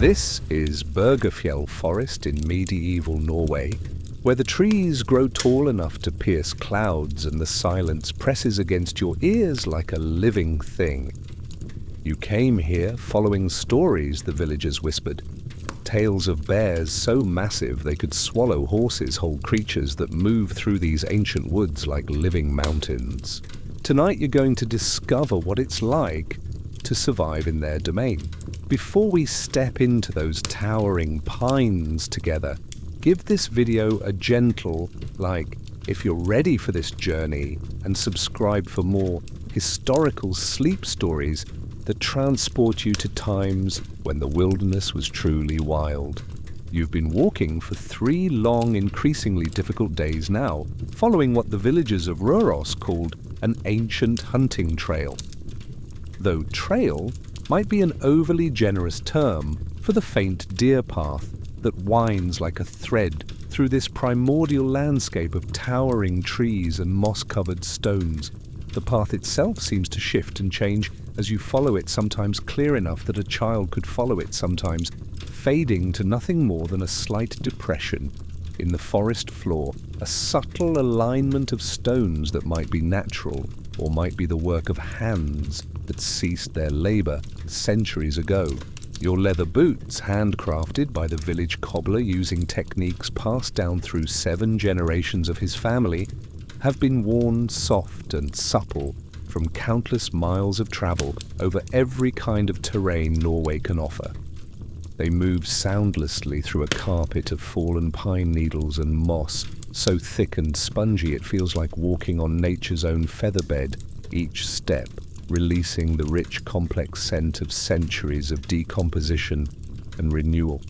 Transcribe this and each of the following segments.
This is Børgefjell forest in medieval Norway, where the trees grow tall enough to pierce clouds and the silence presses against your ears like a living thing. You came here following stories, the villagers whispered. Tales of bears so massive they could swallow horses, whole creatures that move through these ancient woods like living mountains. Tonight you're going to discover what it's like to survive in their domain. Before we step into those towering pines together, give this video a gentle like if you're ready for this journey, and subscribe for more historical sleep stories that transport you to times when the wilderness was truly wild. You've been walking for 3 long, increasingly difficult days now, following what the villagers of Røros called an ancient hunting trail. Though trail might be an overly generous term for the faint deer path that winds like a thread through this primordial landscape of towering trees and moss-covered stones. The path itself seems to shift and change as you follow it, sometimes clear enough that a child could follow it, sometimes fading to nothing more than a slight depression in the forest floor, a subtle alignment of stones that might be natural or might be the work of hands that ceased their labor centuries ago. Your leather boots, handcrafted by the village cobbler using techniques passed down through 7 generations of his family, have been worn soft and supple from countless miles of travel over every kind of terrain Norway can offer. They move soundlessly through a carpet of fallen pine needles and moss, so thick and spongy it feels like walking on nature's own featherbed, each step releasing the rich, complex scent of centuries of decomposition and renewal,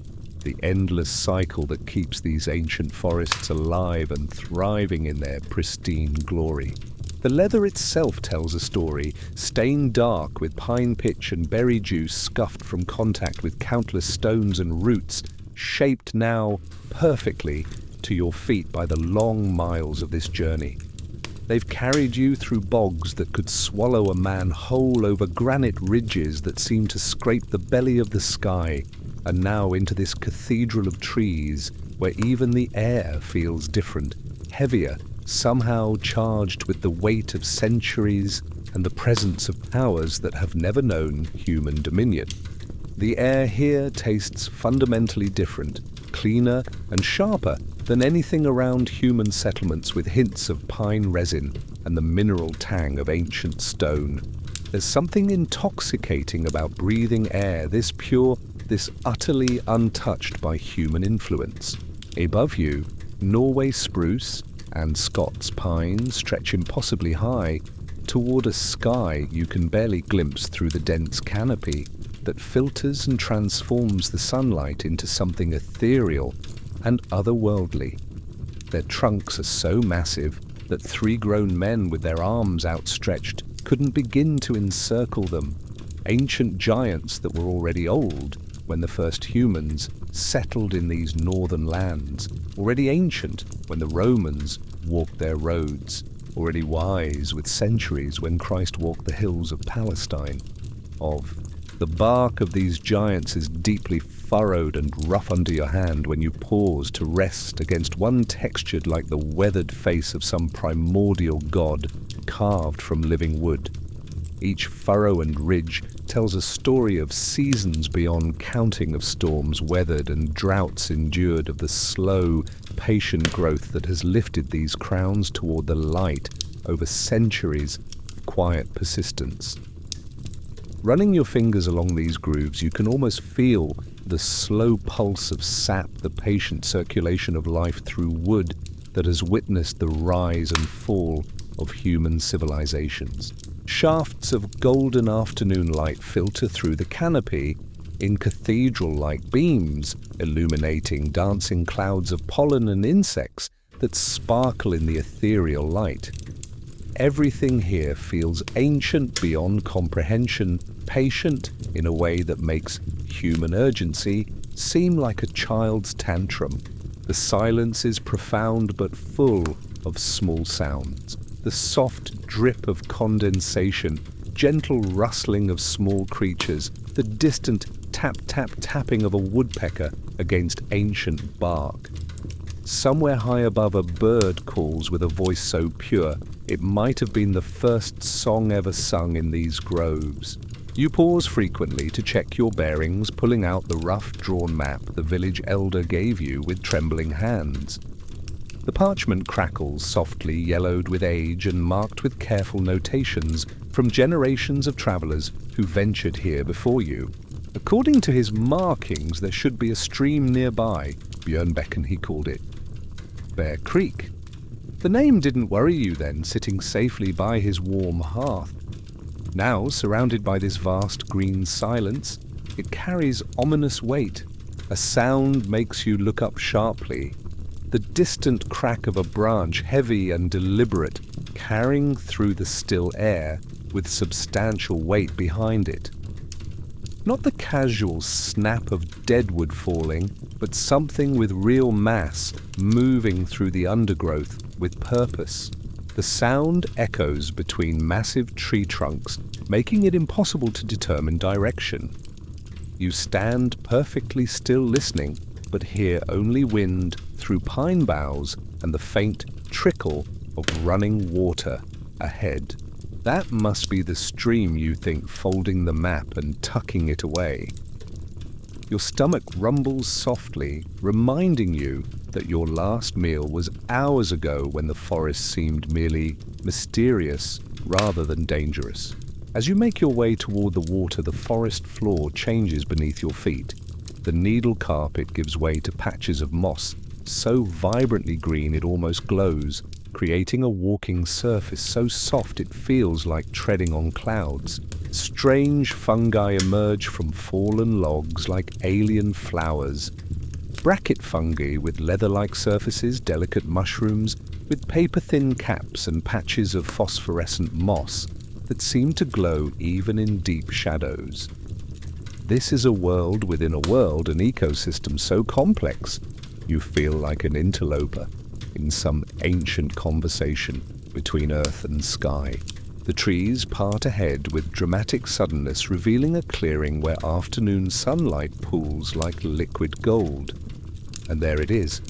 the endless cycle that keeps these ancient forests alive and thriving in their pristine glory. The leather itself tells a story, stained dark with pine pitch and berry juice scuffed from contact with countless stones and roots, shaped now perfectly to your feet by the long miles of this journey. They've carried you through bogs that could swallow a man whole, over granite ridges that seem to scrape the belly of the sky, and now into this cathedral of trees where even the air feels different, heavier, somehow charged with the weight of centuries and the presence of powers that have never known human dominion. The air here tastes fundamentally different, cleaner and sharper than anything around human settlements, with hints of pine resin and the mineral tang of ancient stone. There's something intoxicating about breathing air this pure, this utterly untouched by human influence. Above you, Norway spruce and Scots pine stretch impossibly high toward a sky you can barely glimpse through the dense canopy that filters and transforms the sunlight into something ethereal and otherworldly. Their trunks are so massive that 3 grown men with their arms outstretched couldn't begin to encircle them, ancient giants that were already old when the first humans settled in these northern lands, already ancient when the Romans walked their roads, already wise with centuries when Christ walked the hills of Palestine. The bark of these giants is deeply furrowed and rough under your hand when you pause to rest against one textured like the weathered face of some primordial god carved from living wood. Each furrow and ridge tells a story of seasons beyond counting, of storms weathered and droughts endured, of the slow, patient growth that has lifted these crowns toward the light over centuries of quiet persistence. Running your fingers along these grooves, you can almost feel the slow pulse of sap, the patient circulation of life through wood that has witnessed the rise and fall of human civilizations. Shafts of golden afternoon light filter through the canopy in cathedral-like beams, illuminating dancing clouds of pollen and insects that sparkle in the ethereal light. Everything here feels ancient beyond comprehension, patient in a way that makes human urgency seem like a child's tantrum. The silence is profound but full of small sounds. The soft drip of condensation, gentle rustling of small creatures, the distant tap-tap-tapping of a woodpecker against ancient bark. Somewhere high above, a bird calls with a voice so pure it might have been the first song ever sung in these groves. You pause frequently to check your bearings, pulling out the rough drawn map the village elder gave you with trembling hands. The parchment crackles softly, yellowed with age and marked with careful notations from generations of travellers who ventured here before you. According to his markings, there should be a stream nearby. Børgefjell, he called it. Bear Creek. The name didn't worry you then, sitting safely by his warm hearth. Now, surrounded by this vast green silence, it carries ominous weight. A sound makes you look up sharply. The distant crack of a branch, heavy and deliberate, carrying through the still air with substantial weight behind it. Not the casual snap of deadwood falling, but something with real mass moving through the undergrowth with purpose. The sound echoes between massive tree trunks, making it impossible to determine direction. You stand perfectly still listening, but hear only wind through pine boughs and the faint trickle of running water ahead. That must be the stream, you think, folding the map and tucking it away. Your stomach rumbles softly, reminding you that your last meal was hours ago when the forest seemed merely mysterious rather than dangerous. As you make your way toward the water, the forest floor changes beneath your feet. The needle carpet gives way to patches of moss, so vibrantly green it almost glows, creating a walking surface so soft it feels like treading on clouds. Strange fungi emerge from fallen logs like alien flowers. Bracket fungi with leather-like surfaces, delicate mushrooms with paper-thin caps and patches of phosphorescent moss that seem to glow even in deep shadows. This is a world within a world, an ecosystem so complex you feel like an interloper in some ancient conversation between earth and sky. The trees part ahead with dramatic suddenness, revealing a clearing where afternoon sunlight pools like liquid gold. And there it is,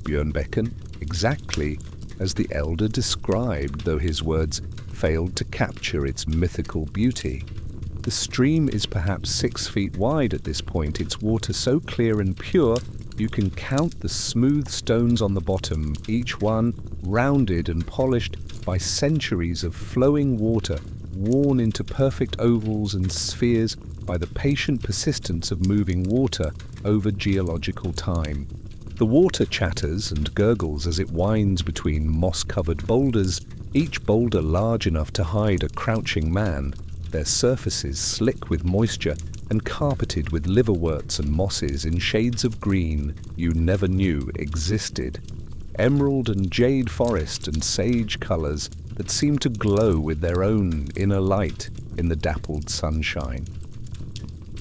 Børgefjell, exactly as the elder described, though his words failed to capture its mythical beauty. The stream is perhaps 6 feet wide at this point, its water so clear and pure you can count the smooth stones on the bottom, each one rounded and polished by centuries of flowing water, worn into perfect ovals and spheres by the patient persistence of moving water over geological time. The water chatters and gurgles as it winds between moss-covered boulders, each boulder large enough to hide a crouching man, their surfaces slick with moisture and carpeted with liverworts and mosses in shades of green you never knew existed. Emerald and jade forest and sage colors that seem to glow with their own inner light in the dappled sunshine.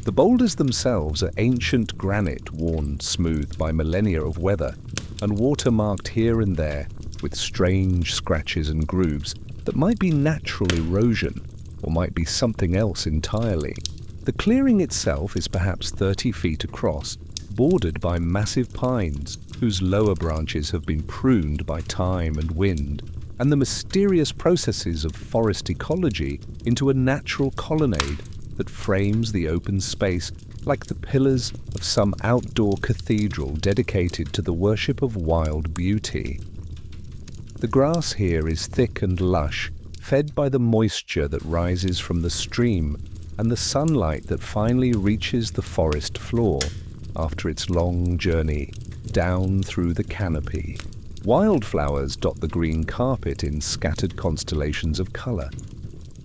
The boulders themselves are ancient granite worn smooth by millennia of weather and water-marked here and there with strange scratches and grooves that might be natural erosion or might be something else entirely. The clearing itself is perhaps 30 feet across, bordered by massive pines whose lower branches have been pruned by time and wind, and the mysterious processes of forest ecology into a natural colonnade that frames the open space like the pillars of some outdoor cathedral dedicated to the worship of wild beauty. The grass here is thick and lush, fed by the moisture that rises from the stream and the sunlight that finally reaches the forest floor after its long journey down through the canopy. Wildflowers dot the green carpet in scattered constellations of color.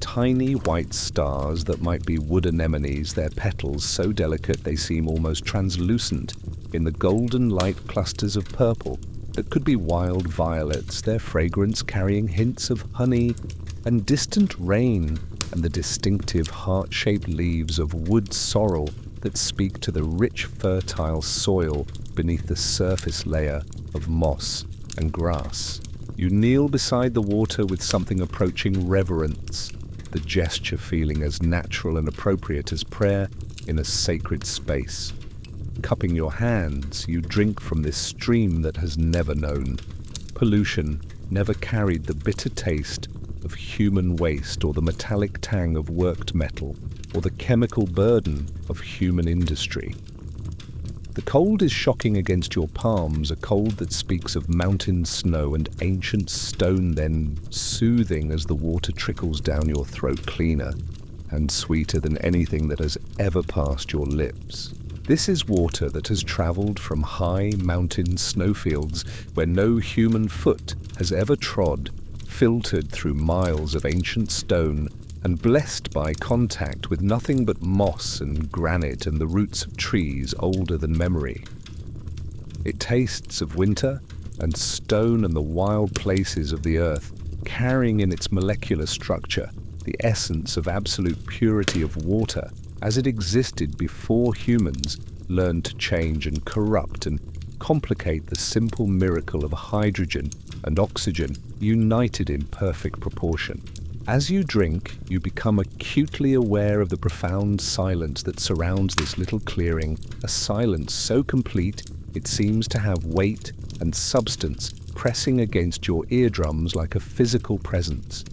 Tiny white stars that might be wood anemones, their petals so delicate they seem almost translucent in the golden light clusters of purple that could be wild violets, their fragrance carrying hints of honey and distant rain, and the distinctive heart-shaped leaves of wood sorrel that speak to the rich fertile soil beneath the surface layer of moss and grass. You kneel beside the water with something approaching reverence, the gesture feeling as natural and appropriate as prayer, in a sacred space. Cupping your hands, you drink from this stream that has never known pollution, never carried the bitter taste of human waste or the metallic tang of worked metal or the chemical burden of human industry. The cold is shocking against your palms, a cold that speaks of mountain snow and ancient stone, then soothing as the water trickles down your throat, cleaner and sweeter than anything that has ever passed your lips. This is water that has traveled from high mountain snowfields where no human foot has ever trod, filtered through miles of ancient stone, and blessed by contact with nothing but moss and granite and the roots of trees older than memory. It tastes of winter and stone and the wild places of the earth, carrying in its molecular structure the essence of absolute purity of water as it existed before humans learned to change and corrupt and complicate the simple miracle of hydrogen and oxygen united in perfect proportion. As you drink, you become acutely aware of the profound silence that surrounds this little clearing, a silence so complete it seems to have weight and substance pressing against your eardrums like a physical presence.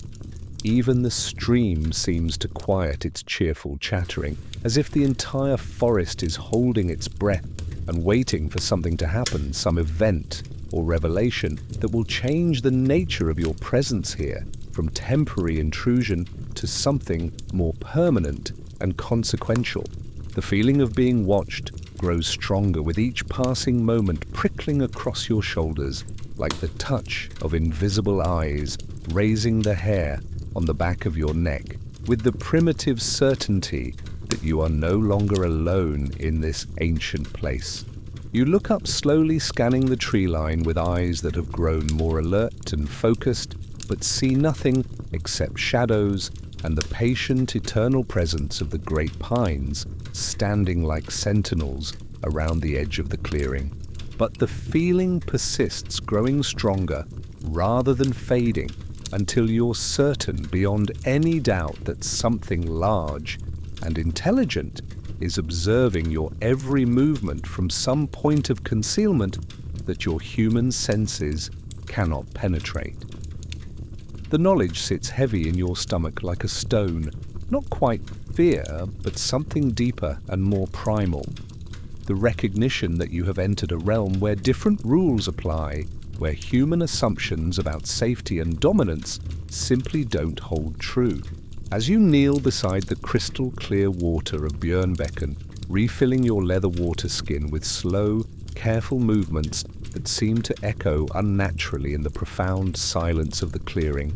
Even the stream seems to quiet its cheerful chattering, as if the entire forest is holding its breath and waiting for something to happen, some event or revelation that will change the nature of your presence here, from temporary intrusion to something more permanent and consequential. The feeling of being watched grows stronger with each passing moment, prickling across your shoulders like the touch of invisible eyes, raising the hair on the back of your neck, with the primitive certainty that you are no longer alone in this ancient place. You look up slowly, scanning the tree line with eyes that have grown more alert and focused, but see nothing except shadows and the patient, eternal presence of the great pines standing like sentinels around the edge of the clearing. But the feeling persists, growing stronger rather than fading, until you're certain beyond any doubt that something large and intelligent is observing your every movement from some point of concealment that your human senses cannot penetrate. The knowledge sits heavy in your stomach like a stone, not quite fear, but something deeper and more primal. The recognition that you have entered a realm where different rules apply, where human assumptions about safety and dominance simply don't hold true. As you kneel beside the crystal clear water of Børgefjell, refilling your leather water skin with slow, careful movements that seem to echo unnaturally in the profound silence of the clearing,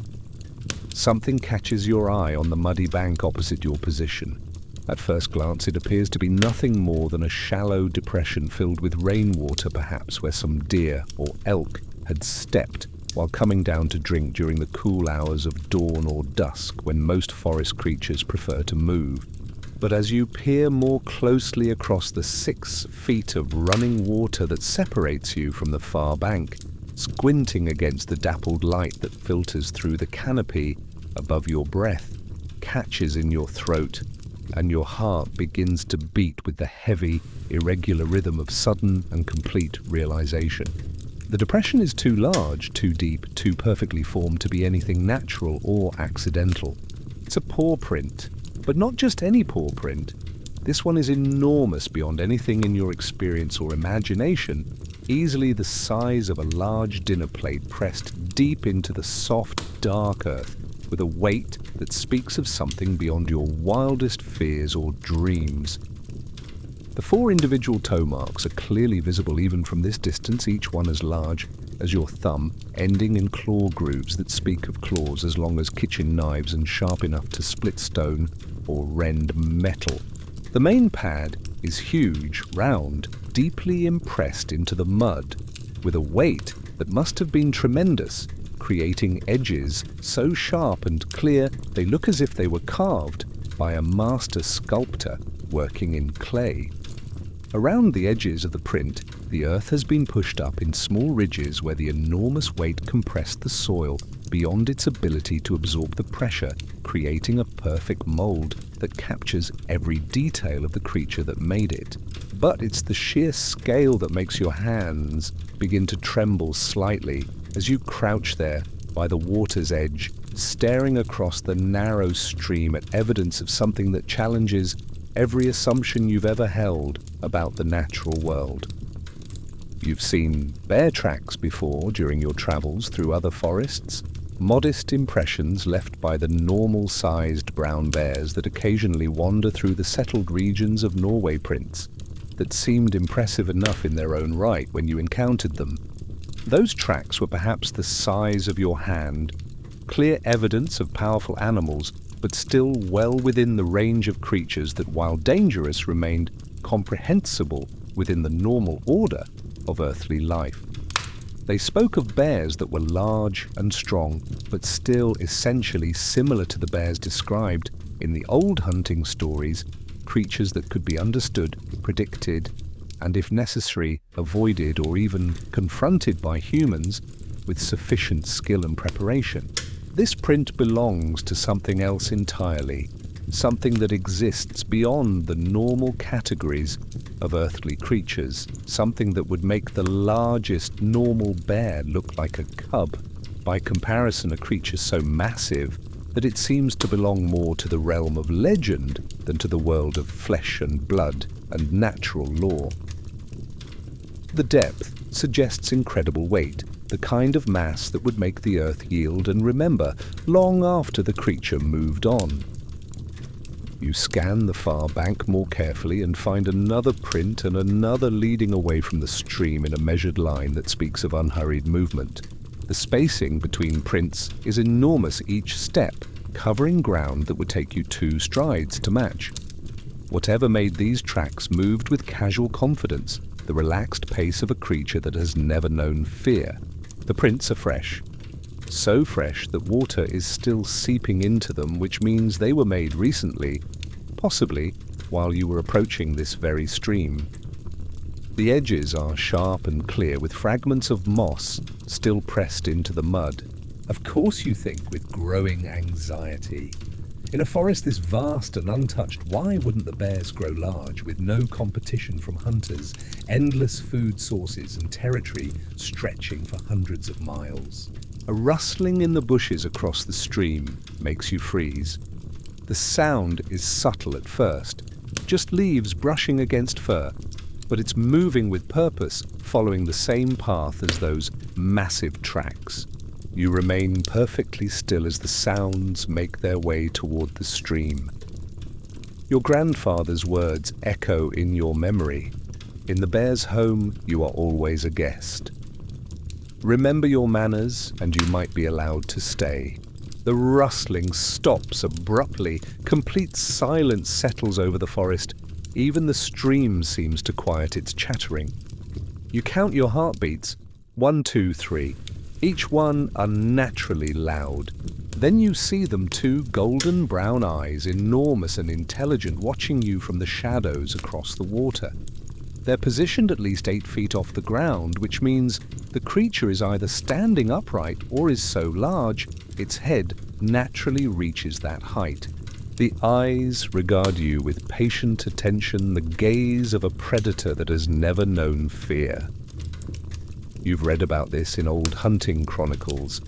something catches your eye on the muddy bank opposite your position. At first glance, it appears to be nothing more than a shallow depression filled with rainwater, perhaps, where some deer or elk had stepped while coming down to drink during the cool hours of dawn or dusk when most forest creatures prefer to move. But as you peer more closely across the 6 feet of running water that separates you from the far bank, squinting against the dappled light that filters through the canopy above your breath, catches in your throat, and your heart begins to beat with the heavy, irregular rhythm of sudden and complete realization. The depression is too large, too deep, too perfectly formed to be anything natural or accidental. It's a paw print, but not just any paw print. This one is enormous beyond anything in your experience or imagination, easily the size of a large dinner plate pressed deep into the soft, dark earth, with a weight that speaks of something beyond your wildest fears or dreams. The 4 individual toe marks are clearly visible even from this distance, each one as large as your thumb, ending in claw grooves that speak of claws as long as kitchen knives and sharp enough to split stone or rend metal. The main pad is huge, round, deeply impressed into the mud, with a weight that must have been tremendous, creating edges so sharp and clear they look as if they were carved by a master sculptor working in clay. Around the edges of the print, the earth has been pushed up in small ridges where the enormous weight compressed the soil beyond its ability to absorb the pressure, creating a perfect mold that captures every detail of the creature that made it. But it's the sheer scale that makes your hands begin to tremble slightly as you crouch there by the water's edge, staring across the narrow stream at evidence of something that challenges every assumption you've ever held about the natural world. You've seen bear tracks before during your travels through other forests, modest impressions left by the normal-sized brown bears that occasionally wander through the settled regions of Norway prints that seemed impressive enough in their own right when you encountered them. Those tracks were perhaps the size of your hand, clear evidence of powerful animals, but still well within the range of creatures that, while dangerous, remained comprehensible within the normal order of earthly life. They spoke of bears that were large and strong, but still essentially similar to the bears described in the old hunting stories, creatures that could be understood, predicted, and if necessary, avoided or even confronted by humans with sufficient skill and preparation. This print belongs to something else entirely, something that exists beyond the normal categories of earthly creatures, something that would make the largest normal bear look like a cub. By comparison, a creature so massive that it seems to belong more to the realm of legend than to the world of flesh and blood and natural law. The depth suggests incredible weight, the kind of mass that would make the earth yield and remember long after the creature moved on. You scan the far bank more carefully and find another print and another leading away from the stream in a measured line that speaks of unhurried movement. The spacing between prints is enormous each step, covering ground that would take you 2 strides to match. Whatever made these tracks moved with casual confidence, the relaxed pace of a creature that has never known fear. The prints are fresh. So fresh that water is still seeping into them, which means they were made recently, possibly while you were approaching this very stream. The edges are sharp and clear, with fragments of moss still pressed into the mud. Of course you think with growing anxiety. In a forest this vast and untouched, why wouldn't the bears grow large with no competition from hunters, endless food sources and territory stretching for hundreds of miles? A rustling in the bushes across the stream makes you freeze. The sound is subtle at first, just leaves brushing against fur, but it's moving with purpose, following the same path as those massive tracks. You remain perfectly still as the sounds make their way toward the stream. Your grandfather's words echo in your memory. In the bear's home, you are always a guest. Remember your manners, and you might be allowed to stay. The rustling stops abruptly. Complete silence settles over the forest. Even the stream seems to quiet its chattering. You count your heartbeats. 1, 2, 3. Each one unnaturally loud. Then you see them, 2 golden brown eyes, enormous and intelligent, watching you from the shadows across the water. They're positioned at least 8 feet off the ground, which means the creature is either standing upright or is so large its head naturally reaches that height. The eyes regard you with patient attention, the gaze of a predator that has never known fear. You've read about this in old hunting chronicles,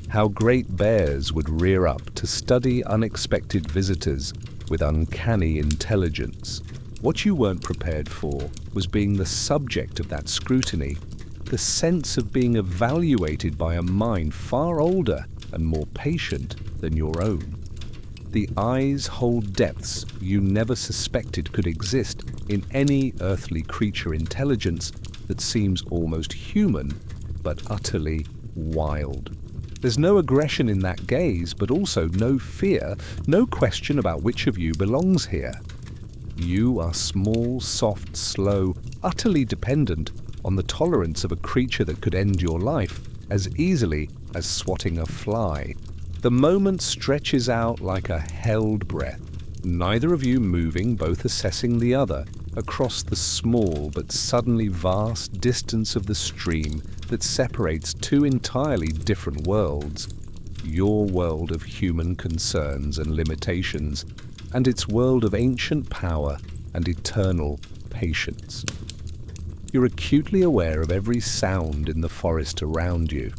how great bears would rear up to study unexpected visitors with uncanny intelligence. What you weren't prepared for was being the subject of that scrutiny, the sense of being evaluated by a mind far older and more patient than your own. The eyes hold depths you never suspected could exist in any earthly creature intelligence that seems almost human, but utterly wild. There's no aggression in that gaze, but also no fear, no question about which of you belongs here. You are small, soft, slow, utterly dependent on the tolerance of a creature that could end your life as easily as swatting a fly. The moment stretches out like a held breath, neither of you moving, both assessing the other, across the small but suddenly vast distance of the stream that separates 2 entirely different worlds. your world of human concerns and limitations, and its world of ancient power and eternal patience. You're acutely aware of every sound in the forest around you.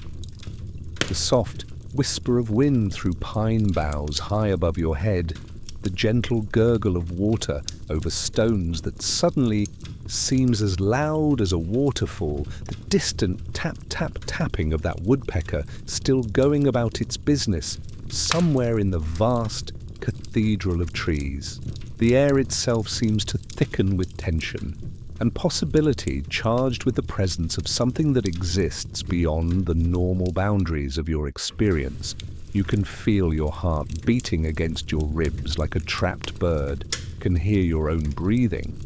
The soft whisper of wind through pine boughs high above your head, the gentle gurgle of water over stones that suddenly seems as loud as a waterfall, the distant tap-tap-tapping of that woodpecker still going about its business somewhere in the vast cathedral of trees. The air itself seems to thicken with tension and possibility, charged with the presence of something that exists beyond the normal boundaries of your experience. You can feel your heart beating against your ribs like a trapped bird can hear your own breathing.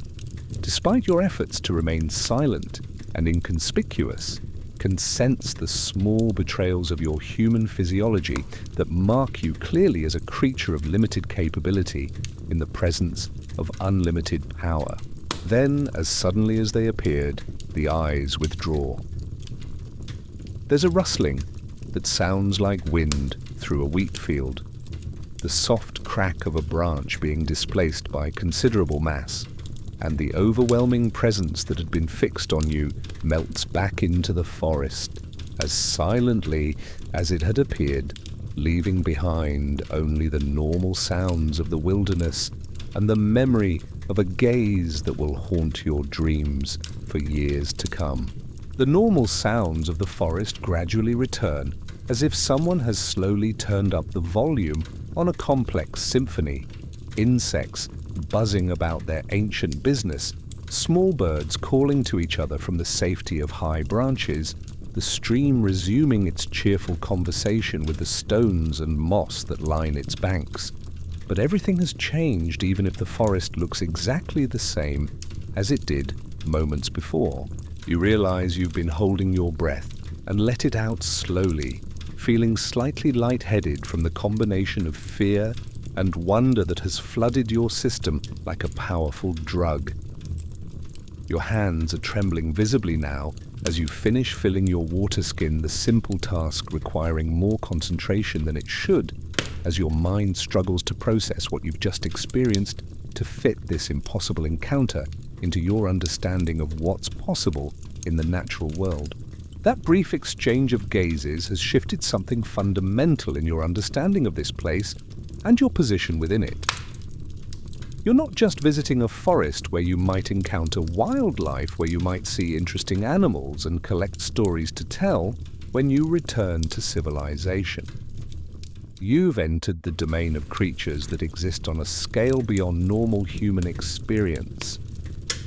Despite your efforts to remain silent and inconspicuous, can sense the small betrayals of your human physiology that mark you clearly as a creature of limited capability in the presence of unlimited power. Then, as suddenly as they appeared, the eyes withdraw. There's a rustling that sounds like wind through a wheat field, the soft crack of a branch being displaced by considerable mass, and the overwhelming presence that had been fixed on you melts back into the forest as silently as it had appeared, leaving behind only the normal sounds of the wilderness and the memory of a gaze that will haunt your dreams for years to come. The normal sounds of the forest gradually return, as if someone has slowly turned up the volume on a complex symphony. Insects buzzing about their ancient business, small birds calling to each other from the safety of high branches, the stream resuming its cheerful conversation with the stones and moss that line its banks. But everything has changed, even if the forest looks exactly the same as it did moments before. You realize you've been holding your breath and let it out slowly, feeling slightly lightheaded from the combination of fear and wonder that has flooded your system like a powerful drug. Your hands are trembling visibly now as you finish filling your water skin, the simple task requiring more concentration than it should, as your mind struggles to process what you've just experienced to fit this impossible encounter into your understanding of what's possible in the natural world. That brief exchange of gazes has shifted something fundamental in your understanding of this place and your position within it. You're not just visiting a forest where you might encounter wildlife, where you might see interesting animals and collect stories to tell when you return to civilization. You've entered the domain of creatures that exist on a scale beyond normal human experience.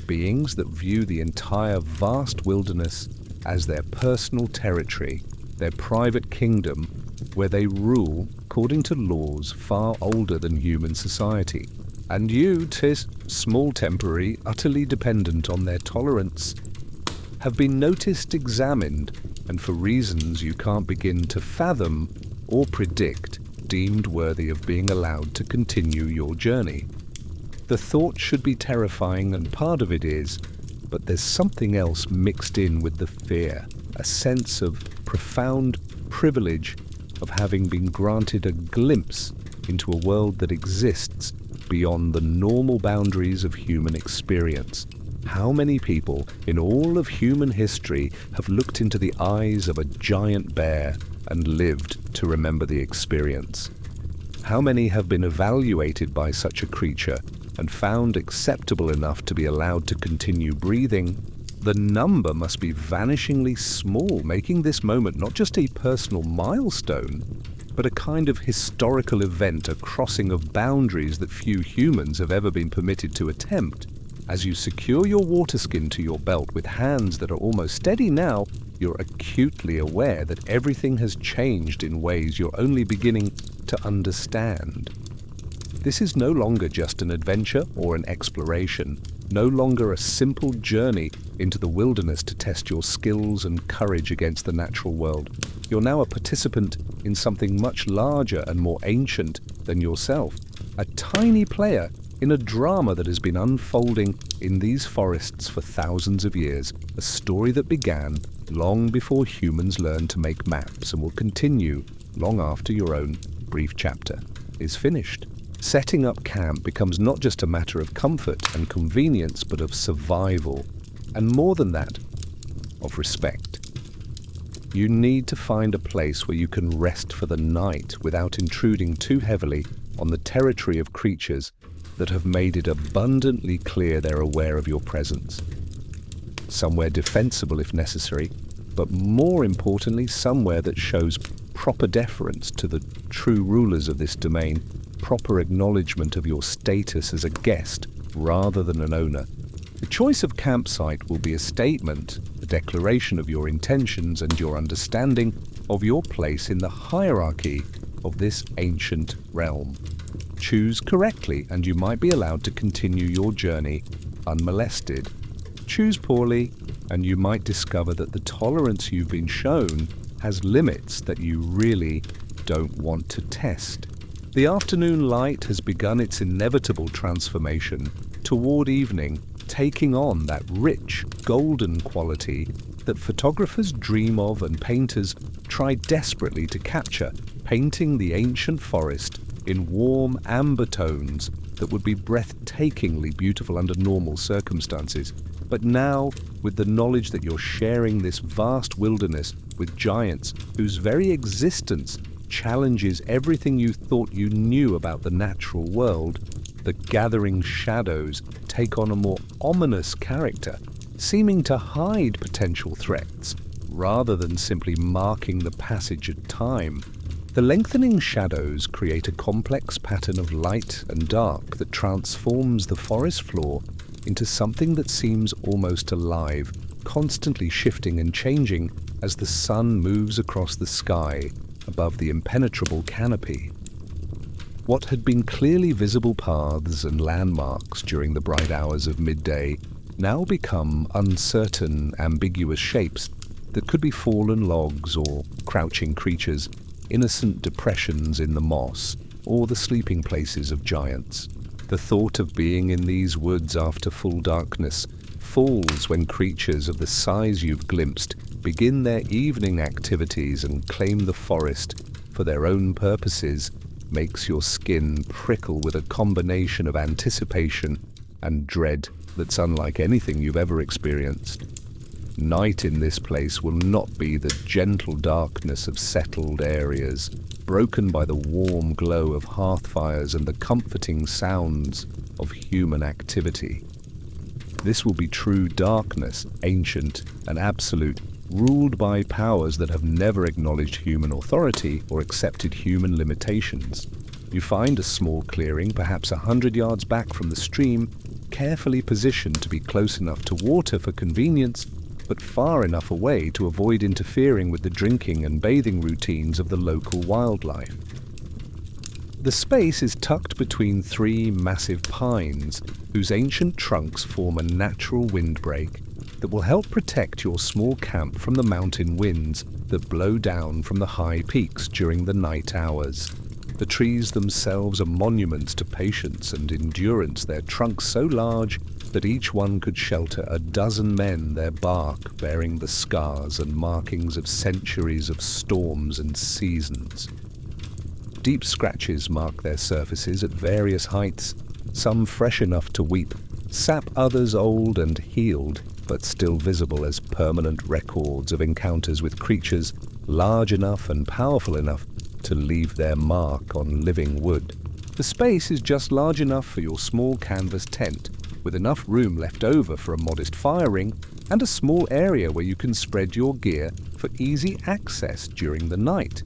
Beings that view the entire vast wilderness as their personal territory, their private kingdom, where they rule according to laws far older than human society. And you, 'tis small, temporary, utterly dependent on their tolerance, have been noticed, examined, and for reasons you can't begin to fathom or predict, deemed worthy of being allowed to continue your journey. The thought should be terrifying, and part of it is, but there's something else mixed in with the fear, a sense of profound privilege of having been granted a glimpse into a world that exists beyond the normal boundaries of human experience. How many people in all of human history have looked into the eyes of a giant bear and lived to remember the experience? How many have been evaluated by such a creature and found acceptable enough to be allowed to continue breathing? The number must be vanishingly small, making this moment not just a personal milestone, but a kind of historical event, a crossing of boundaries that few humans have ever been permitted to attempt. As you secure your water skin to your belt with hands that are almost steady now, you're acutely aware that everything has changed in ways you're only beginning to understand. This is no longer just an adventure or an exploration, no longer a simple journey into the wilderness to test your skills and courage against the natural world. You're now a participant in something much larger and more ancient than yourself, a tiny player In a drama that has been unfolding in these forests for thousands of years, a story that began long before humans learned to make maps and will continue long after your own brief chapter is finished. Setting up camp becomes not just a matter of comfort and convenience, but of survival, and more than that, of respect. You need to find a place where you can rest for the night without intruding too heavily on the territory of creatures that have made it abundantly clear they're aware of your presence. Somewhere defensible if necessary, but more importantly, somewhere that shows proper deference to the true rulers of this domain, proper acknowledgement of your status as a guest rather than an owner. The choice of campsite will be a statement, a declaration of your intentions and your understanding of your place in the hierarchy of this ancient realm. Choose correctly, and you might be allowed to continue your journey unmolested. Choose poorly, and you might discover that the tolerance you've been shown has limits that you really don't want to test. The afternoon light has begun its inevitable transformation toward evening, taking on that rich, golden quality that photographers dream of and painters try desperately to capture, painting the ancient forest in warm amber tones that would be breathtakingly beautiful under normal circumstances. But now, with the knowledge that you're sharing this vast wilderness with giants whose very existence challenges everything you thought you knew about the natural world, the gathering shadows take on a more ominous character, seeming to hide potential threats rather than simply marking the passage of time. The lengthening shadows create a complex pattern of light and dark that transforms the forest floor into something that seems almost alive, constantly shifting and changing as the sun moves across the sky above the impenetrable canopy. What had been clearly visible paths and landmarks during the bright hours of midday now become uncertain, ambiguous shapes that could be fallen logs or crouching creatures, innocent depressions in the moss, or the sleeping places of giants. The thought of being in these woods after full darkness falls when creatures of the size you've glimpsed begin their evening activities and claim the forest for their own purposes, makes your skin prickle with a combination of anticipation and dread that's unlike anything you've ever experienced. Night in this place will not be the gentle darkness of settled areas, broken by the warm glow of hearth fires and the comforting sounds of human activity. This will be true darkness, ancient and absolute, ruled by powers that have never acknowledged human authority or accepted human limitations. You find a small clearing, perhaps 100 yards back from the stream, carefully positioned to be close enough to water for convenience, but far enough away to avoid interfering with the drinking and bathing routines of the local wildlife. The space is tucked between three massive pines, whose ancient trunks form a natural windbreak that will help protect your small camp from the mountain winds that blow down from the high peaks during the night hours. The trees themselves are monuments to patience and endurance, their trunks so large that each one could shelter a dozen men, their bark bearing the scars and markings of centuries of storms and seasons. Deep scratches mark their surfaces at various heights, some fresh enough to weep, sap others old and healed, but still visible as permanent records of encounters with creatures large enough and powerful enough to leave their mark on living wood. The space is just large enough for your small canvas tent, with enough room left over for a modest fire ring and a small area where you can spread your gear for easy access during the night.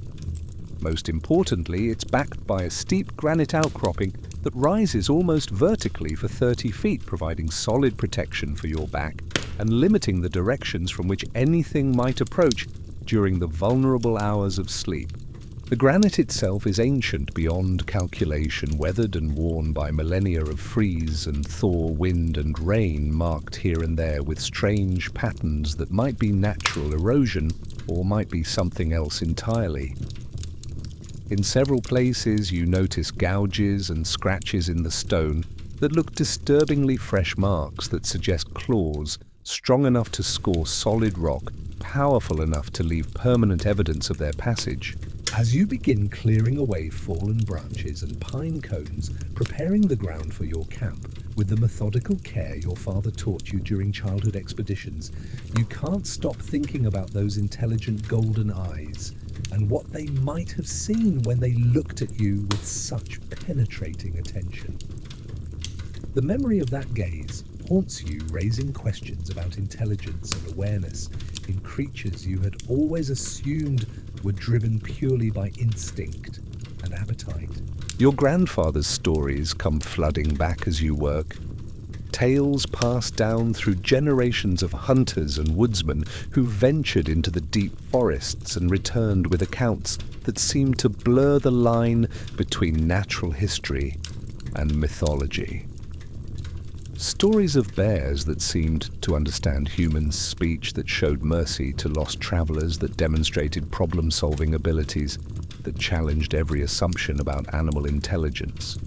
Most importantly, it's backed by a steep granite outcropping that rises almost vertically for 30 feet, providing solid protection for your back and limiting the directions from which anything might approach during the vulnerable hours of sleep. The granite itself is ancient beyond calculation, weathered and worn by millennia of freeze and thaw, wind and rain, marked here and there with strange patterns that might be natural erosion or might be something else entirely. In several places you notice gouges and scratches in the stone, that look disturbingly fresh marks that suggest claws strong enough to score solid rock, powerful enough to leave permanent evidence of their passage. As you begin clearing away fallen branches and pine cones, preparing the ground for your camp, with the methodical care your father taught you during childhood expeditions, you can't stop thinking about those intelligent golden eyes and what they might have seen when they looked at you with such penetrating attention. The memory of that gaze haunts you, raising questions about intelligence and awareness in creatures you had always assumed were driven purely by instinct and appetite. Your grandfather's stories come flooding back as you work. Tales passed down through generations of hunters and woodsmen who ventured into the deep forests and returned with accounts that seemed to blur the line between natural history and mythology. Stories of bears that seemed to understand human speech, that showed mercy to lost travelers, that demonstrated problem-solving abilities, that challenged every assumption about animal intelligence.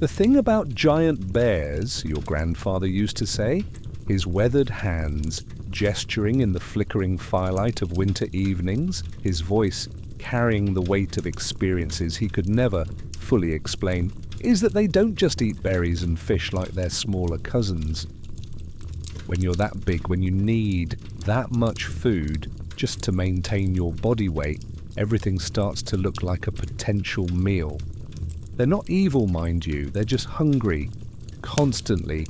The thing about giant bears, your grandfather used to say, his weathered hands gesturing in the flickering firelight of winter evenings, his voice carrying the weight of experiences he could never fully explain, is that they don't just eat berries and fish like their smaller cousins. When you're that big, when you need that much food just to maintain your body weight, everything starts to look like a potential meal. They're not evil, mind you, they're just hungry, constantly,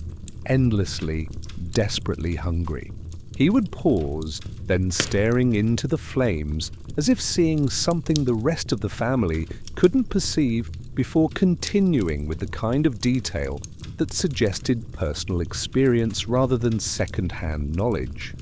endlessly, desperately hungry. He would pause, then staring into the flames, as if seeing something the rest of the family couldn't perceive, before continuing with the kind of detail that suggested personal experience rather than second-hand knowledge.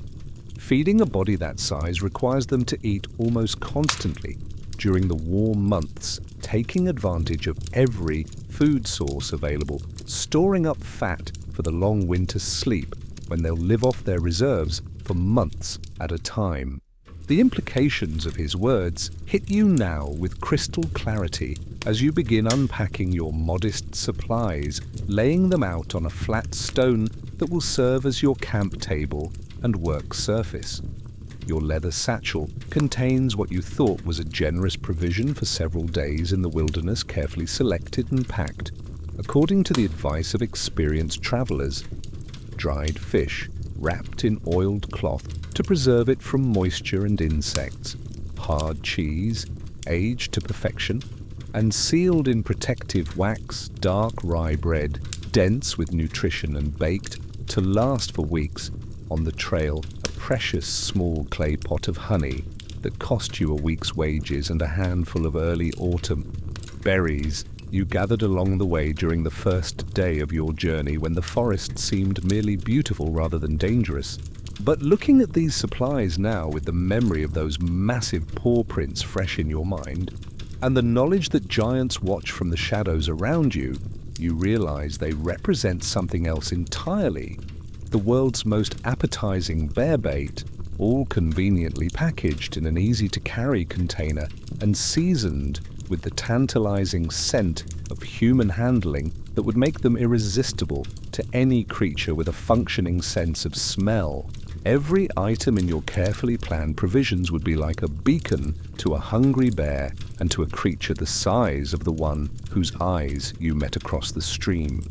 Feeding a body that size requires them to eat almost constantly during the warm months, taking advantage of every food source available, storing up fat for the long winter sleep when they'll live off their reserves for months at a time. The implications of his words hit you now with crystal clarity as you begin unpacking your modest supplies, laying them out on a flat stone that will serve as your camp table and work surface. Your leather satchel contains what you thought was a generous provision for several days in the wilderness, carefully selected and packed, according to the advice of experienced travelers. Dried fish, wrapped in oiled cloth to preserve it from moisture and insects, hard cheese, aged to perfection, and sealed in protective wax, dark rye bread, dense with nutrition and baked to last for weeks. On the trail, a precious small clay pot of honey that cost you a week's wages, and a handful of early autumn berries you gathered along the way during the first day of your journey, when the forest seemed merely beautiful rather than dangerous. But looking at these supplies now, with the memory of those massive paw prints fresh in your mind, and the knowledge that giants watch from the shadows around you, you realize they represent something else entirely. The world's most appetizing bear bait, all conveniently packaged in an easy-to-carry container and seasoned with the tantalizing scent of human handling that would make them irresistible to any creature with a functioning sense of smell. Every item in your carefully planned provisions would be like a beacon to a hungry bear and to a creature the size of the one whose eyes you met across the stream.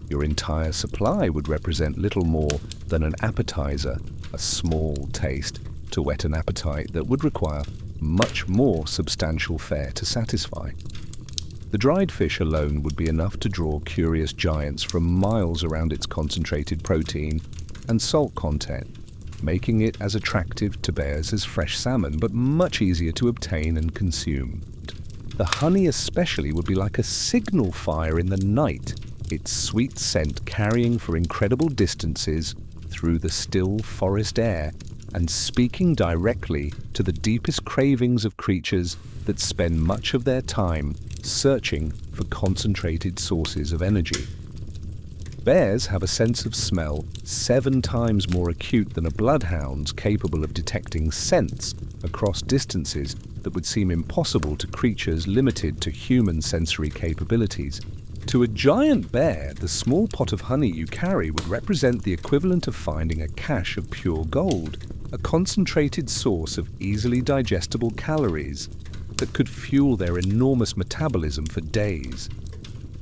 Your entire supply would represent little more than an appetizer, a small taste to whet an appetite that would require much more substantial fare to satisfy. The dried fish alone would be enough to draw curious giants from miles around its concentrated protein and salt content, making it as attractive to bears as fresh salmon, but much easier to obtain and consume. The honey especially would be like a signal fire in the night, its sweet scent carrying for incredible distances through the still forest air and speaking directly to the deepest cravings of creatures that spend much of their time searching for concentrated sources of energy. Bears have a sense of smell 7 times more acute than a bloodhound's, capable of detecting scents across distances that would seem impossible to creatures limited to human sensory capabilities. To a giant bear, the small pot of honey you carry would represent the equivalent of finding a cache of pure gold, a concentrated source of easily digestible calories that could fuel their enormous metabolism for days.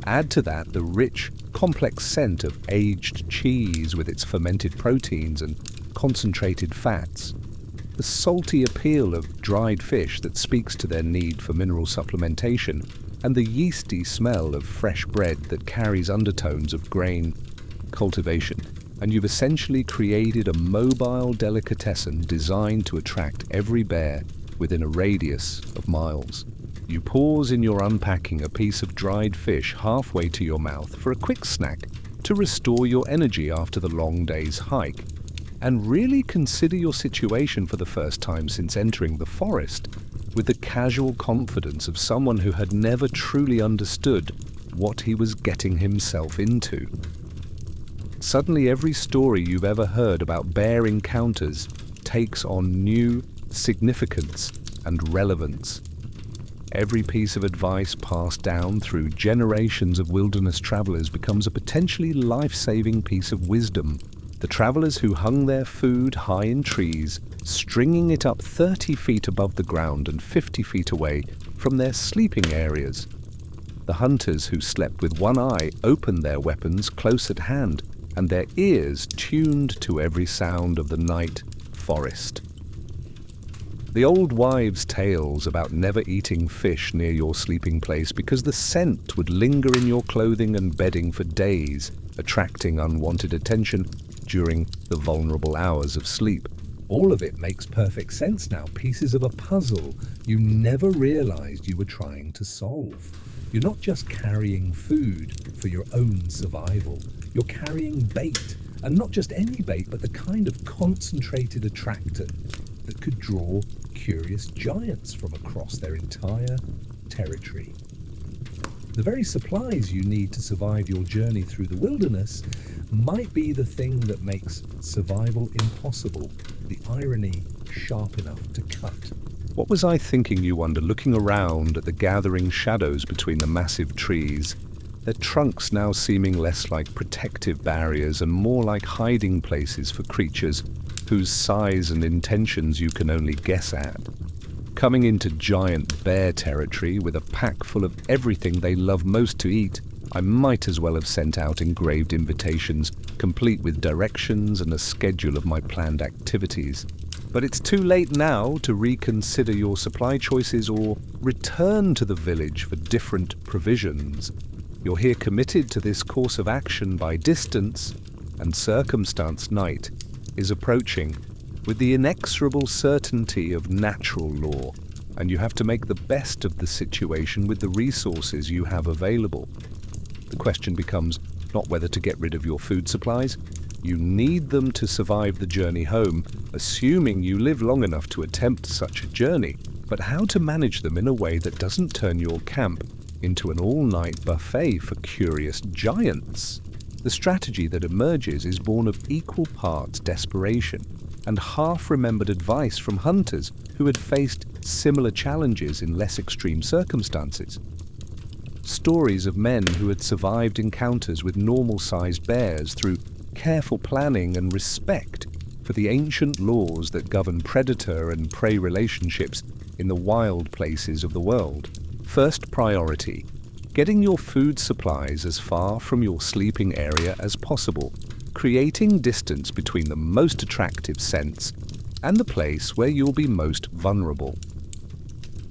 Add to that the rich, complex scent of aged cheese with its fermented proteins and concentrated fats, the salty appeal of dried fish that speaks to their need for mineral supplementation, and the yeasty smell of fresh bread that carries undertones of grain cultivation, and you've essentially created a mobile delicatessen designed to attract every bear within a radius of miles. You pause in your unpacking a piece of dried fish halfway to your mouth for a quick snack to restore your energy after the long day's hike, and really consider your situation for the first time since entering the forest with the casual confidence of someone who had never truly understood what he was getting himself into. Suddenly, every story you've ever heard about bear encounters takes on new significance and relevance. Every piece of advice passed down through generations of wilderness travelers becomes a potentially life-saving piece of wisdom. The travelers who hung their food high in trees, stringing it up 30 feet above the ground and 50 feet away from their sleeping areas. The hunters who slept with one eye opened their weapons close at hand, and their ears tuned to every sound of the night forest. The old wives' tales about never eating fish near your sleeping place because the scent would linger in your clothing and bedding for days, attracting unwanted attention during the vulnerable hours of sleep. All of it makes perfect sense now, pieces of a puzzle you never realized you were trying to solve. You're not just carrying food for your own survival, you're carrying bait, and not just any bait, but the kind of concentrated attractor that could draw curious giants from across their entire territory. The very supplies you need to survive your journey through the wilderness might be the thing that makes survival impossible, the irony sharp enough to cut. What was I thinking, you wonder, looking around at the gathering shadows between the massive trees, their trunks now seeming less like protective barriers and more like hiding places for creatures whose size and intentions you can only guess at. Coming into giant bear territory with a pack full of everything they love most to eat, I might as well have sent out engraved invitations, complete with directions and a schedule of my planned activities. But it's too late now to reconsider your supply choices or return to the village for different provisions. You're here committed to this course of action by distance, and circumstance night is approaching with the inexorable certainty of natural law, and you have to make the best of the situation with the resources you have available. The question becomes not whether to get rid of your food supplies. You need them to survive the journey home, assuming you live long enough to attempt such a journey, but how to manage them in a way that doesn't turn your camp into an all-night buffet for curious giants. The strategy that emerges is born of equal parts desperation and half-remembered advice from hunters who had faced similar challenges in less extreme circumstances. Stories of men who had survived encounters with normal-sized bears through careful planning and respect for the ancient laws that govern predator and prey relationships in the wild places of the world. First priority: getting your food supplies as far from your sleeping area as possible, creating distance between the most attractive scents and the place where you'll be most vulnerable.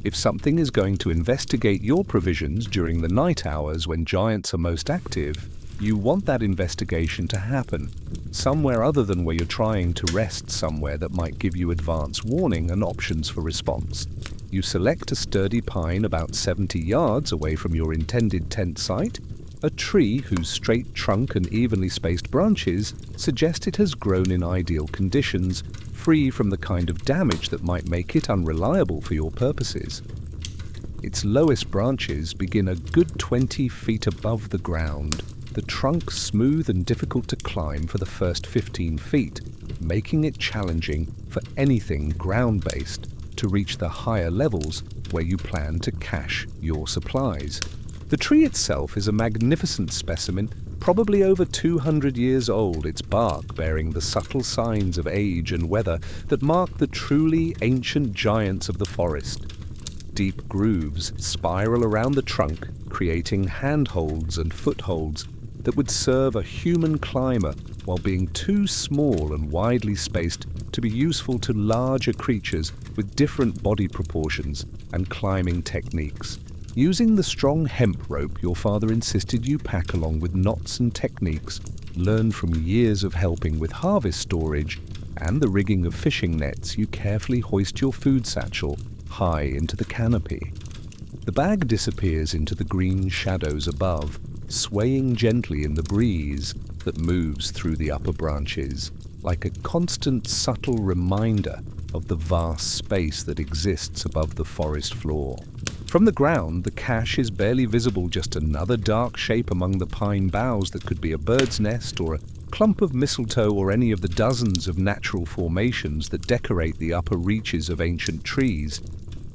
If something is going to investigate your provisions during the night hours when giants are most active, you want that investigation to happen somewhere other than where you're trying to rest, somewhere that might give you advance warning and options for response. You select a sturdy pine about 70 yards away from your intended tent site, a tree whose straight trunk and evenly spaced branches suggest it has grown in ideal conditions, free from the kind of damage that might make it unreliable for your purposes. Its lowest branches begin a good 20 feet above the ground, the trunk smooth and difficult to climb for the first 15 feet, making it challenging for anything ground-based to reach the higher levels where you plan to cache your supplies. The tree itself is a magnificent specimen, probably over 200 years old, its bark bearing the subtle signs of age and weather that mark the truly ancient giants of the forest. Deep grooves spiral around the trunk, creating handholds and footholds that would serve a human climber while being too small and widely spaced to be useful to larger creatures with different body proportions and climbing techniques. Using the strong hemp rope your father insisted you pack along with knots and techniques learned from years of helping with harvest storage and the rigging of fishing nets, you carefully hoist your food satchel high into the canopy. The bag disappears into the green shadows above, swaying gently in the breeze that moves through the upper branches, like a constant subtle reminder of the vast space that exists above the forest floor. From the ground, the cache is barely visible, just another dark shape among the pine boughs that could be a bird's nest or a clump of mistletoe or any of the dozens of natural formations that decorate the upper reaches of ancient trees.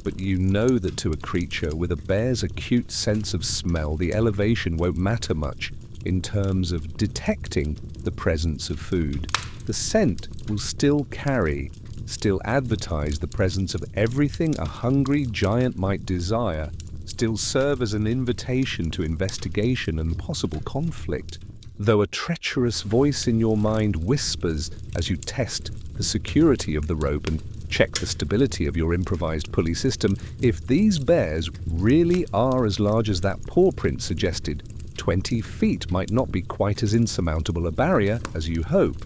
But you know that to a creature with a bear's acute sense of smell, the elevation won't matter much in terms of detecting the presence of food. The scent will still advertise the presence of everything a hungry giant might desire, still serve as an invitation to investigation and possible conflict. Though a treacherous voice in your mind whispers as you test the security of the rope and check the stability of your improvised pulley system, if these bears really are as large as that paw print suggested, 20 feet might not be quite as insurmountable a barrier as you hope.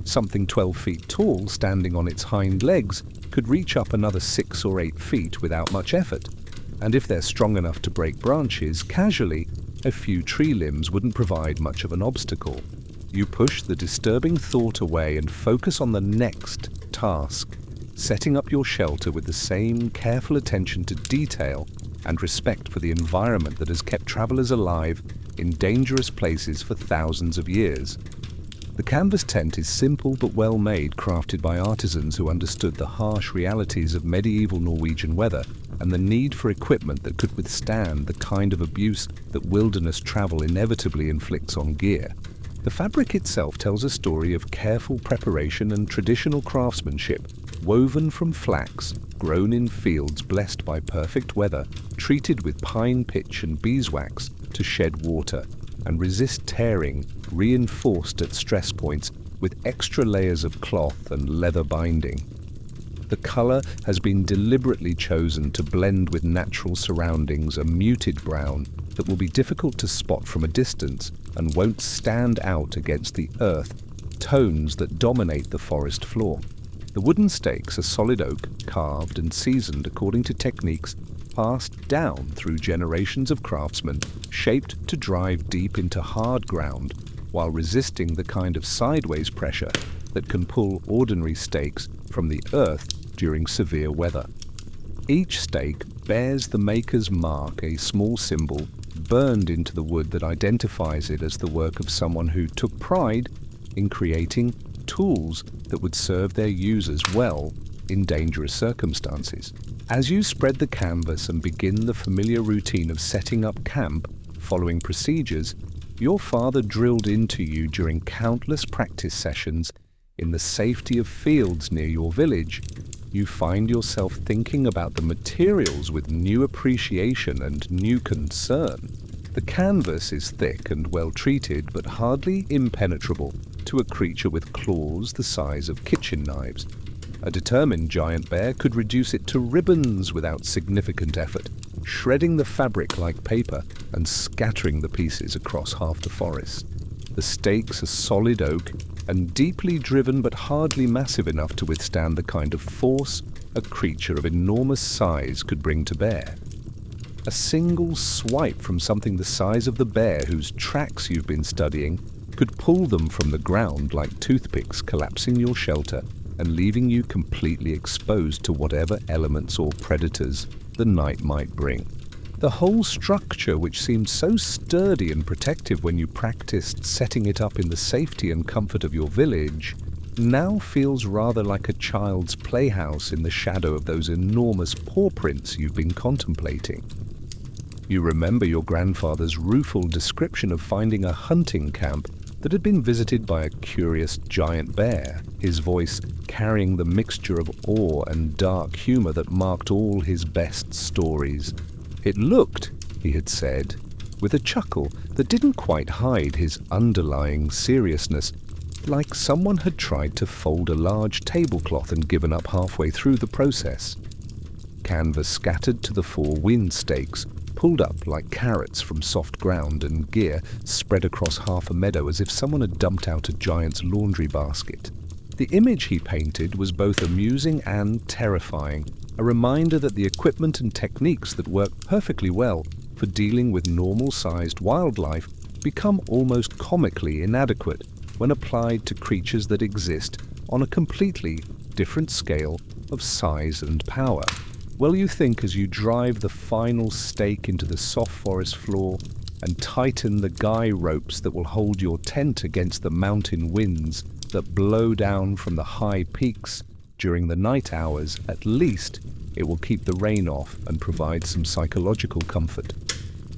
Something 12 feet tall, standing on its hind legs, could reach up another 6 or 8 feet without much effort. And if they're strong enough to break branches casually, a few tree limbs wouldn't provide much of an obstacle. You push the disturbing thought away and focus on the next task, setting up your shelter with the same careful attention to detail and respect for the environment that has kept travelers alive in dangerous places for thousands of years. The canvas tent is simple but well made, crafted by artisans who understood the harsh realities of medieval Norwegian weather and the need for equipment that could withstand the kind of abuse that wilderness travel inevitably inflicts on gear. The fabric itself tells a story of careful preparation and traditional craftsmanship, woven from flax, grown in fields blessed by perfect weather, treated with pine pitch and beeswax to shed water and resist tearing, reinforced at stress points with extra layers of cloth and leather binding. The color has been deliberately chosen to blend with natural surroundings, a muted brown that will be difficult to spot from a distance and won't stand out against the earth tones that dominate the forest floor. The wooden stakes are solid oak, carved and seasoned according to techniques passed down through generations of craftsmen, shaped to drive deep into hard ground while resisting the kind of sideways pressure that can pull ordinary stakes from the earth during severe weather. Each stake bears the maker's mark, a small symbol burned into the wood that identifies it as the work of someone who took pride in creating tools that would serve their users well in dangerous circumstances. As you spread the canvas and begin the familiar routine of setting up camp, following procedures your father drilled into you during countless practice sessions in the safety of fields near your village, you find yourself thinking about the materials with new appreciation and new concern. The canvas is thick and well treated, but hardly impenetrable to a creature with claws the size of kitchen knives. A determined giant bear could reduce it to ribbons without significant effort, shredding the fabric like paper and scattering the pieces across half the forest. The stakes are solid oak and deeply driven, but hardly massive enough to withstand the kind of force a creature of enormous size could bring to bear. A single swipe from something the size of the bear whose tracks you've been studying could pull them from the ground like toothpicks, collapsing your shelter and leaving you completely exposed to whatever elements or predators the night might bring. The whole structure, which seemed so sturdy and protective when you practiced setting it up in the safety and comfort of your village, now feels rather like a child's playhouse in the shadow of those enormous paw prints you've been contemplating. You remember your grandfather's rueful description of finding a hunting camp that had been visited by a curious giant bear, his voice carrying the mixture of awe and dark humor that marked all his best stories. It looked, he had said, with a chuckle that didn't quite hide his underlying seriousness, like someone had tried to fold a large tablecloth and given up halfway through the process. Canvas scattered to the 4 wind stakes, pulled up like carrots from soft ground, and gear spread across half a meadow as if someone had dumped out a giant's laundry basket. The image he painted was both amusing and terrifying, a reminder that the equipment and techniques that work perfectly well for dealing with normal-sized wildlife become almost comically inadequate when applied to creatures that exist on a completely different scale of size and power. Well, you think as you drive the final stake into the soft forest floor and tighten the guy ropes that will hold your tent against the mountain winds that blow down from the high peaks during the night hours, at least it will keep the rain off and provide some psychological comfort.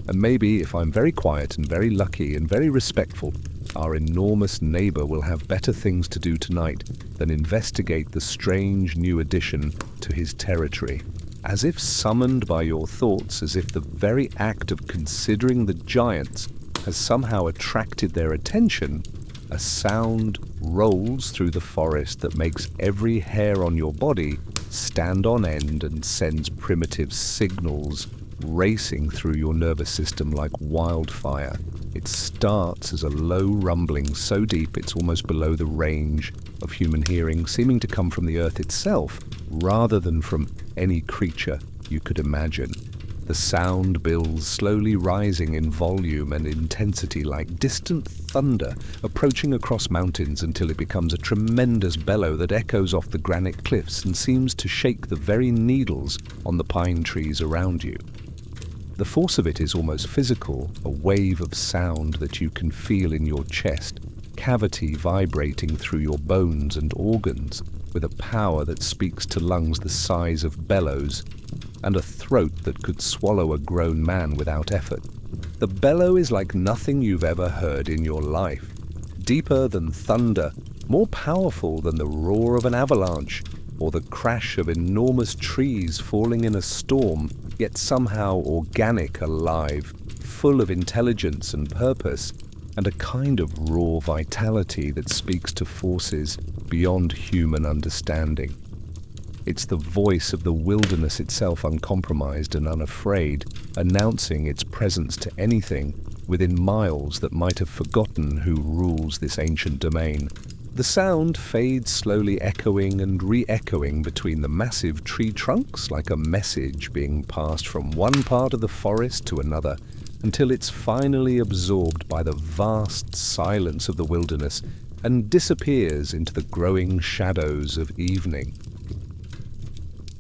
And maybe, if I'm very quiet and very lucky and very respectful, our enormous neighbor will have better things to do tonight than investigate the strange new addition to his territory. As if summoned by your thoughts, as if the very act of considering the giants has somehow attracted their attention, a sound rolls through the forest that makes every hair on your body stand on end and sends primitive signals racing through your nervous system like wildfire. It starts as a low rumbling so deep it's almost below the range of human hearing, seeming to come from the earth itself rather than from any creature you could imagine. The sound builds, slowly rising in volume and intensity like distant thunder approaching across mountains until it becomes a tremendous bellow that echoes off the granite cliffs and seems to shake the very needles on the pine trees around you. The force of it is almost physical, a wave of sound that you can feel in your chest, cavity vibrating through your bones and organs, with a power that speaks to lungs the size of bellows, and a throat that could swallow a grown man without effort. The bellow is like nothing you've ever heard in your life. Deeper than thunder, more powerful than the roar of an avalanche, or the crash of enormous trees falling in a storm, yet somehow organic, alive, full of intelligence and purpose, and a kind of raw vitality that speaks to forces beyond human understanding. It's the voice of the wilderness itself, uncompromised and unafraid, announcing its presence to anything within miles that might have forgotten who rules this ancient domain. The sound fades slowly, echoing and re-echoing between the massive tree trunks like a message being passed from one part of the forest to another, until it's finally absorbed by the vast silence of the wilderness and disappears into the growing shadows of evening.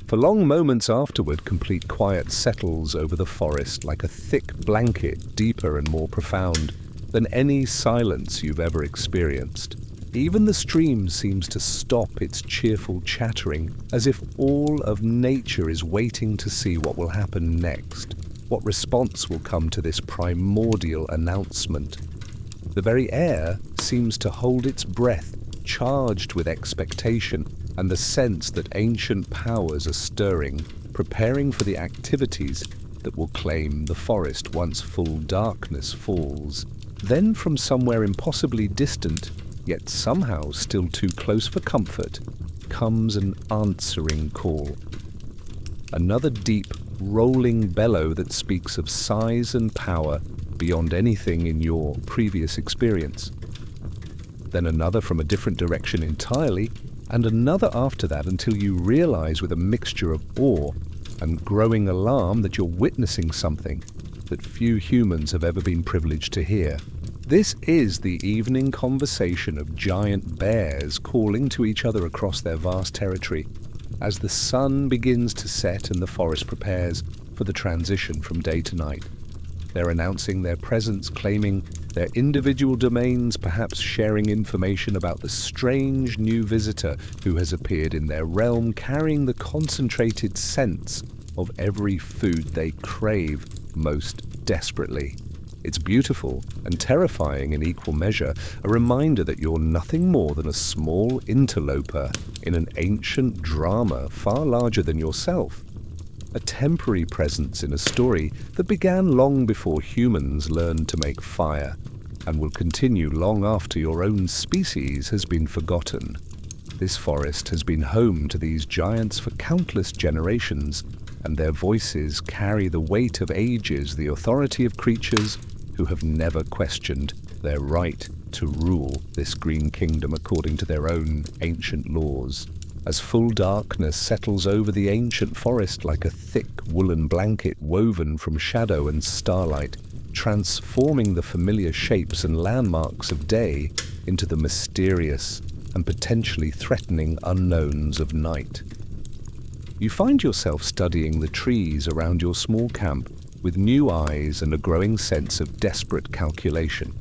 For long moments afterward, complete quiet settles over the forest like a thick blanket, deeper and more profound than any silence you've ever experienced. Even the stream seems to stop its cheerful chattering, as if all of nature is waiting to see what will happen next, what response will come to this primordial announcement. The very air seems to hold its breath, charged with expectation and the sense that ancient powers are stirring, preparing for the activities that will claim the forest once full darkness falls. Then from somewhere impossibly distant, yet somehow still too close for comfort, comes an answering call. Another deep, rolling bellow that speaks of size and power beyond anything in your previous experience. Then another from a different direction entirely, and another after that until you realize with a mixture of awe and growing alarm that you're witnessing something that few humans have ever been privileged to hear. This is the evening conversation of giant bears calling to each other across their vast territory as the sun begins to set and the forest prepares for the transition from day to night. They're announcing their presence, claiming their individual domains, perhaps sharing information about the strange new visitor who has appeared in their realm, carrying the concentrated sense of every food they crave, most desperately. It's beautiful and terrifying in equal measure, a reminder that you're nothing more than a small interloper in an ancient drama far larger than yourself. A temporary presence in a story that began long before humans learned to make fire, and will continue long after your own species has been forgotten. This forest has been home to these giants for countless generations, and their voices carry the weight of ages, the authority of creatures who have never questioned their right to rule this green kingdom according to their own ancient laws. As full darkness settles over the ancient forest like a thick woolen blanket woven from shadow and starlight, transforming the familiar shapes and landmarks of day into the mysterious and potentially threatening unknowns of night. You find yourself studying the trees around your small camp with new eyes and a growing sense of desperate calculation.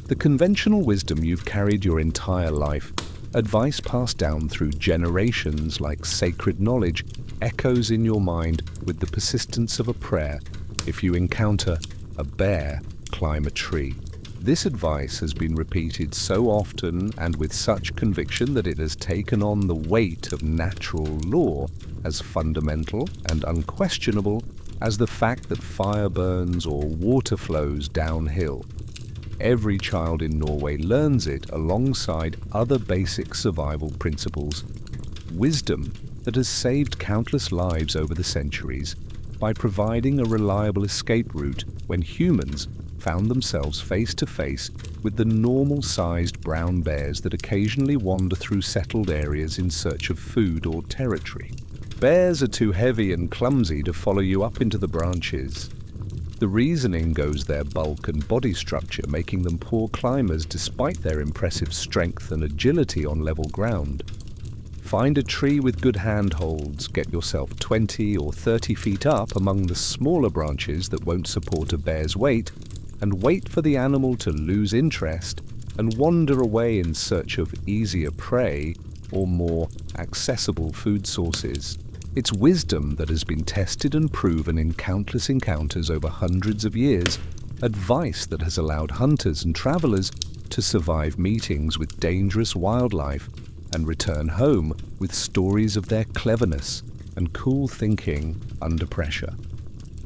The conventional wisdom you've carried your entire life, advice passed down through generations like sacred knowledge, echoes in your mind with the persistence of a prayer. If you encounter a bear, climb a tree. This advice has been repeated so often and with such conviction that it has taken on the weight of natural law as fundamental and unquestionable as the fact that fire burns or water flows downhill. Every child in Norway learns it alongside other basic survival principles. Wisdom that has saved countless lives over the centuries by providing a reliable escape route when humans found themselves face to face with the normal-sized brown bears that occasionally wander through settled areas in search of food or territory. Bears are too heavy and clumsy to follow you up into the branches. The reasoning goes their bulk and body structure, making them poor climbers despite their impressive strength and agility on level ground. Find a tree with good handholds, get yourself 20 or 30 feet up among the smaller branches that won't support a bear's weight, and wait for the animal to lose interest and wander away in search of easier prey or more accessible food sources. It's wisdom that has been tested and proven in countless encounters over hundreds of years, advice that has allowed hunters and travelers to survive meetings with dangerous wildlife and return home with stories of their cleverness and cool thinking under pressure.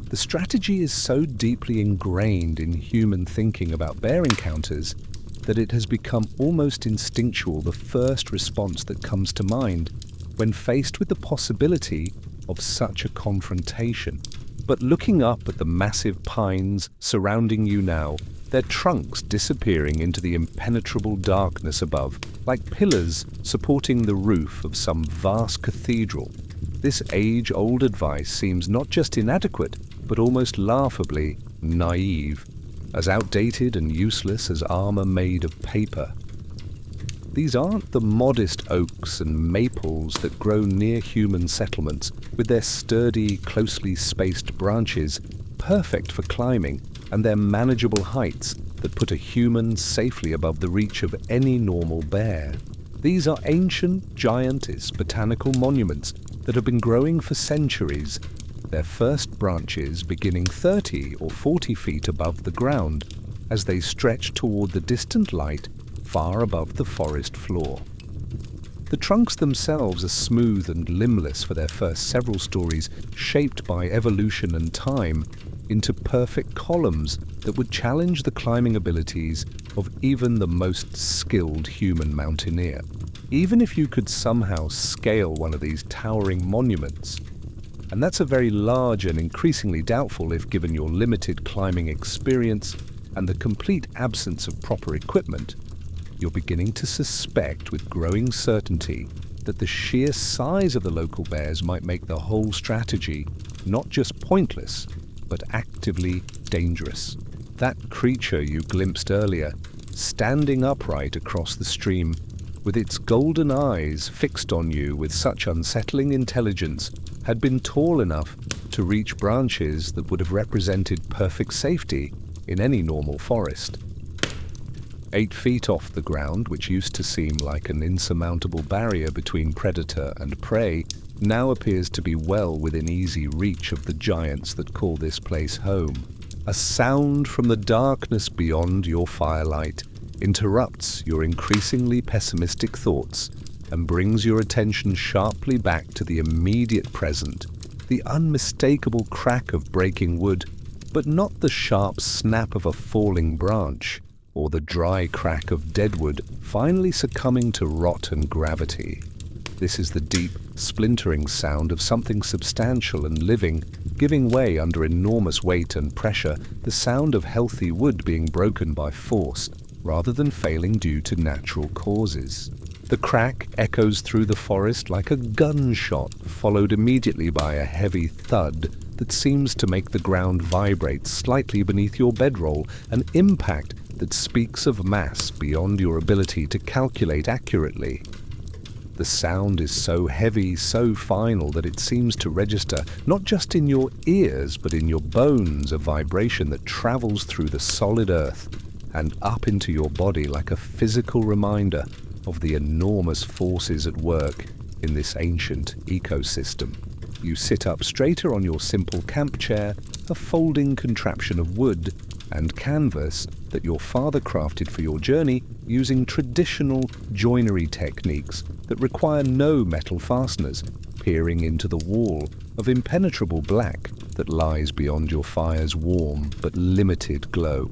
The strategy is so deeply ingrained in human thinking about bear encounters that it has become almost instinctual, the first response that comes to mind when faced with the possibility of such a confrontation. But looking up at the massive pines surrounding you now, their trunks disappearing into the impenetrable darkness above, like pillars supporting the roof of some vast cathedral, this age-old advice seems not just inadequate, but almost laughably naive, as outdated and useless as armor made of paper. These aren't the modest oaks and maples that grow near human settlements, with their sturdy, closely spaced branches, perfect for climbing, and their manageable heights that put a human safely above the reach of any normal bear. These are ancient, giantess botanical monuments that have been growing for centuries, their first branches beginning 30 or 40 feet above the ground as they stretch toward the distant light far above the forest floor. The trunks themselves are smooth and limbless for their first several stories, shaped by evolution and time into perfect columns that would challenge the climbing abilities of even the most skilled human mountaineer. Even if you could somehow scale one of these towering monuments, and that's a very large and increasingly doubtful if given your limited climbing experience and the complete absence of proper equipment, you're beginning to suspect with growing certainty that the sheer size of the local bears might make the whole strategy not just pointless, but actively dangerous. That creature you glimpsed earlier, standing upright across the stream, with its golden eyes fixed on you with such unsettling intelligence, had been tall enough to reach branches that would have represented perfect safety in any normal forest. 8 feet off the ground, which used to seem like an insurmountable barrier between predator and prey, now appears to be well within easy reach of the giants that call this place home. A sound from the darkness beyond your firelight interrupts your increasingly pessimistic thoughts and brings your attention sharply back to the immediate present, the unmistakable crack of breaking wood, but not the sharp snap of a falling branch or the dry crack of deadwood finally succumbing to rot and gravity. This is the deep, splintering sound of something substantial and living, giving way under enormous weight and pressure, the sound of healthy wood being broken by force, rather than failing due to natural causes. The crack echoes through the forest like a gunshot, followed immediately by a heavy thud that seems to make the ground vibrate slightly beneath your bedroll, an impact that speaks of mass beyond your ability to calculate accurately. The sound is so heavy, so final, that it seems to register not just in your ears but in your bones, a vibration that travels through the solid earth and up into your body like a physical reminder of the enormous forces at work in this ancient ecosystem. You sit up straighter on your simple camp chair, a folding contraption of wood and canvas that your father crafted for your journey using traditional joinery techniques that require no metal fasteners, peering into the wall of impenetrable black that lies beyond your fire's warm but limited glow.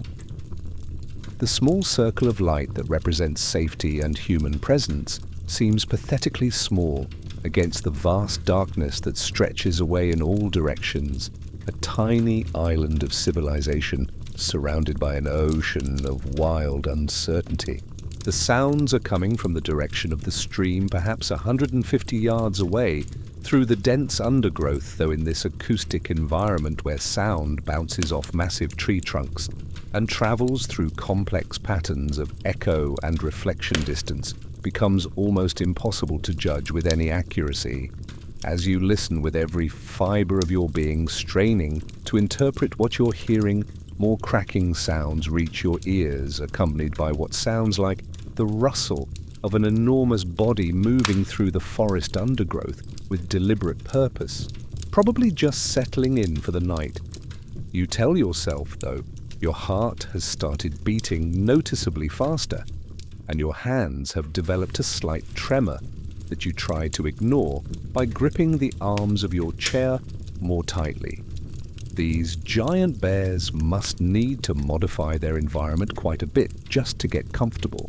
The small circle of light that represents safety and human presence seems pathetically small against the vast darkness that stretches away in all directions, a tiny island of civilization surrounded by an ocean of wild uncertainty. The sounds are coming from the direction of the stream, perhaps 150 yards away, through the dense undergrowth, though in this acoustic environment where sound bounces off massive tree trunks and travels through complex patterns of echo and reflection distance, becomes almost impossible to judge with any accuracy. As you listen with every fiber of your being straining to interpret what you're hearing, more cracking sounds reach your ears, accompanied by what sounds like the rustle of an enormous body moving through the forest undergrowth with deliberate purpose, probably just settling in for the night. You tell yourself, though, your heart has started beating noticeably faster, and your hands have developed a slight tremor that you try to ignore by gripping the arms of your chair more tightly. These giant bears must need to modify their environment quite a bit just to get comfortable.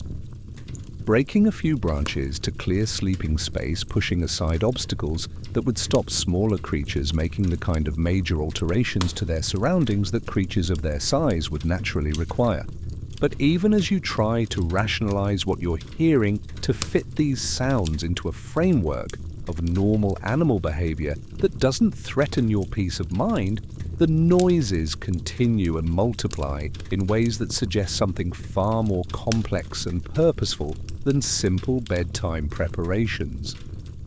Breaking a few branches to clear sleeping space, pushing aside obstacles that would stop smaller creatures making the kind of major alterations to their surroundings that creatures of their size would naturally require. But even as you try to rationalize what you're hearing to fit these sounds into a framework of normal animal behavior that doesn't threaten your peace of mind, the noises continue and multiply in ways that suggest something far more complex and purposeful than simple bedtime preparations.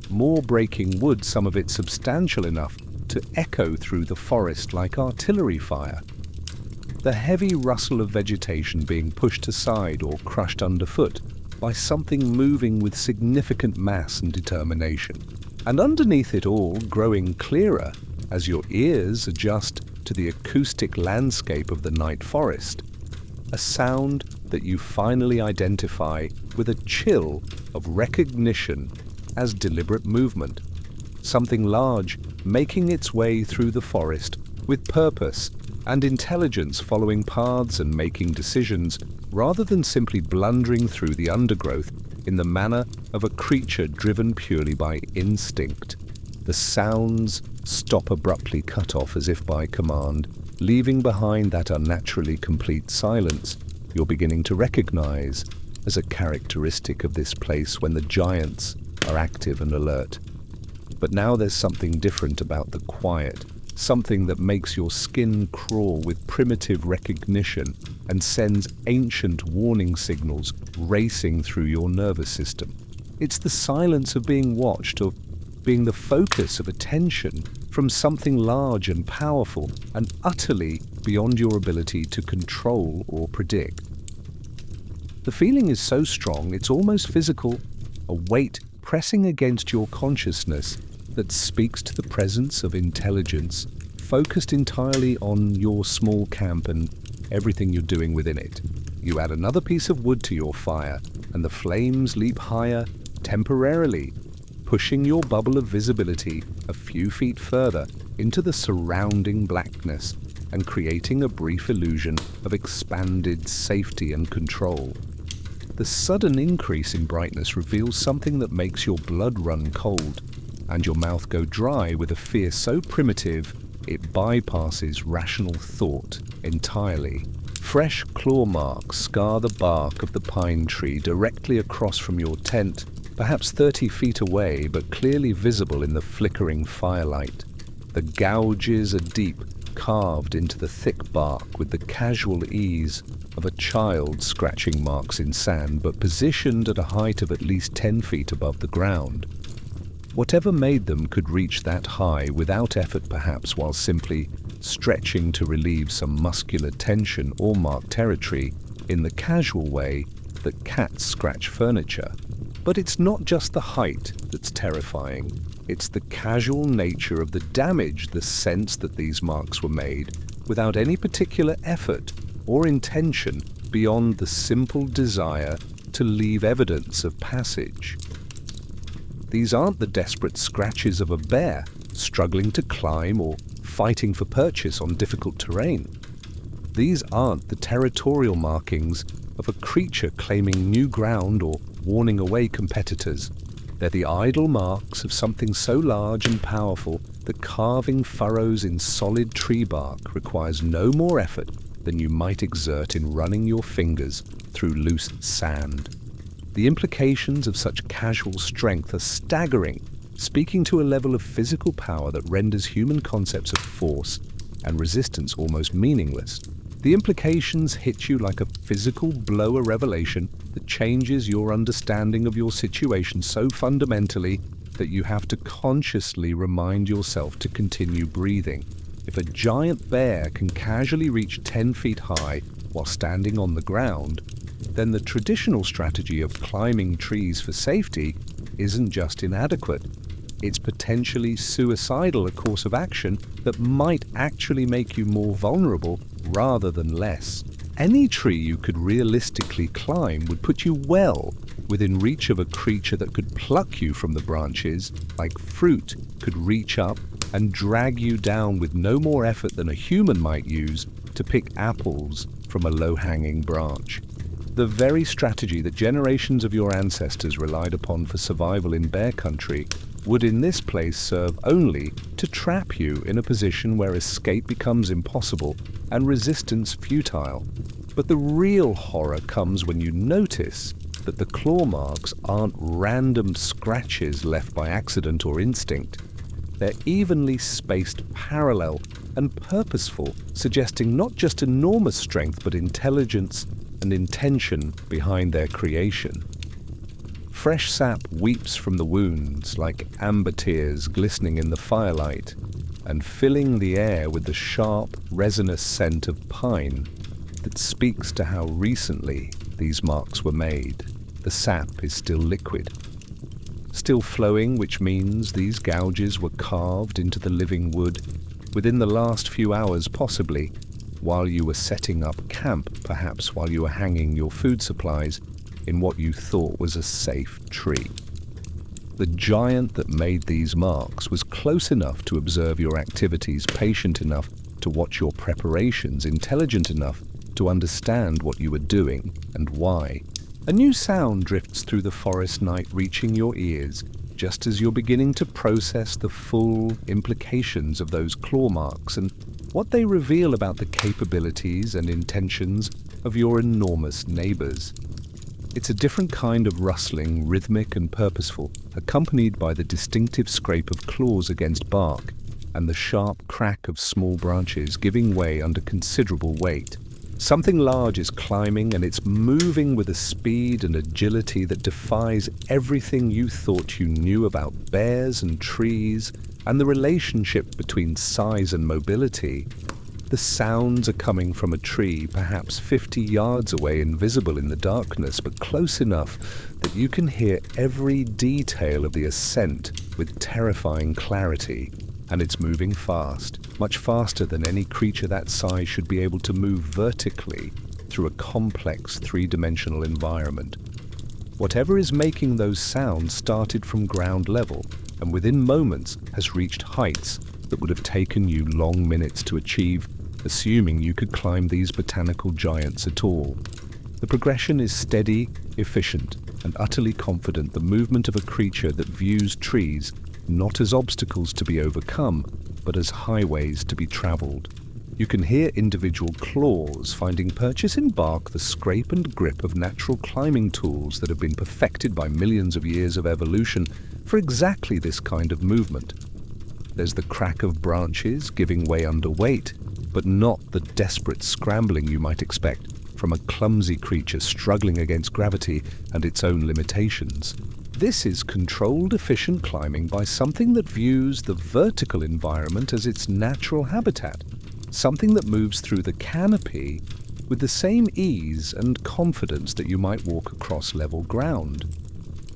More breaking wood, some of it substantial enough to echo through the forest like artillery fire. The heavy rustle of vegetation being pushed aside or crushed underfoot by something moving with significant mass and determination. And underneath it all, growing clearer as your ears adjust to the acoustic landscape of the night forest, a sound that you finally identify with a chill of recognition as deliberate movement, something large making its way through the forest with purpose and intelligence, following paths and making decisions rather than simply blundering through the undergrowth in the manner of a creature driven purely by instinct. The sounds stop abruptly, cut off as if by command, leaving behind that unnaturally complete silence you're beginning to recognize as a characteristic of this place when the giants are active and alert. But now there's something different about the quiet, something that makes your skin crawl with primitive recognition and sends ancient warning signals racing through your nervous system. It's the silence of being watched, of being the focus of attention from something large and powerful and utterly beyond your ability to control or predict. The feeling is so strong it's almost physical, a weight pressing against your consciousness that speaks to the presence of intelligence focused entirely on your small camp and everything you're doing within it. You add another piece of wood to your fire, and the flames leap higher temporarily, pushing your bubble of visibility a few feet further into the surrounding blackness and creating a brief illusion of expanded safety and control. The sudden increase in brightness reveals something that makes your blood run cold and your mouth go dry with a fear so primitive it bypasses rational thought entirely. Fresh claw marks scar the bark of the pine tree directly across from your tent, perhaps 30 feet away but clearly visible in the flickering firelight. The gouges are deep, carved into the thick bark with the casual ease of a child scratching marks in sand, but positioned at a height of at least 10 feet above the ground. Whatever made them could reach that high without effort, perhaps while simply stretching to relieve some muscular tension or mark territory in the casual way that cats scratch furniture. But it's not just the height that's terrifying. It's the casual nature of the damage, the sense that these marks were made without any particular effort or intention beyond the simple desire to leave evidence of passage. These aren't the desperate scratches of a bear struggling to climb or fighting for purchase on difficult terrain. These aren't the territorial markings of a creature claiming new ground or warning away competitors. They're the idle marks of something so large and powerful that carving furrows in solid tree bark requires no more effort than you might exert in running your fingers through loose sand. The implications of such casual strength are staggering, speaking to a level of physical power that renders human concepts of force and resistance almost meaningless. The implications hit you like a physical blow, a revelation that changes your understanding of your situation so fundamentally that you have to consciously remind yourself to continue breathing. If a giant bear can casually reach 10 feet high while standing on the ground, then the traditional strategy of climbing trees for safety isn't just inadequate. It's potentially suicidal, a course of action that might actually make you more vulnerable rather than less. Any tree you could realistically climb would put you well within reach of a creature that could pluck you from the branches, like fruit could reach up and drag you down with no more effort than a human might use to pick apples from a low-hanging branch. The very strategy that generations of your ancestors relied upon for survival in bear country would in this place serve only to trap you in a position where escape becomes impossible and resistance futile. But the real horror comes when you notice that the claw marks aren't random scratches left by accident or instinct. They're evenly spaced, parallel, and purposeful, suggesting not just enormous strength but intelligence and intention behind their creation. Fresh sap weeps from the wounds like amber tears glistening in the firelight and filling the air with the sharp, resinous scent of pine that speaks to how recently these marks were made. The sap is still liquid, still flowing, which means these gouges were carved into the living wood within the last few hours, possibly while you were setting up camp, perhaps while you were hanging your food supplies in what you thought was a safe tree. The giant that made these marks was close enough to observe your activities, patient enough to watch your preparations, intelligent enough to understand what you were doing and why. A new sound drifts through the forest night, reaching your ears, just as you're beginning to process the full implications of those claw marks and what they reveal about the capabilities and intentions of your enormous neighbors. It's a different kind of rustling, rhythmic and purposeful, accompanied by the distinctive scrape of claws against bark and the sharp crack of small branches giving way under considerable weight. Something large is climbing, and it's moving with a speed and agility that defies everything you thought you knew about bears and trees and the relationship between size and mobility. The sounds are coming from a tree perhaps 50 yards away, invisible in the darkness, but close enough that you can hear every detail of the ascent with terrifying clarity. And it's moving fast, much faster than any creature that size should be able to move vertically through a complex three-dimensional environment. Whatever is making those sounds started from ground level, and within moments has reached heights that would have taken you long minutes to achieve, assuming you could climb these botanical giants at all. The progression is steady, efficient, and utterly confident, the movement of a creature that views trees not as obstacles to be overcome, but as highways to be traveled. You can hear individual claws finding purchase in bark, the scrape and grip of natural climbing tools that have been perfected by millions of years of evolution for exactly this kind of movement. There's the crack of branches giving way under weight, but not the desperate scrambling you might expect from a clumsy creature struggling against gravity and its own limitations. This is controlled, efficient climbing by something that views the vertical environment as its natural habitat, something that moves through the canopy with the same ease and confidence that you might walk across level ground.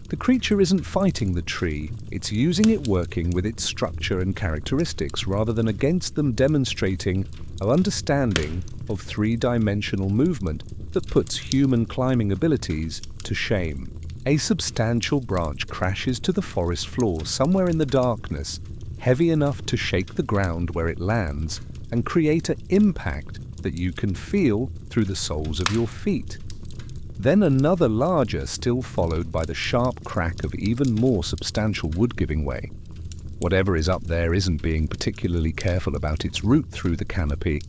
The creature isn't fighting the tree, it's using it, working with its structure and characteristics rather than against them, demonstrating an understanding of three-dimensional movement that puts human climbing abilities to shame. A substantial branch crashes to the forest floor somewhere in the darkness, heavy enough to shake the ground where it lands and create an impact that you can feel through the soles of your feet. Then another larger, still followed by the sharp crack of even more substantial wood giving way. Whatever is up there isn't being particularly careful about its route through the canopy,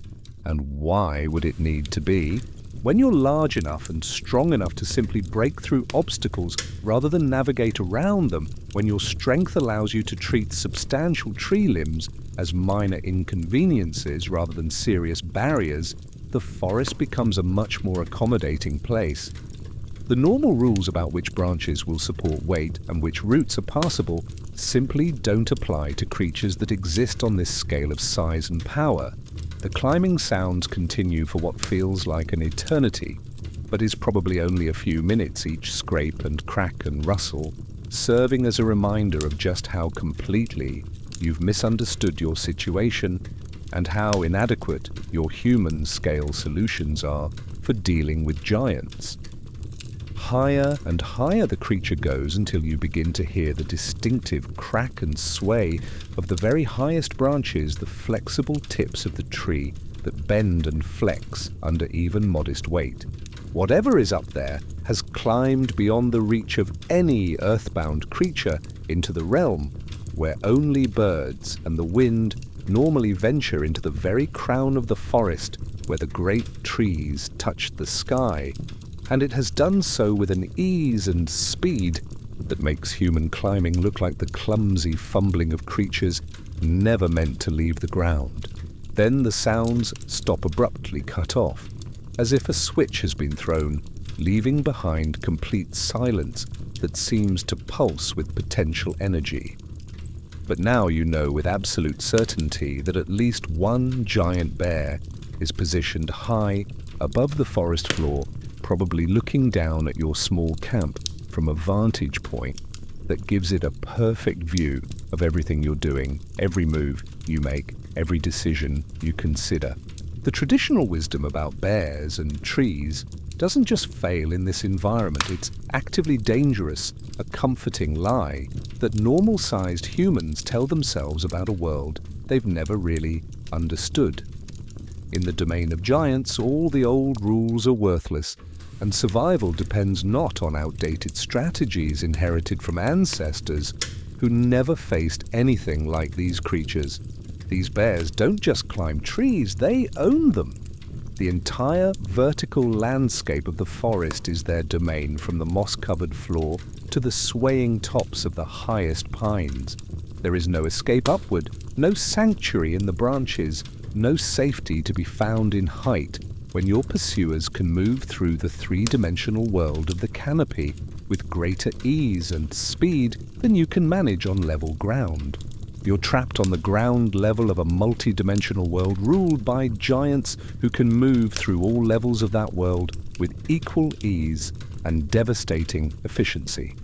and why would it need to be? When you're large enough and strong enough to simply break through obstacles rather than navigate around them, when your strength allows you to treat substantial tree limbs as minor inconveniences rather than serious barriers, the forest becomes a much more accommodating place. The normal rules about which branches will support weight and which routes are passable simply don't apply to creatures that exist on this scale of size and power. The climbing sounds continue for what feels like an eternity, but is probably only a few minutes each scrape and crack and rustle, serving as a reminder of just how completely you've misunderstood your situation and how inadequate your human-scale solutions are for dealing with giants. Higher and higher the creature goes until you begin to hear the distinctive crack and sway of the very highest branches, the flexible tips of the tree that bend and flex under even modest weight. Whatever is up there has climbed beyond the reach of any earthbound creature into the realm where only birds and the wind normally venture into the very crown of the forest where the great trees touch the sky, and it has done so with an ease and speed that makes human climbing look like the clumsy fumbling of creatures never meant to leave the ground. Then the sounds stop abruptly, cut off, as if a switch has been thrown, leaving behind complete silence that seems to pulse with potential energy. But now you know with absolute certainty that at least one giant bear is positioned high above the forest floor, probably looking down at your small camp from a vantage point that gives it a perfect view of everything you're doing, every move you make, every decision you consider. The traditional wisdom about bears and trees doesn't just fail in this environment, it's actively dangerous, a comforting lie that normal-sized humans tell themselves about a world they've never really understood. In the domain of giants, all the old rules are worthless, and survival depends not on outdated strategies inherited from ancestors who never faced anything like these creatures. These bears don't just climb trees, they own them. The entire vertical landscape of the forest is their domain, from the moss-covered floor to the swaying tops of the highest pines. There is no escape upward, no sanctuary in the branches, no safety to be found in height when your pursuers can move through the three-dimensional world of the canopy with greater ease and speed than you can manage on level ground. You're trapped on the ground level of a multi-dimensional world ruled by giants who can move through all levels of that world with equal ease and devastating efficiency.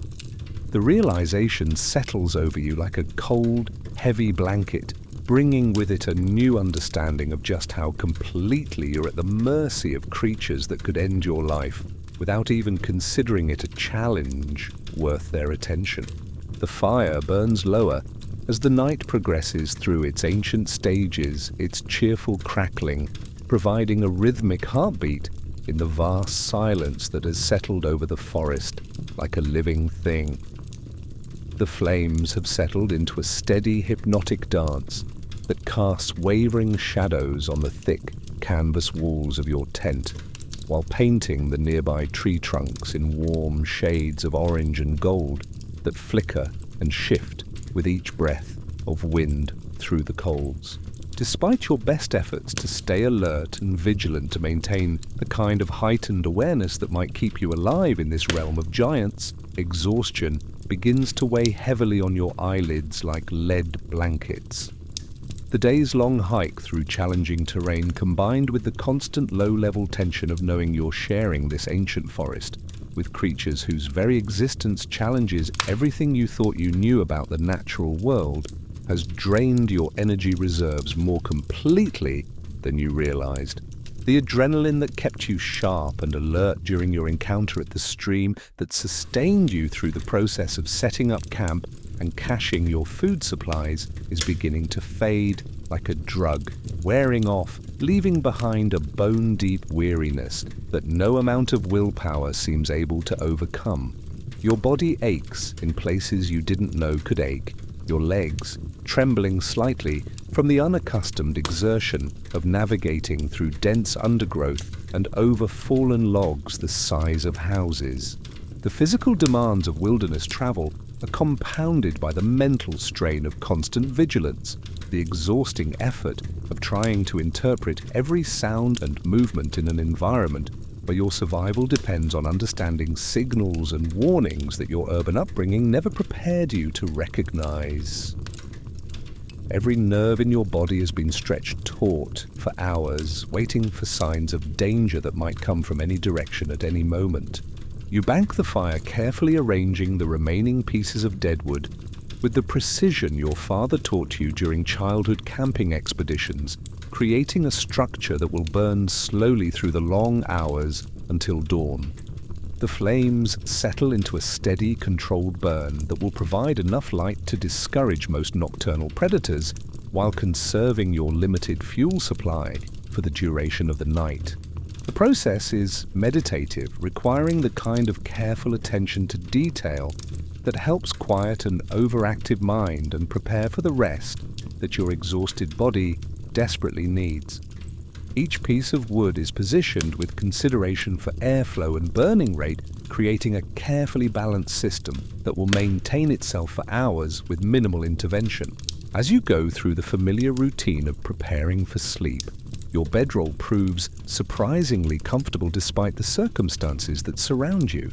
The realization settles over you like a cold, heavy blanket, bringing with it a new understanding of just how completely you're at the mercy of creatures that could end your life without even considering it a challenge worth their attention. The fire burns lower as the night progresses through its ancient stages, its cheerful crackling, providing a rhythmic heartbeat in the vast silence that has settled over the forest like a living thing. The flames have settled into a steady, hypnotic dance that casts wavering shadows on the thick canvas walls of your tent, while painting the nearby tree trunks in warm shades of orange and gold that flicker and shift with each breath of wind through the coals. Despite your best efforts to stay alert and vigilant to maintain the kind of heightened awareness that might keep you alive in this realm of giants, exhaustion begins to weigh heavily on your eyelids like lead blankets. The days-long hike through challenging terrain, combined with the constant low-level tension of knowing you're sharing this ancient forest with creatures whose very existence challenges everything you thought you knew about the natural world, has drained your energy reserves more completely than you realized. The adrenaline that kept you sharp and alert during your encounter at the stream, that sustained you through the process of setting up camp and caching your food supplies, is beginning to fade like a drug, wearing off, leaving behind a bone-deep weariness that no amount of willpower seems able to overcome. Your body aches in places you didn't know could ache, your legs trembling slightly from the unaccustomed exertion of navigating through dense undergrowth and over fallen logs the size of houses. The physical demands of wilderness travel are compounded by the mental strain of constant vigilance, the exhausting effort of trying to interpret every sound and movement in an environment where your survival depends on understanding signals and warnings that your urban upbringing never prepared you to recognize. Every nerve in your body has been stretched taut for hours, waiting for signs of danger that might come from any direction at any moment. You bank the fire, carefully arranging the remaining pieces of deadwood with the precision your father taught you during childhood camping expeditions, creating a structure that will burn slowly through the long hours until dawn. The flames settle into a steady, controlled burn that will provide enough light to discourage most nocturnal predators while conserving your limited fuel supply for the duration of the night. The process is meditative, requiring the kind of careful attention to detail that helps quiet an overactive mind and prepare for the rest that your exhausted body desperately needs. Each piece of wood is positioned with consideration for airflow and burning rate, creating a carefully balanced system that will maintain itself for hours with minimal intervention. As you go through the familiar routine of preparing for sleep, your bedroll proves surprisingly comfortable despite the circumstances that surround you.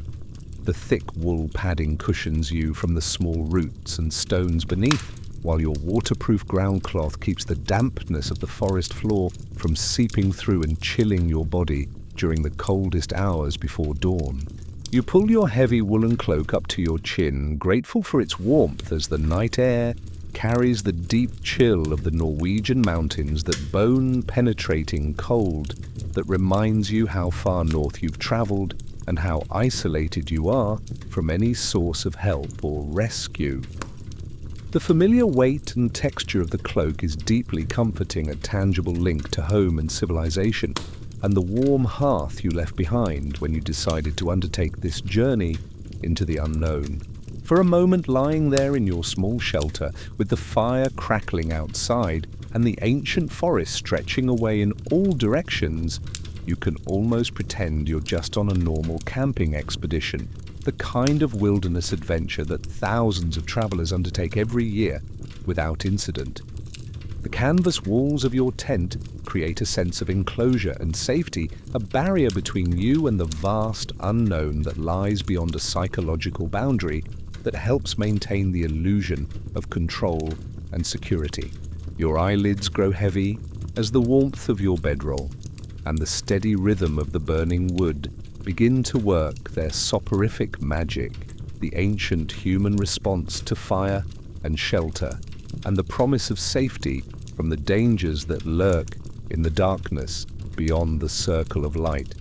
The thick wool padding cushions you from the small roots and stones beneath, while your waterproof ground cloth keeps the dampness of the forest floor from seeping through and chilling your body during the coldest hours before dawn. You pull your heavy woolen cloak up to your chin, grateful for its warmth as the night air carries the deep chill of the Norwegian mountains, that bone-penetrating cold that reminds you how far north you've traveled and how isolated you are from any source of help or rescue. The familiar weight and texture of the cloak is deeply comforting, a tangible link to home and civilization, and the warm hearth you left behind when you decided to undertake this journey into the unknown. For a moment, lying there in your small shelter, with the fire crackling outside and the ancient forest stretching away in all directions, you can almost pretend you're just on a normal camping expedition, the kind of wilderness adventure that thousands of travelers undertake every year without incident. The canvas walls of your tent create a sense of enclosure and safety, a barrier between you and the vast unknown that lies beyond a psychological boundary that helps maintain the illusion of control and security. Your eyelids grow heavy as the warmth of your bedroll and the steady rhythm of the burning wood begin to work their soporific magic, the ancient human response to fire and shelter, and the promise of safety from the dangers that lurk in the darkness beyond the circle of light.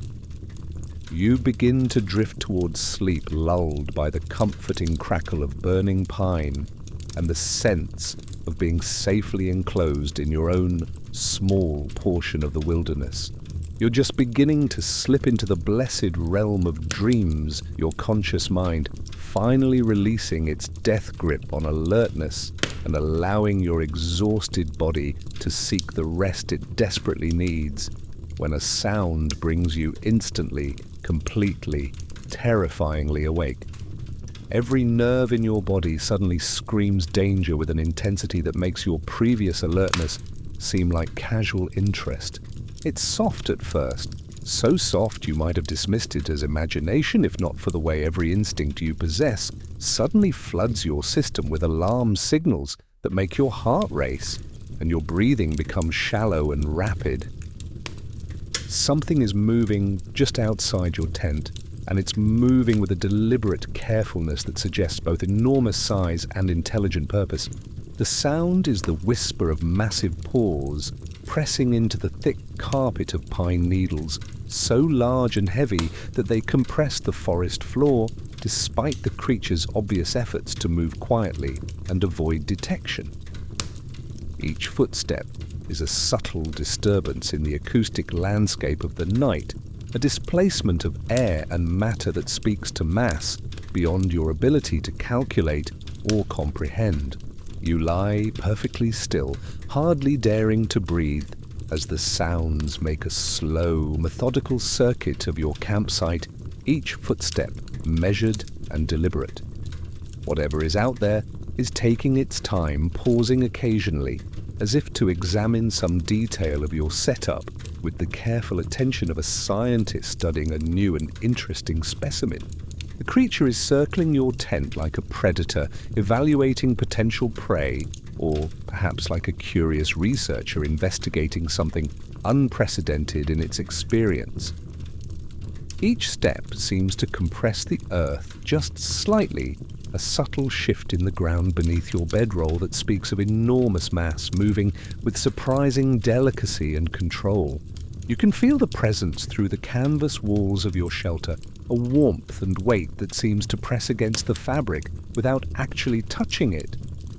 You begin to drift towards sleep, lulled by the comforting crackle of burning pine and the sense of being safely enclosed in your own small portion of the wilderness. You're just beginning to slip into the blessed realm of dreams, your conscious mind finally releasing its death grip on alertness and allowing your exhausted body to seek the rest it desperately needs, when a sound brings you instantly, completely, terrifyingly awake. Every nerve in your body suddenly screams danger with an intensity that makes your previous alertness seem like casual interest. It's soft at first, so soft you might have dismissed it as imagination if not for the way every instinct you possess suddenly floods your system with alarm signals that make your heart race and your breathing become shallow and rapid. Something is moving just outside your tent, and it's moving with a deliberate carefulness that suggests both enormous size and intelligent purpose. The sound is the whisper of massive paws pressing into the thick carpet of pine needles, so large and heavy that they compress the forest floor despite the creature's obvious efforts to move quietly and avoid detection. Each footstep is a subtle disturbance in the acoustic landscape of the night, a displacement of air and matter that speaks to mass beyond your ability to calculate or comprehend. You lie perfectly still, hardly daring to breathe, as the sounds make a slow, methodical circuit of your campsite, each footstep measured and deliberate. Whatever is out there is taking its time, pausing occasionally, as if to examine some detail of your setup with the careful attention of a scientist studying a new and interesting specimen. The creature is circling your tent like a predator, evaluating potential prey, or perhaps like a curious researcher investigating something unprecedented in its experience. Each step seems to compress the earth just slightly, a subtle shift in the ground beneath your bedroll that speaks of enormous mass moving with surprising delicacy and control. You can feel the presence through the canvas walls of your shelter, a warmth and weight that seems to press against the fabric without actually touching it,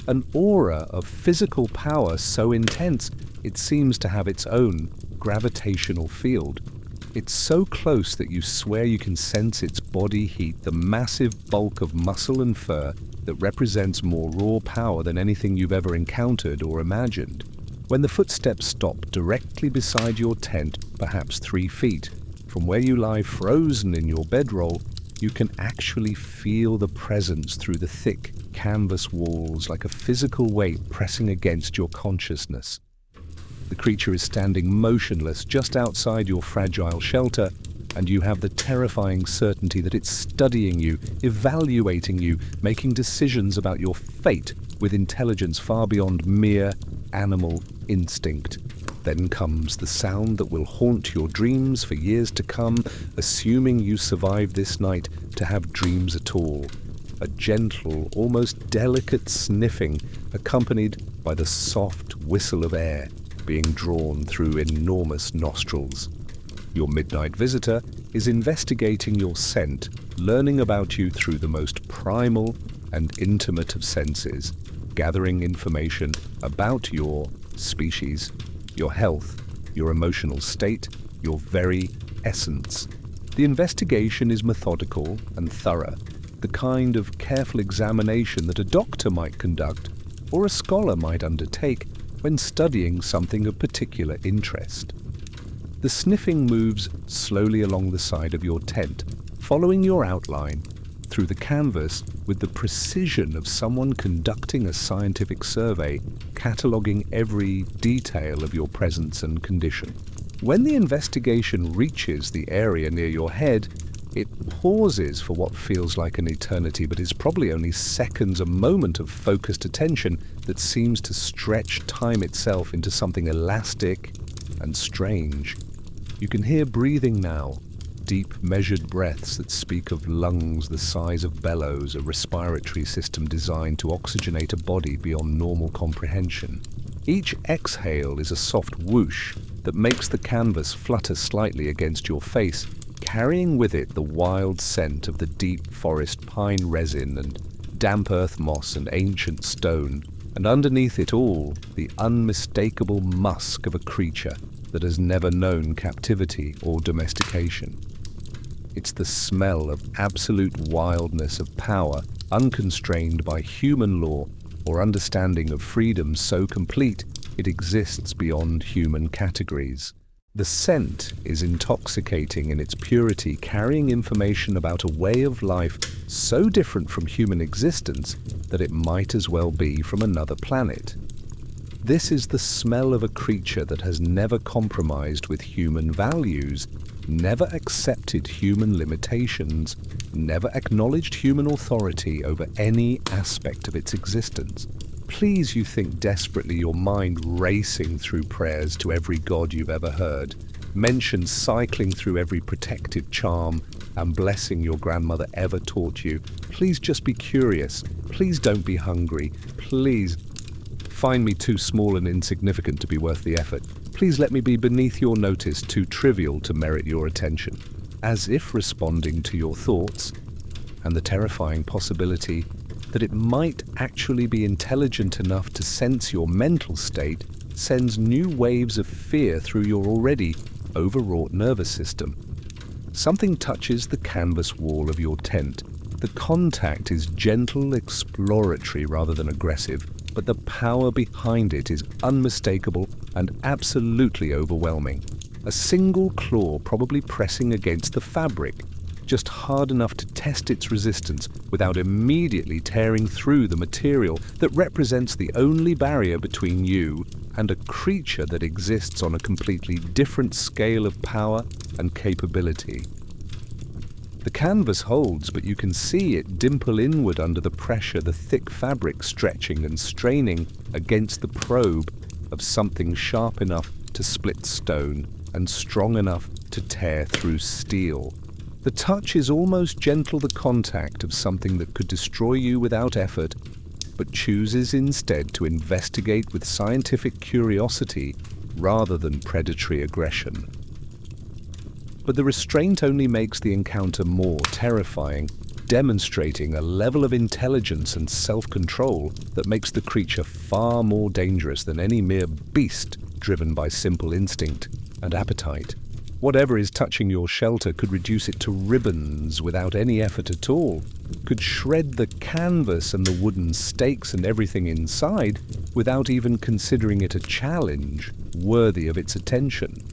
an aura of physical power so intense it seems to have its own gravitational field. It's so close that you swear you can sense its body heat, the massive bulk of muscle and fur that represents more raw power than anything you've ever encountered or imagined. When the footsteps stop directly beside your tent, perhaps 3 feet, from where you lie frozen in your bedroll, you can actually feel the presence through the thick canvas walls like a physical weight pressing against your consciousness. The creature is standing motionless just outside your fragile shelter, and you have the terrifying certainty that it's studying you, evaluating you, making decisions about your fate with intelligence far beyond mere animal instinct. Then comes the sound that will haunt your dreams for years to come, assuming you survive this night to have dreams at all. A gentle, almost delicate sniffing, accompanied by the soft whistle of air being drawn through enormous nostrils. Your midnight visitor is investigating your scent, learning about you through the most primal and intimate of senses, gathering information about your species, your health, your emotional state, your very essence. The investigation is methodical and thorough, the kind of careful examination that a doctor might conduct or a scholar might undertake when studying something of particular interest. The sniffing moves slowly along the side of your tent, following your outline through the canvas with the precision of someone conducting a scientific survey, cataloguing every detail of your presence and condition. When the investigation reaches the area near your head, It pauses for what feels like an eternity, but is probably only seconds, a moment of focused attention that seems to stretch time itself into something elastic and strange. You can hear breathing now, deep, measured breaths that speak of lungs the size of bellows, a respiratory system designed to oxygenate a body beyond normal comprehension. Each exhale is a soft whoosh that makes the canvas flutter slightly against your face, carrying with it the wild scent of the deep forest pine resin and damp earth moss and ancient stone, and underneath it all, the unmistakable musk of a creature that has never known captivity or domestication. It's the smell of absolute wildness, of power, unconstrained by human law or understanding of freedom so complete it exists beyond human categories. The scent is intoxicating in its purity, carrying information about a way of life so different from human existence that it might as well be from another planet. This is the smell of a creature that has never compromised with human values, never accepted human limitations, never acknowledged human authority over any aspect of its existence. Please, you think desperately, your mind racing through prayers to every god you've ever heard, mention cycling through every protective charm and blessing your grandmother ever taught you. Please just be curious. Please don't be hungry. Please find me too small and insignificant to be worth the effort. Please let me be beneath your notice, too trivial to merit your attention. As if responding to your thoughts and the terrifying possibility that it might actually be intelligent enough to sense your mental state sends new waves of fear through your already overwrought nervous system. Something touches the canvas wall of your tent. The contact is gentle, exploratory rather than aggressive, but the power behind it is unmistakable and absolutely overwhelming. A single claw probably pressing against the fabric, just hard enough to test its resistance without immediately tearing through the material that represents the only barrier between you and a creature that exists on a completely different scale of power and capability. The canvas holds, but you can see it dimple inward under the pressure, the thick fabric stretching and straining against the probe of something sharp enough to split stone and strong enough to tear through steel. The touch is almost gentle, the contact of something that could destroy you without effort, but chooses instead to investigate with scientific curiosity rather than predatory aggression. But the restraint only makes the encounter more terrifying, demonstrating a level of intelligence and self-control that makes the creature far more dangerous than any mere beast driven by simple instinct and appetite. Whatever is touching your shelter could reduce it to ribbons without any effort at all, could shred the canvas and the wooden stakes and everything inside without even considering it a challenge worthy of its attention.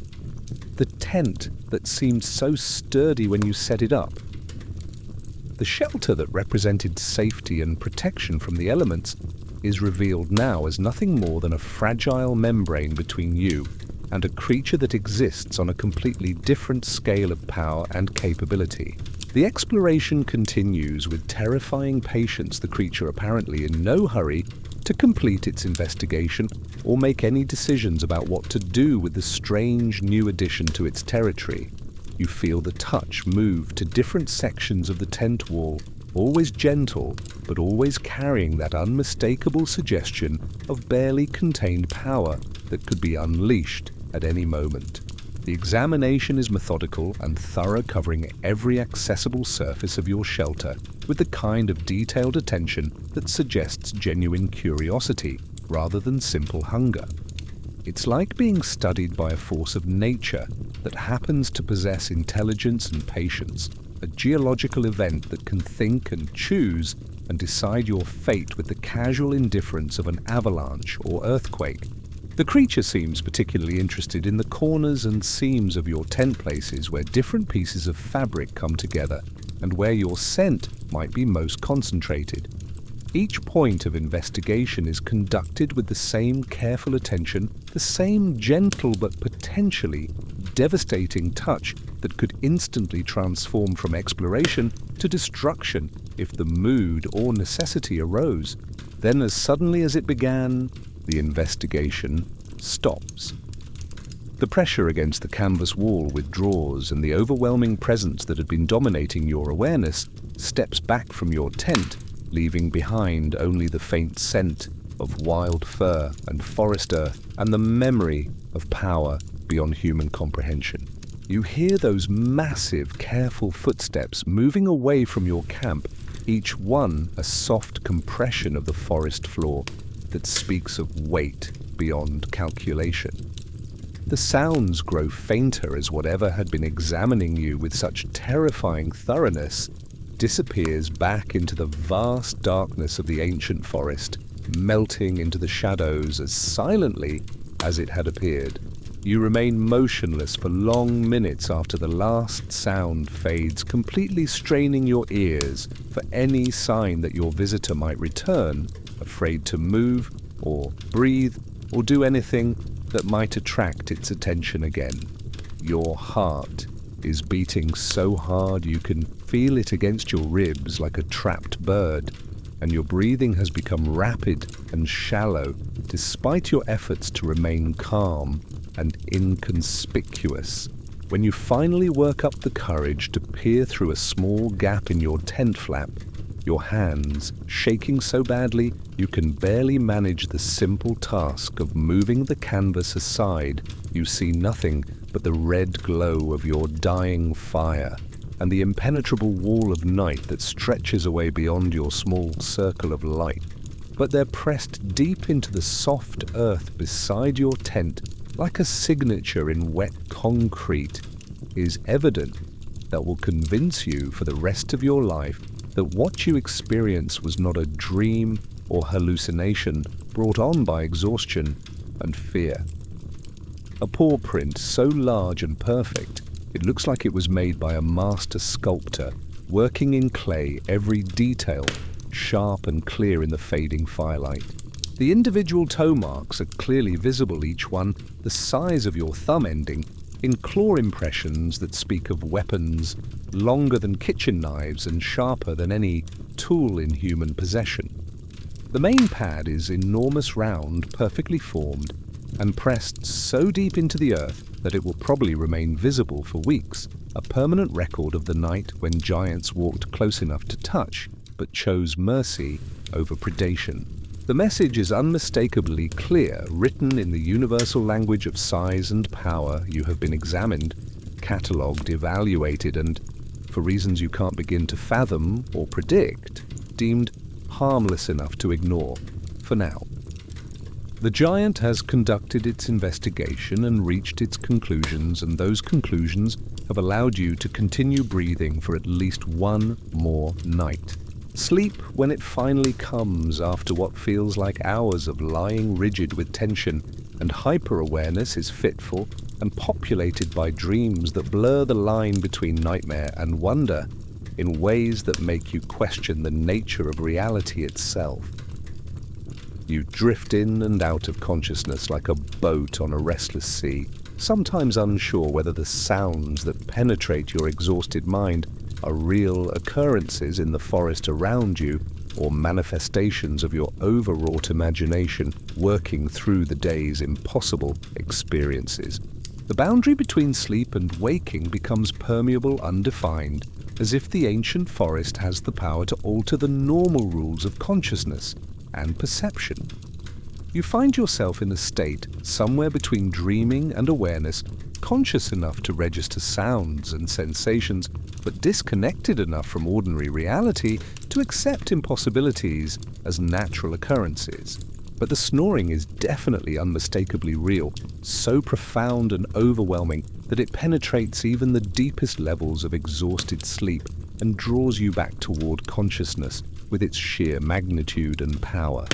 The tent that seemed so sturdy when you set it up, the shelter that represented safety and protection from the elements, is revealed now as nothing more than a fragile membrane between you and a creature that exists on a completely different scale of power and capability. The exploration continues with terrifying patience, the creature apparently in no hurry to complete its investigation or make any decisions about what to do with the strange new addition to its territory. You feel the touch move to different sections of the tent wall, always gentle, but always carrying that unmistakable suggestion of barely contained power that could be unleashed at any moment. The examination is methodical and thorough, covering every accessible surface of your shelter with the kind of detailed attention that suggests genuine curiosity rather than simple hunger. It's like being studied by a force of nature that happens to possess intelligence and patience, a geological event that can think and choose and decide your fate with the casual indifference of an avalanche or earthquake. The creature seems particularly interested in the corners and seams of your tent places where different pieces of fabric come together and where your scent might be most concentrated. Each point of investigation is conducted with the same careful attention, the same gentle but potentially devastating touch that could instantly transform from exploration to destruction if the mood or necessity arose. Then, as suddenly as it began, the investigation stops. The pressure against the canvas wall withdraws, and the overwhelming presence that had been dominating your awareness steps back from your tent, leaving behind only the faint scent of wild fir and forest earth and the memory of power beyond human comprehension. You hear those massive, careful footsteps moving away from your camp, each one a soft compression of the forest floor that speaks of weight beyond calculation. The sounds grow fainter as whatever had been examining you with such terrifying thoroughness disappears back into the vast darkness of the ancient forest, melting into the shadows as silently as it had appeared. You remain motionless for long minutes after the last sound fades, completely straining your ears for any sign that your visitor might return, afraid to move or breathe or do anything that might attract its attention again. Your heart is beating so hard you can feel it against your ribs like a trapped bird, and your breathing has become rapid and shallow despite your efforts to remain calm and inconspicuous. When you finally work up the courage to peer through a small gap in your tent flap, your hands shaking so badly you can barely manage the simple task of moving the canvas aside, you see nothing but the red glow of your dying fire and the impenetrable wall of night that stretches away beyond your small circle of light. But they're pressed deep into the soft earth beside your tent, like a signature in wet concrete, is evident that will convince you for the rest of your life that what you experience was not a dream or hallucination brought on by exhaustion and fear. A paw print so large and perfect, it looks like it was made by a master sculptor, working in clay, every detail sharp and clear in the fading firelight. The individual toe marks are clearly visible, each one the size of your thumb ending, in claw impressions that speak of weapons longer than kitchen knives and sharper than any tool in human possession. The main pad is enormous, round, perfectly formed, and pressed so deep into the earth that it will probably remain visible for weeks, a permanent record of the night when giants walked close enough to touch, but chose mercy over predation. The message is unmistakably clear, written in the universal language of size and power. You have been examined, catalogued, evaluated, and, for reasons you can't begin to fathom or predict, deemed harmless enough to ignore, for now. The giant has conducted its investigation and reached its conclusions, and those conclusions have allowed you to continue breathing for at least one more night. Sleep, when it finally comes after what feels like hours of lying rigid with tension and hyper-awareness, is fitful and populated by dreams that blur the line between nightmare and wonder in ways that make you question the nature of reality itself. You drift in and out of consciousness like a boat on a restless sea, sometimes unsure whether the sounds that penetrate your exhausted mind are real occurrences in the forest around you or manifestations of your overwrought imagination working through the day's impossible experiences. The boundary between sleep and waking becomes permeable, undefined, as if the ancient forest has the power to alter the normal rules of consciousness and perception. You find yourself in a state somewhere between dreaming and awareness, conscious enough to register sounds and sensations, but disconnected enough from ordinary reality to accept impossibilities as natural occurrences. But the snoring is definitely unmistakably real, so profound and overwhelming that it penetrates even the deepest levels of exhausted sleep and draws you back toward consciousness with its sheer magnitude and power.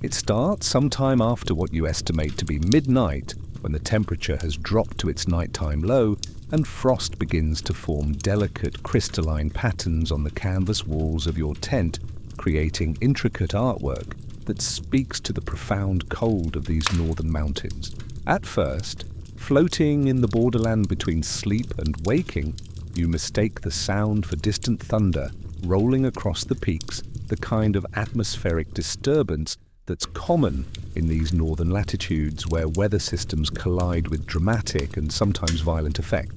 It starts sometime after what you estimate to be midnight, when the temperature has dropped to its nighttime low and frost begins to form delicate crystalline patterns on the canvas walls of your tent, creating intricate artwork that speaks to the profound cold of these northern mountains. At first, Floating in the borderland between sleep and waking, you mistake the sound for distant thunder rolling across the peaks, the kind of atmospheric disturbance that's common in these northern latitudes where weather systems collide with dramatic and sometimes violent effect.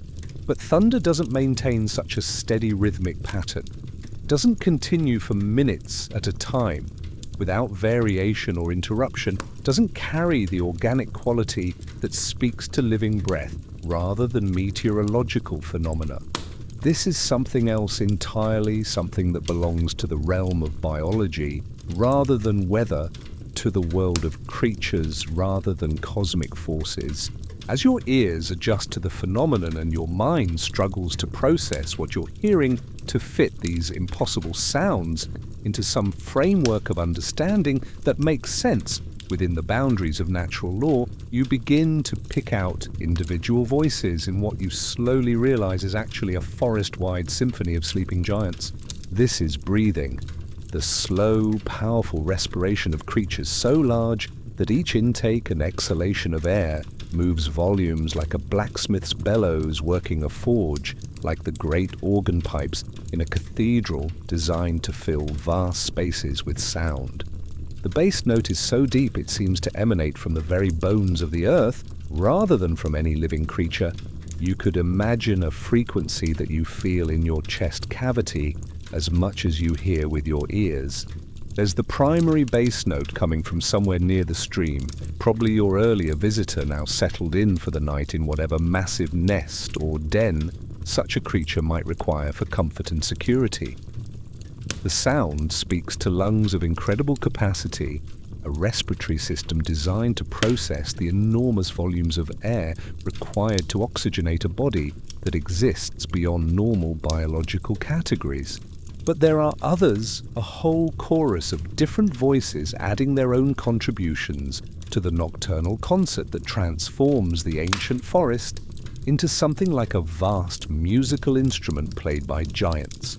But thunder doesn't maintain such a steady rhythmic pattern. It doesn't continue for minutes at a time without variation or interruption, doesn't carry the organic quality that speaks to living breath rather than meteorological phenomena. This is something else entirely, something that belongs to the realm of biology rather than weather, to the world of creatures rather than cosmic forces. As your ears adjust to the phenomenon and your mind struggles to process what you're hearing to fit these impossible sounds into some framework of understanding that makes sense within the boundaries of natural law, you begin to pick out individual voices in what you slowly realize is actually a forest-wide symphony of sleeping giants. This is breathing, the slow, powerful respiration of creatures so large that each intake and exhalation of air moves volumes like a blacksmith's bellows working a forge, like the great organ pipes in a cathedral designed to fill vast spaces with sound. The bass note is so deep it seems to emanate from the very bones of the earth rather than from any living creature. You could imagine a frequency that you feel in your chest cavity as much as you hear with your ears. There's the primary bass note coming from somewhere near the stream, probably your earlier visitor now settled in for the night in whatever massive nest or den such a creature might require for comfort and security. The sound speaks to lungs of incredible capacity, a respiratory system designed to process the enormous volumes of air required to oxygenate a body that exists beyond normal biological categories. But there are others, a whole chorus of different voices adding their own contributions to the nocturnal concert that transforms the ancient forest into something like a vast musical instrument played by giants.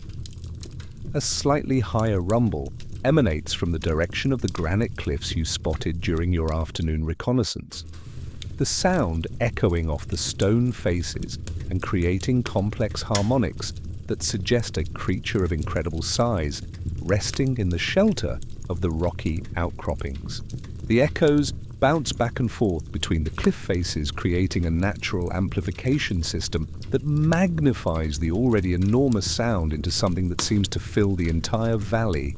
A slightly higher rumble emanates from the direction of the granite cliffs you spotted during your afternoon reconnaissance. The sound echoing off the stone faces and creating complex harmonics that suggest a creature of incredible size resting in the shelter of the rocky outcroppings. The echoes bounce back and forth between the cliff faces, creating a natural amplification system that magnifies the already enormous sound into something that seems to fill the entire valley.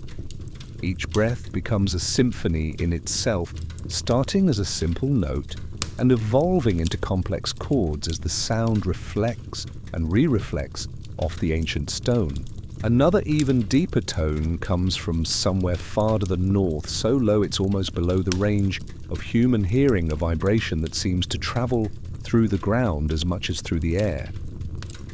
Each breath becomes a symphony in itself, starting as a simple note and evolving into complex chords as the sound reflects and re-reflects off the ancient stone. Another even deeper tone comes from somewhere far to the north, so low it's almost below the range of human hearing, a vibration that seems to travel through the ground as much as through the air.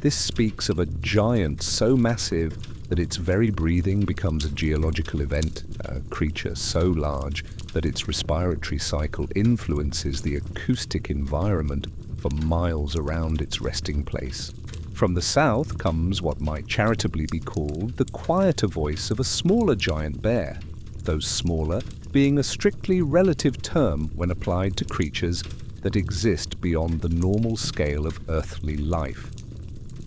This speaks of a giant so massive that its very breathing becomes a geological event, a creature so large that its respiratory cycle influences the acoustic environment for miles around its resting place. From the south comes what might charitably be called the quieter voice of a smaller giant bear, though smaller being a strictly relative term when applied to creatures that exist beyond the normal scale of earthly life.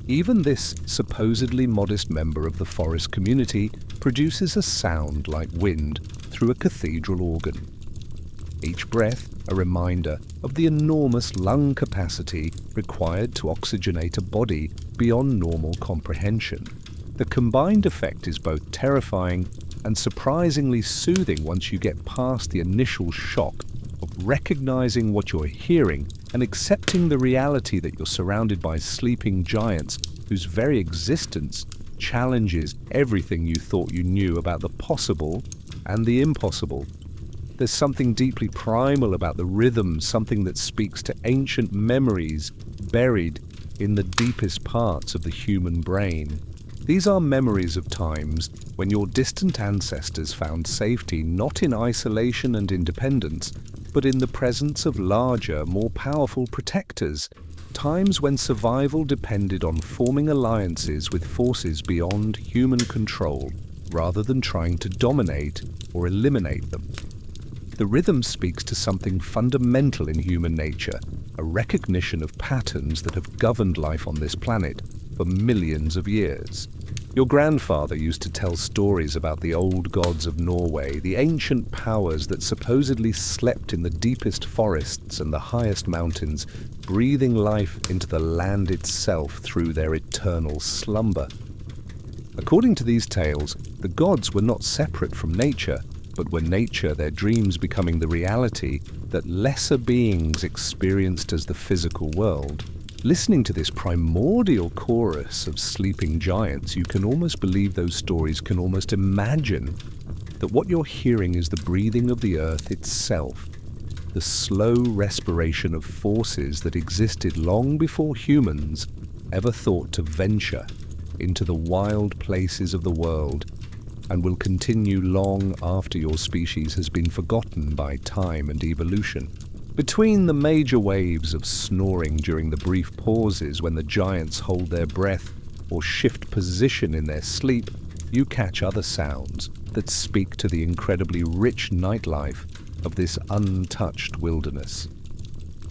Even this supposedly modest member of the forest community produces a sound like wind through a cathedral organ. Each breath a reminder of the enormous lung capacity required to oxygenate a body beyond normal comprehension. The combined effect is both terrifying and surprisingly soothing once you get past the initial shock of recognizing what you're hearing and accepting the reality that you're surrounded by sleeping giants whose very existence challenges everything you thought you knew about the possible and the impossible. There's something deeply primal about the rhythm, something that speaks to ancient memories buried in the deepest parts of the human brain. These are memories of times when your distant ancestors found safety not in isolation and independence, but in the presence of larger, more powerful protectors. Times when survival depended on forming alliances with forces beyond human control, rather than trying to dominate or eliminate them. The rhythm speaks to something fundamental in human nature, a recognition of patterns that have governed life on this planet for millions of years. Your grandfather used to tell stories about the old gods of Norway, the ancient powers that supposedly slept in the deepest forests and the highest mountains, breathing life into the land itself through their eternal slumber. According to these tales, the gods were not separate from nature, but were nature, their dreams becoming the reality that lesser beings experienced as the physical world. Listening to this primordial chorus of sleeping giants, you can almost believe those stories, can almost imagine that what you're hearing is the breathing of the earth itself, the slow respiration of forces that existed long before humans ever thought to venture into the wild places of the world, and will continue long after your species has been forgotten by time and evolution. Between the major waves of snoring during the brief pauses when the giants hold their breath or shift position in their sleep, you catch other sounds that speak to the incredibly rich nightlife of this untouched wilderness.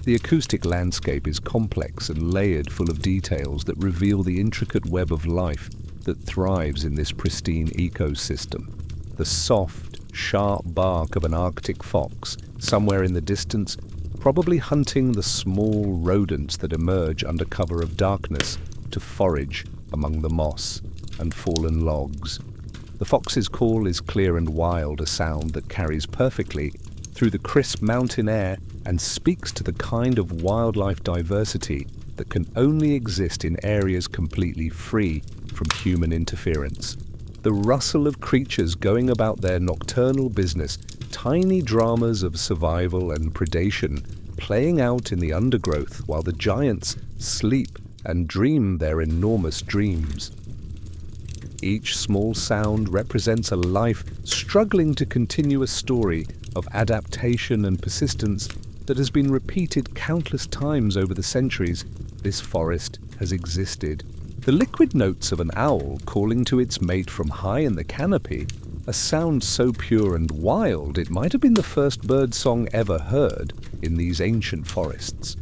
The acoustic landscape is complex and layered, full of details that reveal the intricate web of life that thrives in this pristine ecosystem. The soft, sharp bark of an Arctic fox, somewhere in the distance, probably hunting the small rodents that emerge under cover of darkness to forage among the moss and fallen logs. The fox's call is clear and wild, a sound that carries perfectly through the crisp mountain air and speaks to the kind of wildlife diversity that can only exist in areas completely free from human interference. The rustle of creatures going about their nocturnal business, tiny dramas of survival and predation playing out in the undergrowth while the giants sleep and dream their enormous dreams. Each small sound represents a life struggling to continue a story of adaptation and persistence that has been repeated countless times over the centuries this forest has existed. The liquid notes of an owl calling to its mate from high in the canopy, a sound so pure and wild it might have been the first bird song ever heard in these ancient forests.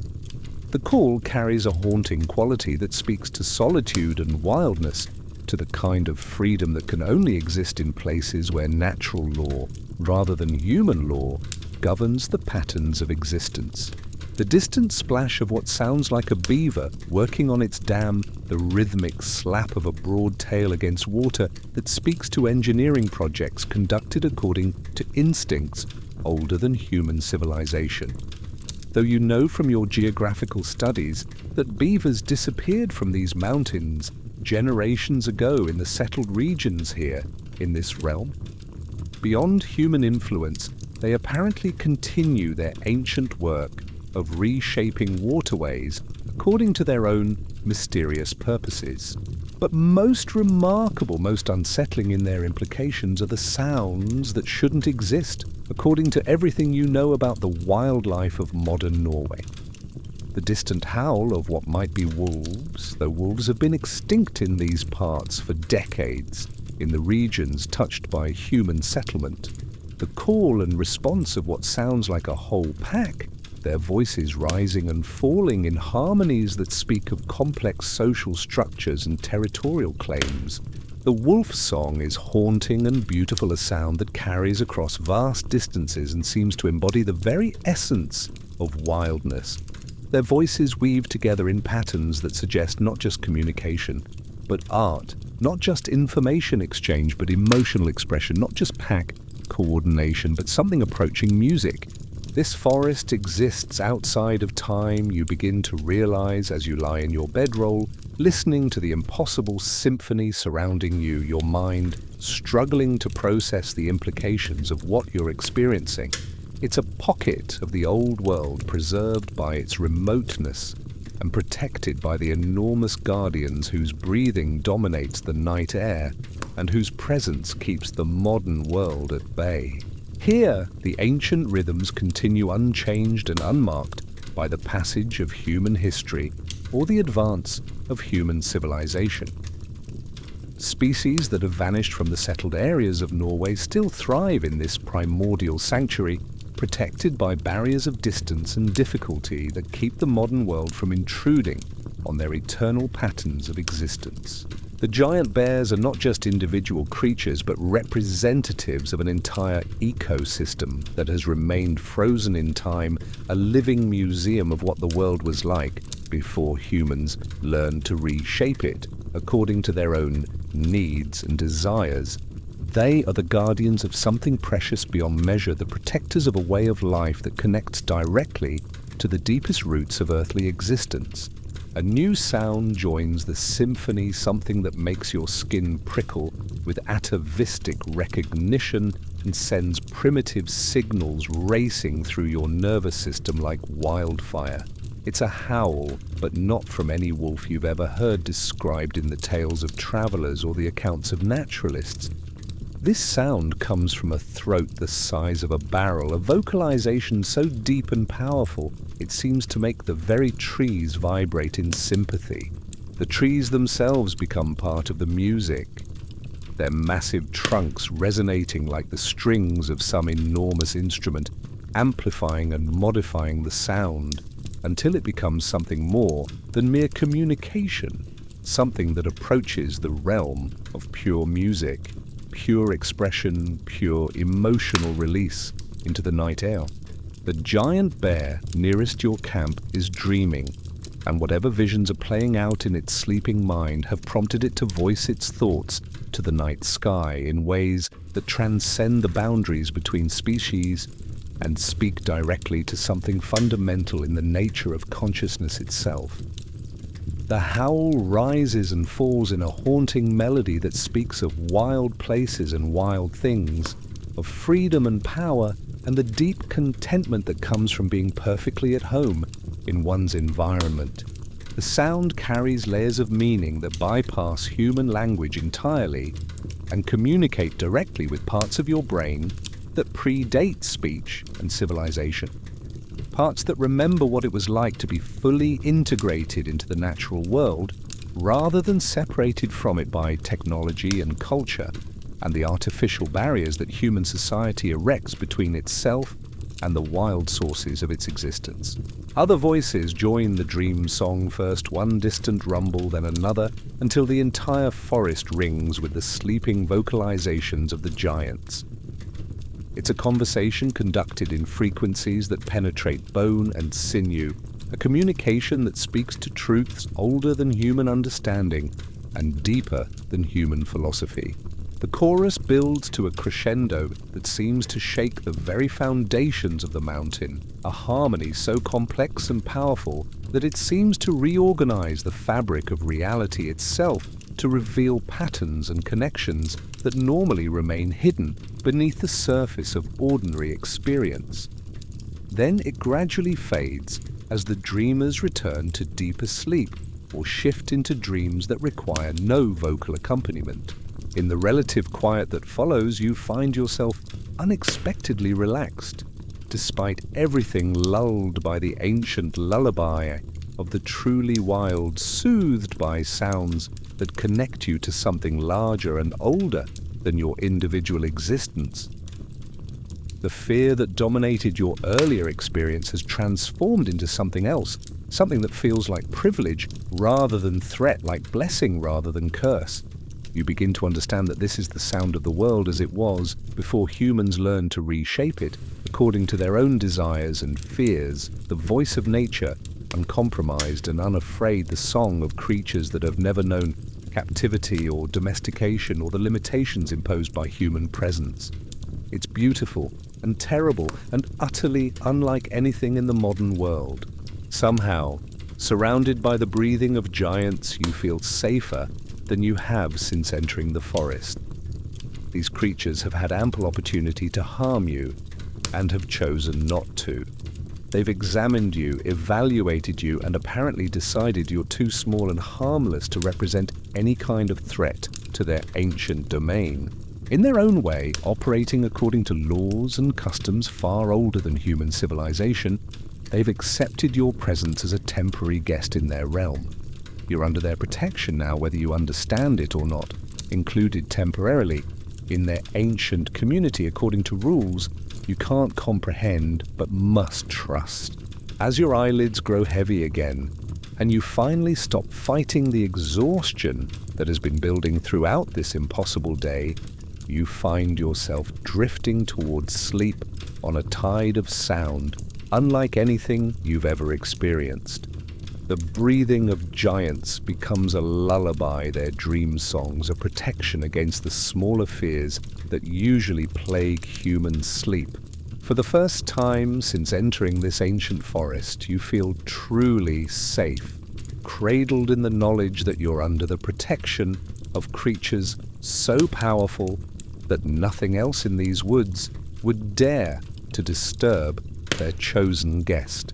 The call carries a haunting quality that speaks to solitude and wildness, to the kind of freedom that can only exist in places where natural law, rather than human law, governs the patterns of existence. The distant splash of what sounds like a beaver working on its dam, the rhythmic slap of a broad tail against water that speaks to engineering projects conducted according to instincts older than human civilization. Though you know from your geographical studies that beavers disappeared from these mountains generations ago in the settled regions here in this realm, beyond human influence, they apparently continue their ancient work of reshaping waterways according to their own mysterious purposes. But most remarkable, most unsettling in their implications are the sounds that shouldn't exist, according to everything you know about the wildlife of modern Norway. The distant howl of what might be wolves, though wolves have been extinct in these parts for decades, in the regions touched by human settlement. The call and response of what sounds like a whole pack, their voices rising and falling in harmonies that speak of complex social structures and territorial claims. The wolf song is haunting and beautiful, a sound that carries across vast distances and seems to embody the very essence of wildness. Their voices weave together in patterns that suggest not just communication, but art, not just information exchange, but emotional expression, not just pack coordination, but something approaching music. This forest exists outside of time, you begin to realize as you lie in your bedroll, listening to the impossible symphony surrounding you, your mind struggling to process the implications of what you're experiencing. It's a pocket of the old world preserved by its remoteness and protected by the enormous guardians whose breathing dominates the night air and whose presence keeps the modern world at bay. Here, the ancient rhythms continue unchanged and unmarked by the passage of human history or the advance of human civilization. Species that have vanished from the settled areas of Norway still thrive in this primordial sanctuary, protected by barriers of distance and difficulty that keep the modern world from intruding on their eternal patterns of existence. The giant bears are not just individual creatures, but representatives of an entire ecosystem that has remained frozen in time, a living museum of what the world was like before humans learned to reshape it according to their own needs and desires. They are the guardians of something precious beyond measure, the protectors of a way of life that connects directly to the deepest roots of earthly existence. A new sound joins the symphony, something that makes your skin prickle with atavistic recognition and sends primitive signals racing through your nervous system like wildfire. It's a howl, but not from any wolf you've ever heard described in the tales of travelers or the accounts of naturalists. This sound comes from a throat the size of a barrel, a vocalization so deep and powerful it seems to make the very trees vibrate in sympathy. The trees themselves become part of the music, their massive trunks resonating like the strings of some enormous instrument, amplifying and modifying the sound until it becomes something more than mere communication, something that approaches the realm of pure music. Pure expression, pure emotional release into the night air. The giant bear nearest your camp is dreaming, and whatever visions are playing out in its sleeping mind have prompted it to voice its thoughts to the night sky in ways that transcend the boundaries between species and speak directly to something fundamental in the nature of consciousness itself. The howl rises and falls in a haunting melody that speaks of wild places and wild things, of freedom and power, and the deep contentment that comes from being perfectly at home in one's environment. The sound carries layers of meaning that bypass human language entirely and communicate directly with parts of your brain that predate speech and civilization. Parts that remember what it was like to be fully integrated into the natural world rather than separated from it by technology and culture and the artificial barriers that human society erects between itself and the wild sources of its existence. Other voices join the dream song, first one distant rumble, then another, until the entire forest rings with the sleeping vocalizations of the giants. It's a conversation conducted in frequencies that penetrate bone and sinew, a communication that speaks to truths older than human understanding and deeper than human philosophy. The chorus builds to a crescendo that seems to shake the very foundations of the mountain, a harmony so complex and powerful that it seems to reorganize the fabric of reality itself to reveal patterns and connections that normally remain hidden beneath the surface of ordinary experience. Then it gradually fades as the dreamers return to deeper sleep or shift into dreams that require no vocal accompaniment. In the relative quiet that follows, you find yourself unexpectedly relaxed, despite everything lulled by the ancient lullaby of the truly wild, soothed by sounds that connect you to something larger and older than your individual existence. The fear that dominated your earlier experience has transformed into something else, something that feels like privilege rather than threat, like blessing rather than curse. You begin to understand that this is the sound of the world as it was before humans learned to reshape it according to their own desires and fears, the voice of nature, uncompromised and unafraid, the song of creatures that have never known captivity or domestication or the limitations imposed by human presence. It's beautiful and terrible and utterly unlike anything in the modern world. Somehow, surrounded by the breathing of giants, you feel safer than you have since entering the forest. These creatures have had ample opportunity to harm you and have chosen not to. They've examined you, evaluated you, and apparently decided you're too small and harmless to represent any kind of threat to their ancient domain. In their own way, operating according to laws and customs far older than human civilization, they've accepted your presence as a temporary guest in their realm. You're under their protection now, whether you understand it or not, included temporarily, in their ancient community according to rules you can't comprehend but must trust. As your eyelids grow heavy again, and you finally stop fighting the exhaustion that has been building throughout this impossible day, you find yourself drifting towards sleep on a tide of sound unlike anything you've ever experienced. The breathing of giants becomes a lullaby, their dream songs, a protection against the smaller fears that usually plague human sleep. For the first time since entering this ancient forest, you feel truly safe, cradled in the knowledge that you're under the protection of creatures so powerful that nothing else in these woods would dare to disturb their chosen guest.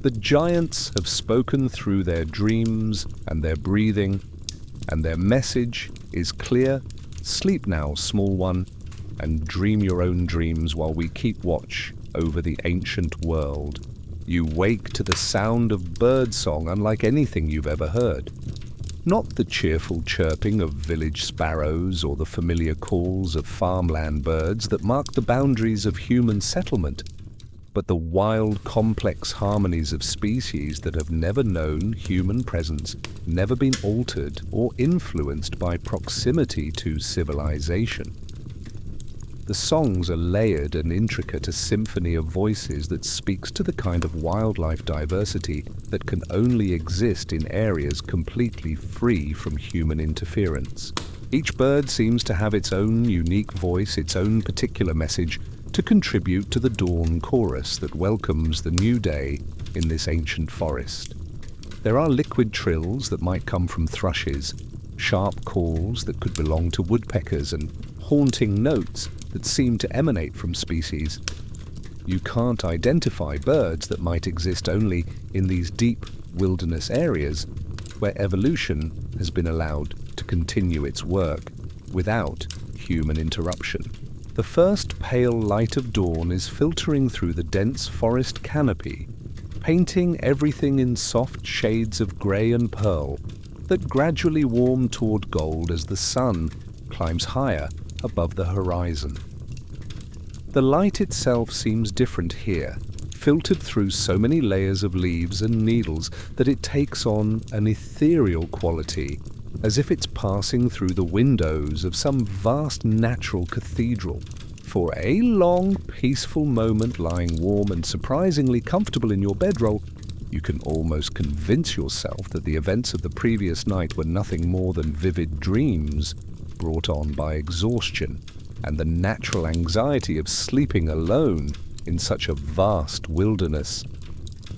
The giants have spoken through their dreams and their breathing, and their message is clear: sleep now, small one, and dream your own dreams while we keep watch over the ancient world. You wake to the sound of birdsong unlike anything you've ever heard. Not the cheerful chirping of village sparrows or the familiar calls of farmland birds that mark the boundaries of human settlement, but the wild, complex harmonies of species that have never known human presence, never been altered or influenced by proximity to civilization. The songs are layered and intricate, a symphony of voices that speaks to the kind of wildlife diversity that can only exist in areas completely free from human interference. Each bird seems to have its own unique voice, its own particular message, to contribute to the dawn chorus that welcomes the new day in this ancient forest. There are liquid trills that might come from thrushes, sharp calls that could belong to woodpeckers, and haunting notes that seem to emanate from species you can't identify, birds that might exist only in these deep wilderness areas where evolution has been allowed to continue its work without human interruption. The first pale light of dawn is filtering through the dense forest canopy, painting everything in soft shades of grey and pearl that gradually warm toward gold as the sun climbs higher above the horizon. The light itself seems different here, filtered through so many layers of leaves and needles that it takes on an ethereal quality, as if it's passing through the windows of some vast natural cathedral. For a long, peaceful moment lying warm and surprisingly comfortable in your bedroll, you can almost convince yourself that the events of the previous night were nothing more than vivid dreams brought on by exhaustion and the natural anxiety of sleeping alone in such a vast wilderness.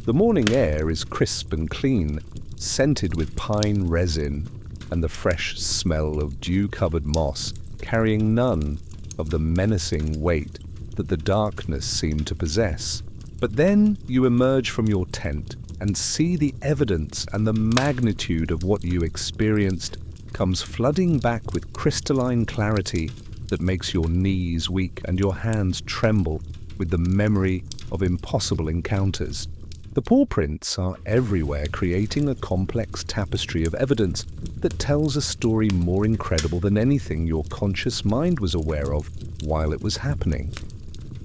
The morning air is crisp and clean, scented with pine resin and the fresh smell of dew-covered moss, carrying none of the menacing weight that the darkness seemed to possess. But then you emerge from your tent and see the evidence, and the magnitude of what you experienced comes flooding back with crystalline clarity that makes your knees weak and your hands tremble with the memory of impossible encounters. The paw prints are everywhere, creating a complex tapestry of evidence that tells a story more incredible than anything your conscious mind was aware of while it was happening.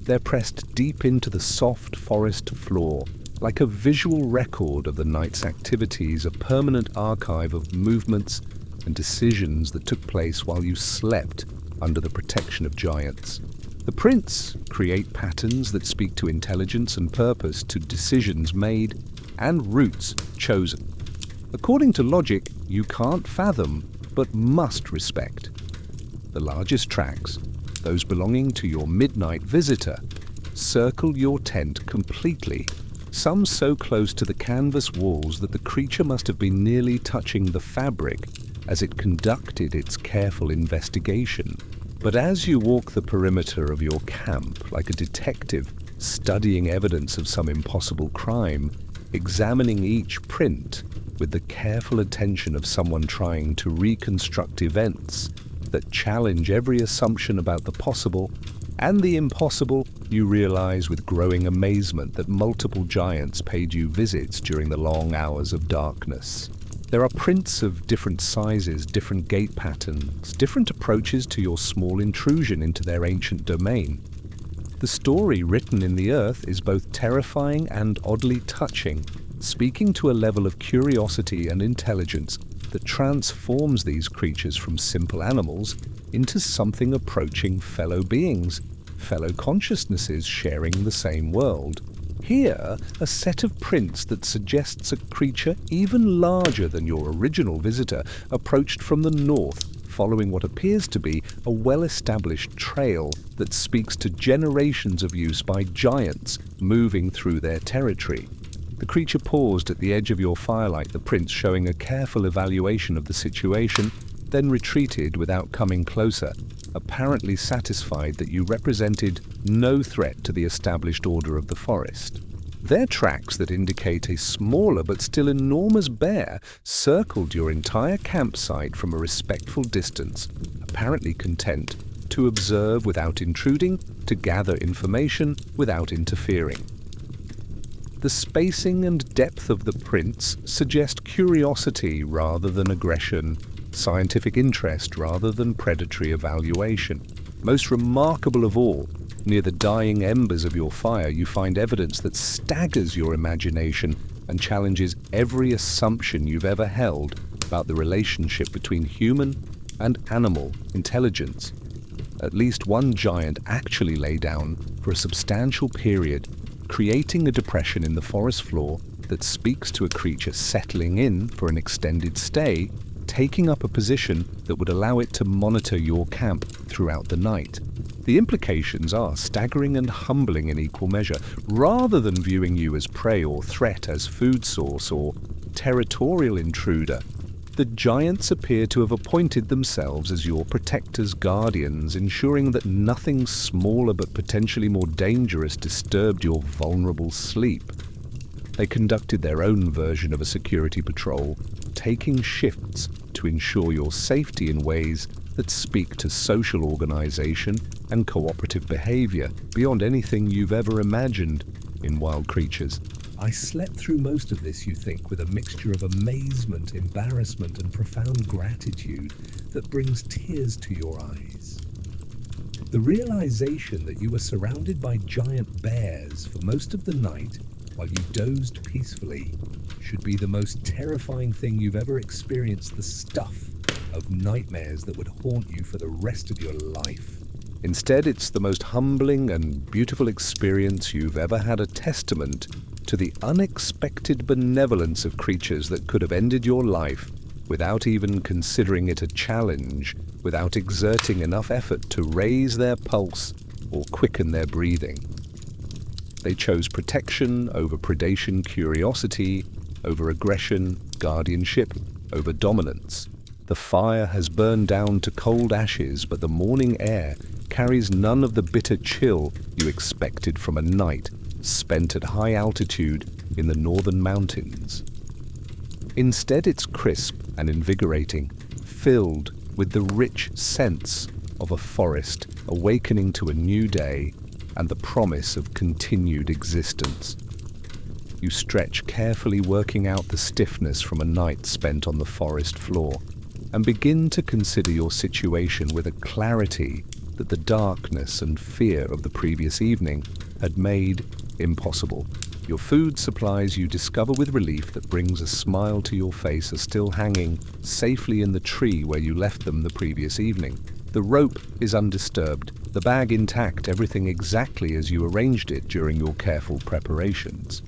They're pressed deep into the soft forest floor, like a visual record of the night's activities, a permanent archive of movements and decisions that took place while you slept under the protection of giants. The prints create patterns that speak to intelligence and purpose, to decisions made and routes chosen. According to logic, you can't fathom but must respect. The largest tracks, those belonging to your midnight visitor, circle your tent completely, some so close to the canvas walls that the creature must have been nearly touching the fabric as it conducted its careful investigation. But as you walk the perimeter of your camp like a detective studying evidence of some impossible crime, examining each print with the careful attention of someone trying to reconstruct events that challenge every assumption about the possible and the impossible, you realize with growing amazement that multiple giants paid you visits during the long hours of darkness. There are prints of different sizes, different gait patterns, different approaches to your small intrusion into their ancient domain. The story written in the earth is both terrifying and oddly touching, speaking to a level of curiosity and intelligence that transforms these creatures from simple animals into something approaching fellow beings, fellow consciousnesses sharing the same world. Here, a set of prints that suggests a creature even larger than your original visitor approached from the north, following what appears to be a well-established trail that speaks to generations of use by giants moving through their territory. The creature paused at the edge of your firelight, the prints showing a careful evaluation of the situation, then retreated without coming closer, apparently satisfied that you represented no threat to the established order of the forest. Their tracks that indicate a smaller but still enormous bear circled your entire campsite from a respectful distance, apparently content to observe without intruding, to gather information without interfering. The spacing and depth of the prints suggest curiosity rather than aggression, scientific interest rather than predatory evaluation. Most remarkable of all, near the dying embers of your fire, you find evidence that staggers your imagination and challenges every assumption you've ever held about the relationship between human and animal intelligence. At least one giant actually lay down for a substantial period, creating a depression in the forest floor that speaks to a creature settling in for an extended stay, taking up a position that would allow it to monitor your camp throughout the night. The implications are staggering and humbling in equal measure. Rather than viewing you as prey or threat, as food source or territorial intruder, the giants appear to have appointed themselves as your protectors, guardians, ensuring that nothing smaller but potentially more dangerous disturbed your vulnerable sleep. They conducted their own version of a security patrol, taking shifts to ensure your safety in ways that speak to social organization and cooperative behavior beyond anything you've ever imagined in wild creatures. I slept through most of this, you think, with a mixture of amazement, embarrassment, and profound gratitude that brings tears to your eyes. The realization that you were surrounded by giant bears for most of the night while you dozed peacefully should be the most terrifying thing you've ever experienced, the stuff of nightmares that would haunt you for the rest of your life. Instead, it's the most humbling and beautiful experience you've ever had, a testament to the unexpected benevolence of creatures that could have ended your life without even considering it a challenge, without exerting enough effort to raise their pulse or quicken their breathing. They chose protection over predation, curiosity over aggression, guardianship over dominance. The fire has burned down to cold ashes, but the morning air carries none of the bitter chill you expected from a night spent at high altitude in the northern mountains. Instead, it's crisp and invigorating, filled with the rich sense of a forest awakening to a new day and the promise of continued existence. You stretch carefully, working out the stiffness from a night spent on the forest floor, and begin to consider your situation with a clarity that the darkness and fear of the previous evening had made impossible. Your food supplies, you discover with relief, that brings a smile to your face, are still hanging safely in the tree where you left them the previous evening. The rope is undisturbed, the bag intact, everything exactly as you arranged it during your careful preparations.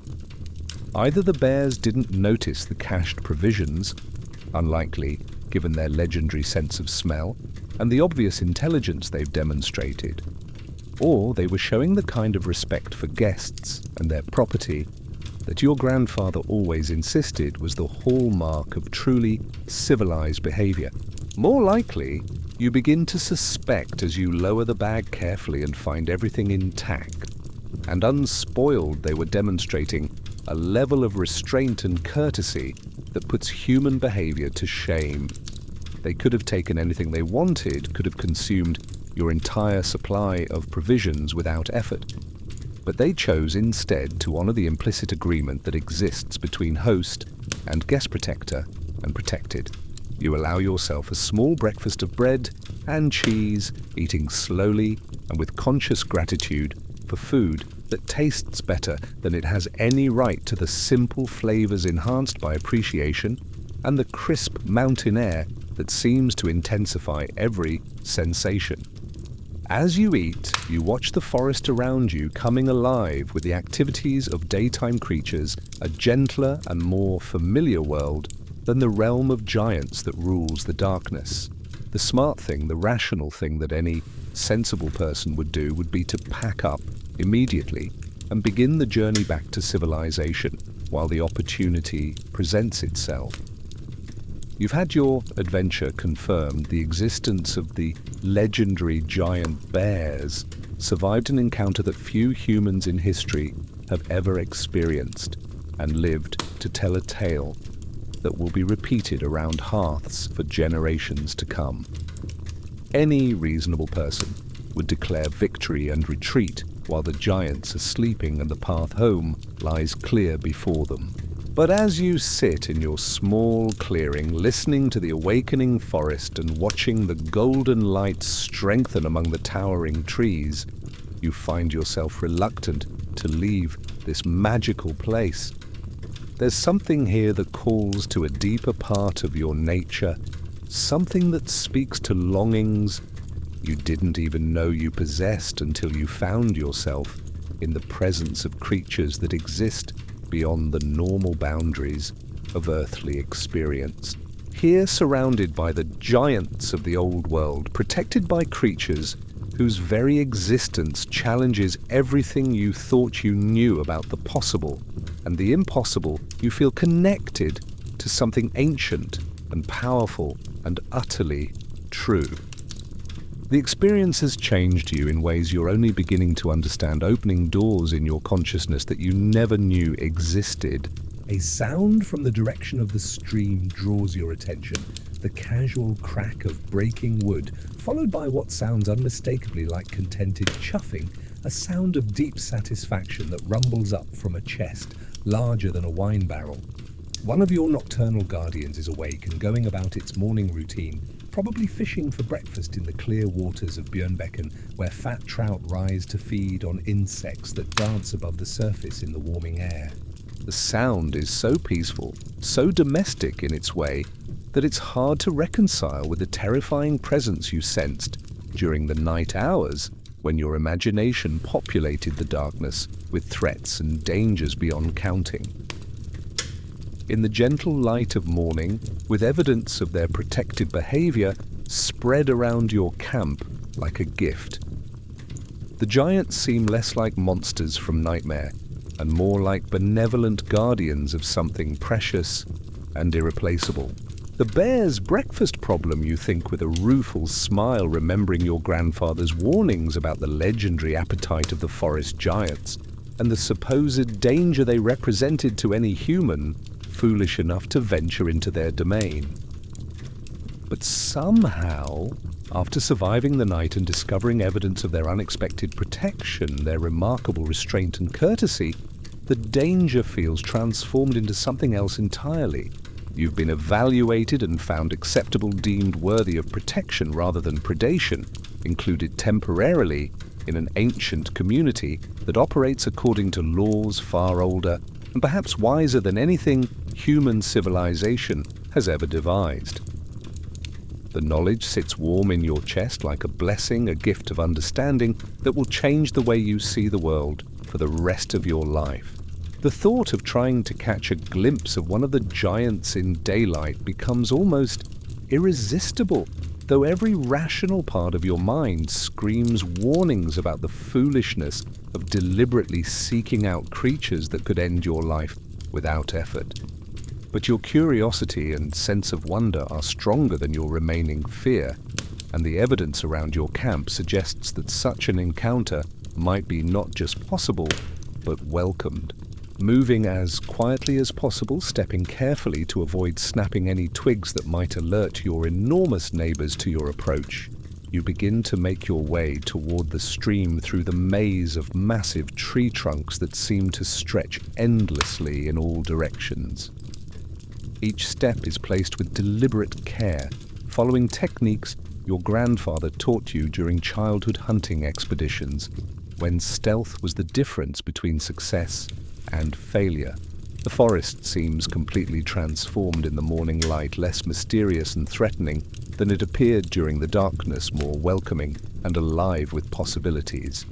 Either the bears didn't notice the cached provisions, unlikely given their legendary sense of smell and the obvious intelligence they've demonstrated, or they were showing the kind of respect for guests and their property that your grandfather always insisted was the hallmark of truly civilized behavior. More likely, you begin to suspect as you lower the bag carefully and find everything intact and unspoiled. They were demonstrating a level of restraint and courtesy that puts human behavior to shame. They could have taken anything they wanted, could have consumed your entire supply of provisions without effort. But they chose instead to honor the implicit agreement that exists between host and guest protector, and protected. You allow yourself a small breakfast of bread and cheese, eating slowly and with conscious gratitude for food that tastes better than it has any right to, the simple flavors enhanced by appreciation, and the crisp mountain air that seems to intensify every sensation. As you eat, you watch the forest around you coming alive with the activities of daytime creatures, a gentler and more familiar world than the realm of giants that rules the darkness. The smart thing, the rational thing that any sensible person would do would be to pack up immediately and begin the journey back to civilization while the opportunity presents itself. You've had your adventure confirmed. The existence of the legendary giant bears survived an encounter that few humans in history have ever experienced, and lived to tell a tale that will be repeated around hearths for generations to come. Any reasonable person would declare victory and retreat while the giants are sleeping and the path home lies clear before them. But as you sit in your small clearing, listening to the awakening forest and watching the golden light strengthen among the towering trees, you find yourself reluctant to leave this magical place. There's something here that calls to a deeper part of your nature, something that speaks to longings you didn't even know you possessed until you found yourself in the presence of creatures that exist beyond the normal boundaries of earthly experience. Here, surrounded by the giants of the old world, protected by creatures whose very existence challenges everything you thought you knew about the possible and the impossible, you feel connected to something ancient and powerful and utterly true. The experience has changed you in ways you're only beginning to understand, opening doors in your consciousness that you never knew existed. A sound from the direction of the stream draws your attention, the casual crack of breaking wood, followed by what sounds unmistakably like contented chuffing, a sound of deep satisfaction that rumbles up from a chest larger than a wine barrel. One of your nocturnal guardians is awake and going about its morning routine, probably fishing for breakfast in the clear waters of Børgefjell, where fat trout rise to feed on insects that dance above the surface in the warming air. The sound is so peaceful, so domestic in its way, that it's hard to reconcile with the terrifying presence you sensed during the night hours when your imagination populated the darkness with threats and dangers beyond counting. In the gentle light of morning, with evidence of their protective behavior spread around your camp like a gift, the giants seem less like monsters from nightmare and more like benevolent guardians of something precious and irreplaceable. The bear's breakfast problem, you think with a rueful smile, remembering your grandfather's warnings about the legendary appetite of the forest giants and the supposed danger they represented to any human foolish enough to venture into their domain. But somehow, after surviving the night and discovering evidence of their unexpected protection, their remarkable restraint and courtesy, the danger feels transformed into something else entirely. You've been evaluated and found acceptable, deemed worthy of protection rather than predation, included temporarily in an ancient community that operates according to laws far older and perhaps wiser than anything human civilization has ever devised. The knowledge sits warm in your chest like a blessing, a gift of understanding that will change the way you see the world for the rest of your life. The thought of trying to catch a glimpse of one of the giants in daylight becomes almost irresistible, though every rational part of your mind screams warnings about the foolishness of deliberately seeking out creatures that could end your life without effort. But your curiosity and sense of wonder are stronger than your remaining fear, and the evidence around your camp suggests that such an encounter might be not just possible, but welcomed. Moving as quietly as possible, stepping carefully to avoid snapping any twigs that might alert your enormous neighbors to your approach, you begin to make your way toward the stream through the maze of massive tree trunks that seem to stretch endlessly in all directions. Each step is placed with deliberate care, following techniques your grandfather taught you during childhood hunting expeditions, when stealth was the difference between success and failure. The forest seems completely transformed in the morning light, less mysterious and threatening than it appeared during the darkness, more welcoming and alive with possibilities.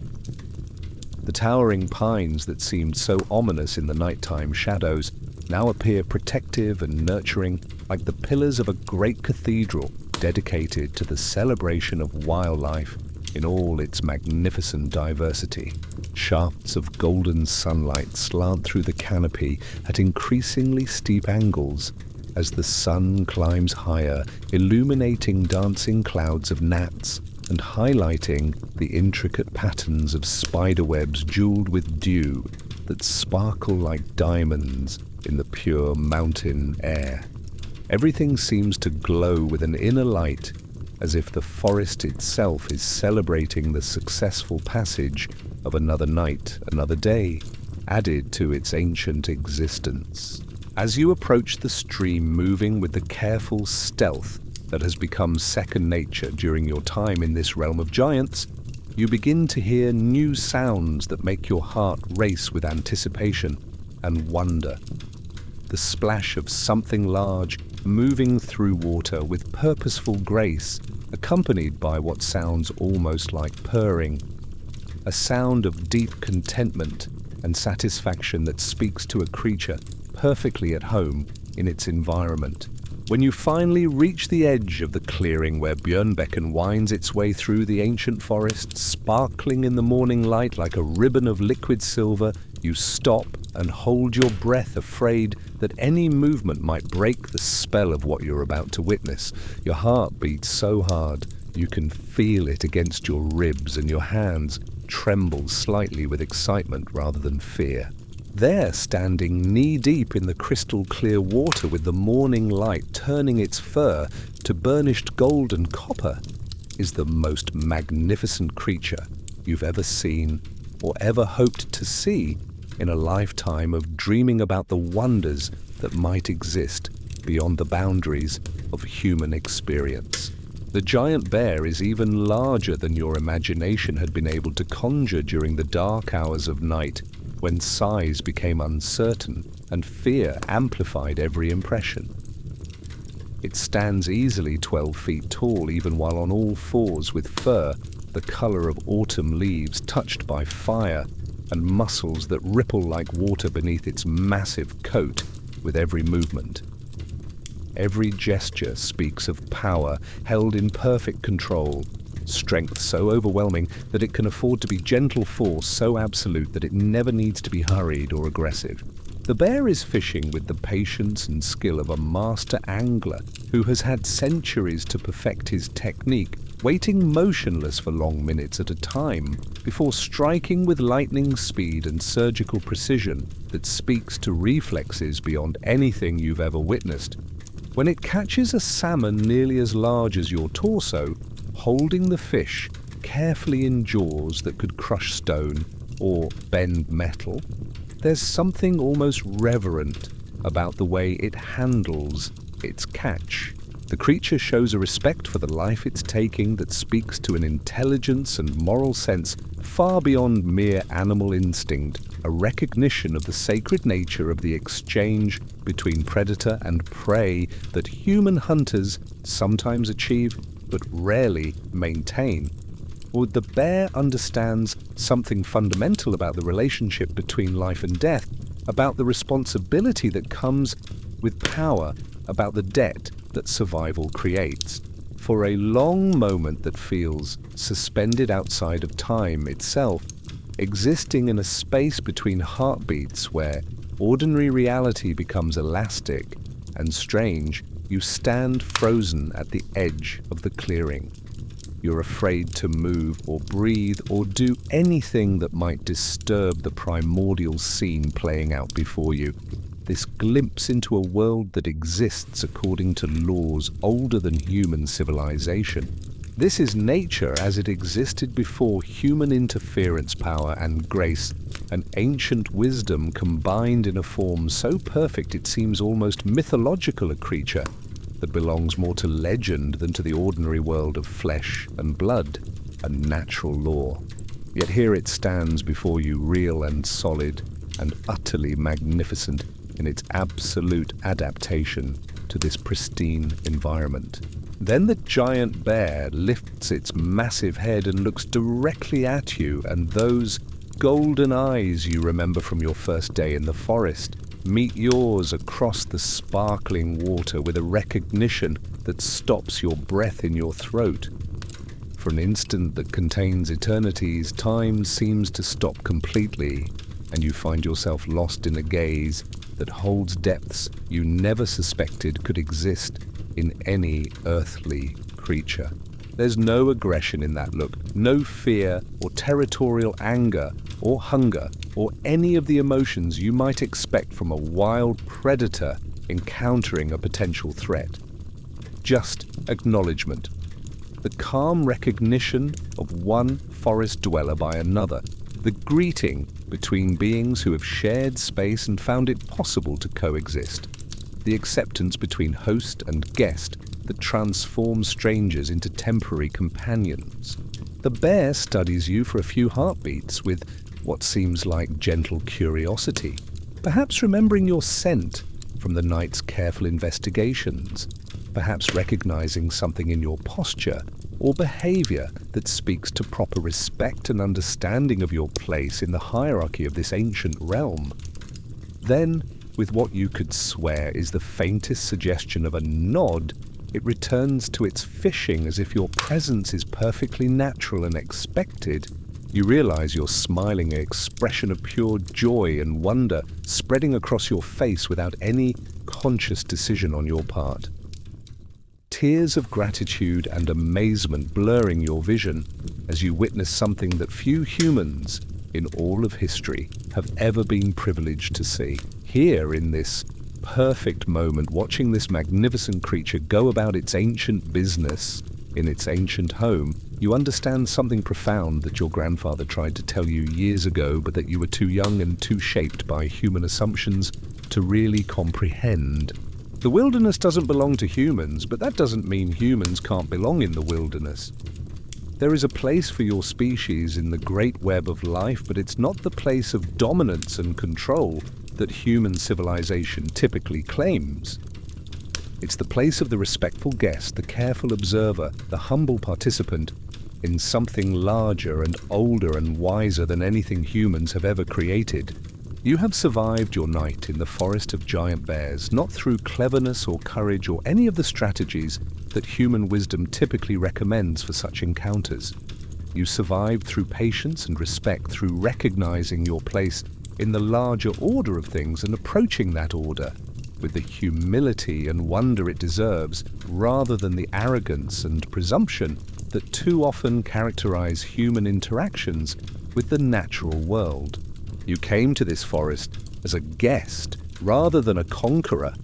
The towering pines that seemed so ominous in the nighttime shadows now appear protective and nurturing, like the pillars of a great cathedral dedicated to the celebration of wildlife in all its magnificent diversity. Shafts of golden sunlight slant through the canopy at increasingly steep angles as the sun climbs higher, illuminating dancing clouds of gnats and highlighting the intricate patterns of spiderwebs jeweled with dew that sparkle like diamonds in the pure mountain air. Everything seems to glow with an inner light, as if the forest itself is celebrating the successful passage of another night, another day, added to its ancient existence. As you approach the stream, moving with the careful stealth that has become second nature during your time in this realm of giants, you begin to hear new sounds that make your heart race with anticipation and wonder. The splash of something large moving through water with purposeful grace, accompanied by what sounds almost like purring, a sound of deep contentment and satisfaction that speaks to a creature perfectly at home in its environment. When you finally reach the edge of the clearing where Børgefjell winds its way through the ancient forest, sparkling in the morning light like a ribbon of liquid silver, you stop and hold your breath, afraid that any movement might break the spell of what you're about to witness. Your heart beats so hard you can feel it against your ribs, and your hands tremble slightly with excitement rather than fear. There, standing knee-deep in the crystal-clear water with the morning light turning its fur to burnished gold and copper, is the most magnificent creature you've ever seen or ever hoped to see in a lifetime of dreaming about the wonders that might exist beyond the boundaries of human experience. The giant bear is even larger than your imagination had been able to conjure during the dark hours of night, when size became uncertain and fear amplified every impression. It stands easily 12 feet tall, even while on all fours, with fur the color of autumn leaves touched by fire and muscles that ripple like water beneath its massive coat with every movement. Every gesture speaks of power held in perfect control, strength so overwhelming that it can afford to be gentle, force so absolute that it never needs to be hurried or aggressive. The bear is fishing with the patience and skill of a master angler who has had centuries to perfect his technique, waiting motionless for long minutes at a time before striking with lightning speed and surgical precision that speaks to reflexes beyond anything you've ever witnessed. When it catches a salmon nearly as large as your torso, holding the fish carefully in jaws that could crush stone or bend metal, there's something almost reverent about the way it handles its catch. The creature shows a respect for the life it's taking that speaks to an intelligence and moral sense far beyond mere animal instinct, a recognition of the sacred nature of the exchange between predator and prey that human hunters sometimes achieve but rarely maintain. Or the bear understands something fundamental about the relationship between life and death, about the responsibility that comes with power, about the debt that survival creates. For a long moment that feels suspended outside of time itself, existing in a space between heartbeats where ordinary reality becomes elastic and strange, you stand frozen at the edge of the clearing. You're afraid to move or breathe or do anything that might disturb the primordial scene playing out before you. This glimpse into a world that exists according to laws older than human civilization. This is nature as it existed before human interference, power and grace, an ancient wisdom combined in a form so perfect it seems almost mythological, a creature that belongs more to legend than to the ordinary world of flesh and blood and natural law. Yet here it stands before you, real and solid and utterly magnificent in its absolute adaptation to this pristine environment. Then the giant bear lifts its massive head and looks directly at you, and those golden eyes you remember from your first day in the forest meet yours across the sparkling water with a recognition that stops your breath in your throat. For an instant that contains eternities, time seems to stop completely, and you find yourself lost in a gaze that holds depths you never suspected could exist in any earthly creature. There's no aggression in that look, no fear or territorial anger or hunger or any of the emotions you might expect from a wild predator encountering a potential threat. Just acknowledgement. The calm recognition of one forest dweller by another. The greeting between beings who have shared space and found it possible to coexist. The acceptance between host and guest that transforms strangers into temporary companions. The bear studies you for a few heartbeats with what seems like gentle curiosity, perhaps remembering your scent from the night's careful investigations, perhaps recognizing something in your posture or behavior that speaks to proper respect and understanding of your place in the hierarchy of this ancient realm. Then, with what you could swear is the faintest suggestion of a nod, it returns to its fishing as if your presence is perfectly natural and expected. You realize you're smiling, an expression of pure joy and wonder spreading across your face without any conscious decision on your part. Tears of gratitude and amazement blurring your vision as you witness something that few humans in all of history have ever been privileged to see. Here in this perfect moment, watching this magnificent creature go about its ancient business in its ancient home, you understand something profound that your grandfather tried to tell you years ago, but that you were too young and too shaped by human assumptions to really comprehend. The wilderness doesn't belong to humans, but that doesn't mean humans can't belong in the wilderness. There is a place for your species in the great web of life, but it's not the place of dominance and control that human civilization typically claims. It's the place of the respectful guest, the careful observer, the humble participant in something larger and older and wiser than anything humans have ever created. You have survived your night in the forest of giant bears, not through cleverness or courage or any of the strategies that human wisdom typically recommends for such encounters. You survived through patience and respect, through recognizing your place in the larger order of things and approaching that order with the humility and wonder it deserves, rather than the arrogance and presumption that too often characterize human interactions with the natural world. You came to this forest as a guest rather than a conqueror,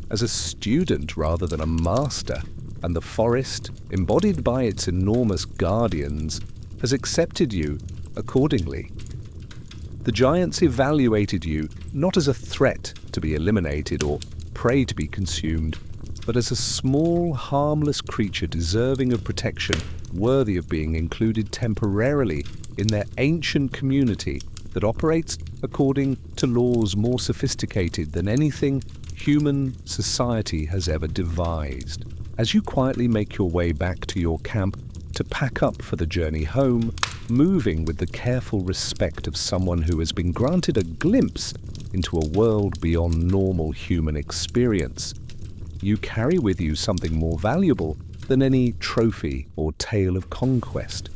as a student rather than a master, and the forest, embodied by its enormous guardians, has accepted you accordingly. The giants evaluated you not as a threat to be eliminated or prey to be consumed, but as a small, harmless creature deserving of protection, worthy of being included temporarily in their ancient community that operates according to laws more sophisticated than anything human society has ever devised. As you quietly make your way back to your camp to pack up for the journey home, moving with the careful respect of someone who has been granted a glimpse into a world beyond normal human experience, you carry with you something more valuable than any trophy or tale of conquest.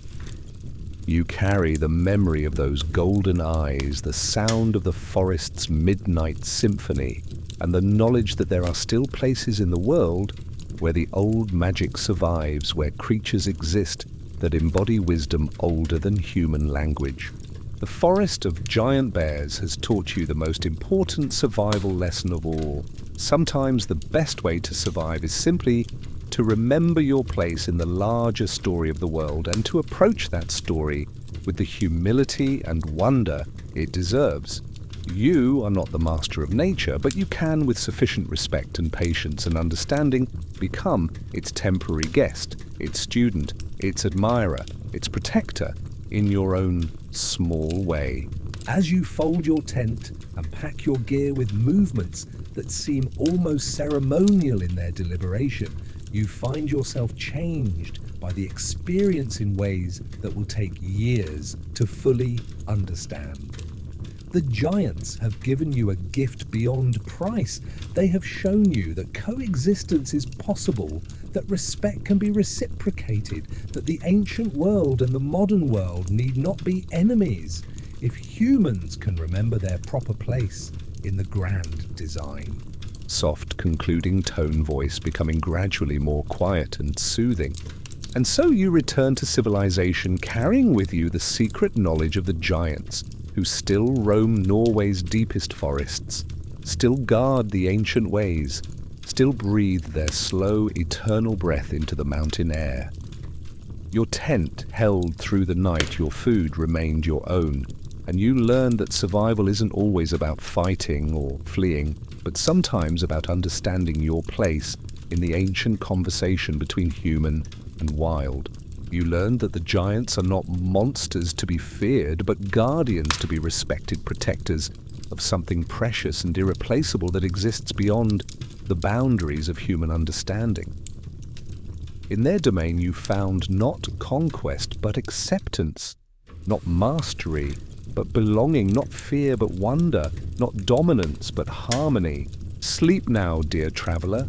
You carry the memory of those golden eyes, the sound of the forest's midnight symphony, and the knowledge that there are still places in the world where the old magic survives, where creatures exist that embody wisdom older than human language. The forest of giant bears has taught you the most important survival lesson of all. Sometimes the best way to survive is simply to remember your place in the larger story of the world and to approach that story with the humility and wonder it deserves. You are not the master of nature, but you can, with sufficient respect and patience and understanding, become its temporary guest, its student, its admirer, its protector, in your own small way. As you fold your tent and pack your gear with movements that seem almost ceremonial in their deliberation, you find yourself changed by the experience in ways that will take years to fully understand. The giants have given you a gift beyond price. They have shown you that coexistence is possible, that respect can be reciprocated, that the ancient world and the modern world need not be enemies if humans can remember their proper place in the grand design. Soft concluding tone voice becoming gradually more quiet and soothing. And so you return to civilization carrying with you the secret knowledge of the giants who still roam Norway's deepest forests, still guard the ancient ways, still breathe their slow, eternal breath into the mountain air. Your tent held through the night, your food remained your own, and you learned that survival isn't always about fighting or fleeing, but sometimes about understanding your place in the ancient conversation between human and wild. You learned that the giants are not monsters to be feared, but guardians to be respected, protectors of something precious and irreplaceable that exists beyond the boundaries of human understanding. In their domain you found not conquest, but acceptance, not mastery, but belonging, not fear, but wonder, not dominance, but harmony. Sleep now, dear traveler,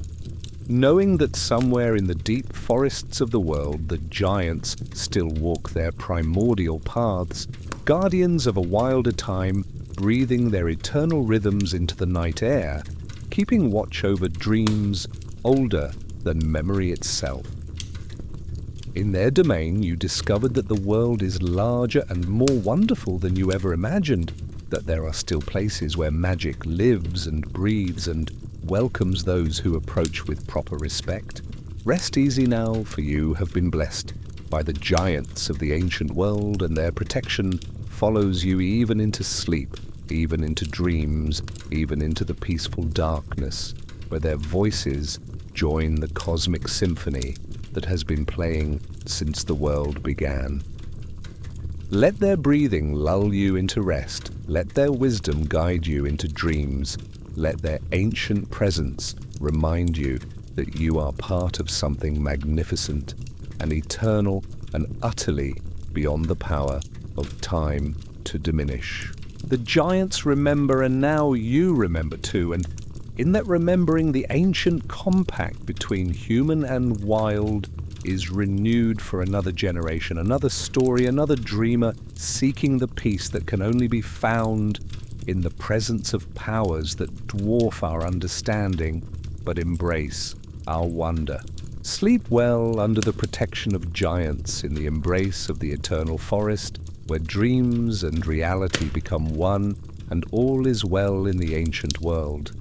knowing that somewhere in the deep forests of the world the giants still walk their primordial paths, guardians of a wilder time, breathing their eternal rhythms into the night air, keeping watch over dreams older than memory itself. In their domain you discovered that the world is larger and more wonderful than you ever imagined, that there are still places where magic lives and breathes and welcomes those who approach with proper respect. Rest easy now, for you have been blessed by the giants of the ancient world, and their protection follows you even into sleep, even into dreams, even into the peaceful darkness, where their voices join the cosmic symphony that has been playing since the world began. Let their breathing lull you into rest. Let their wisdom guide you into dreams. Let their ancient presence remind you that you are part of something magnificent and eternal and utterly beyond the power of time to diminish. The giants remember, and now you remember too, and in that remembering, the ancient compact between human and wild is renewed for another generation, another story, another dreamer seeking the peace that can only be found in the presence of powers that dwarf our understanding but embrace our wonder. Sleep well under the protection of giants in the embrace of the eternal forest, where dreams and reality become one and all is well in the ancient world.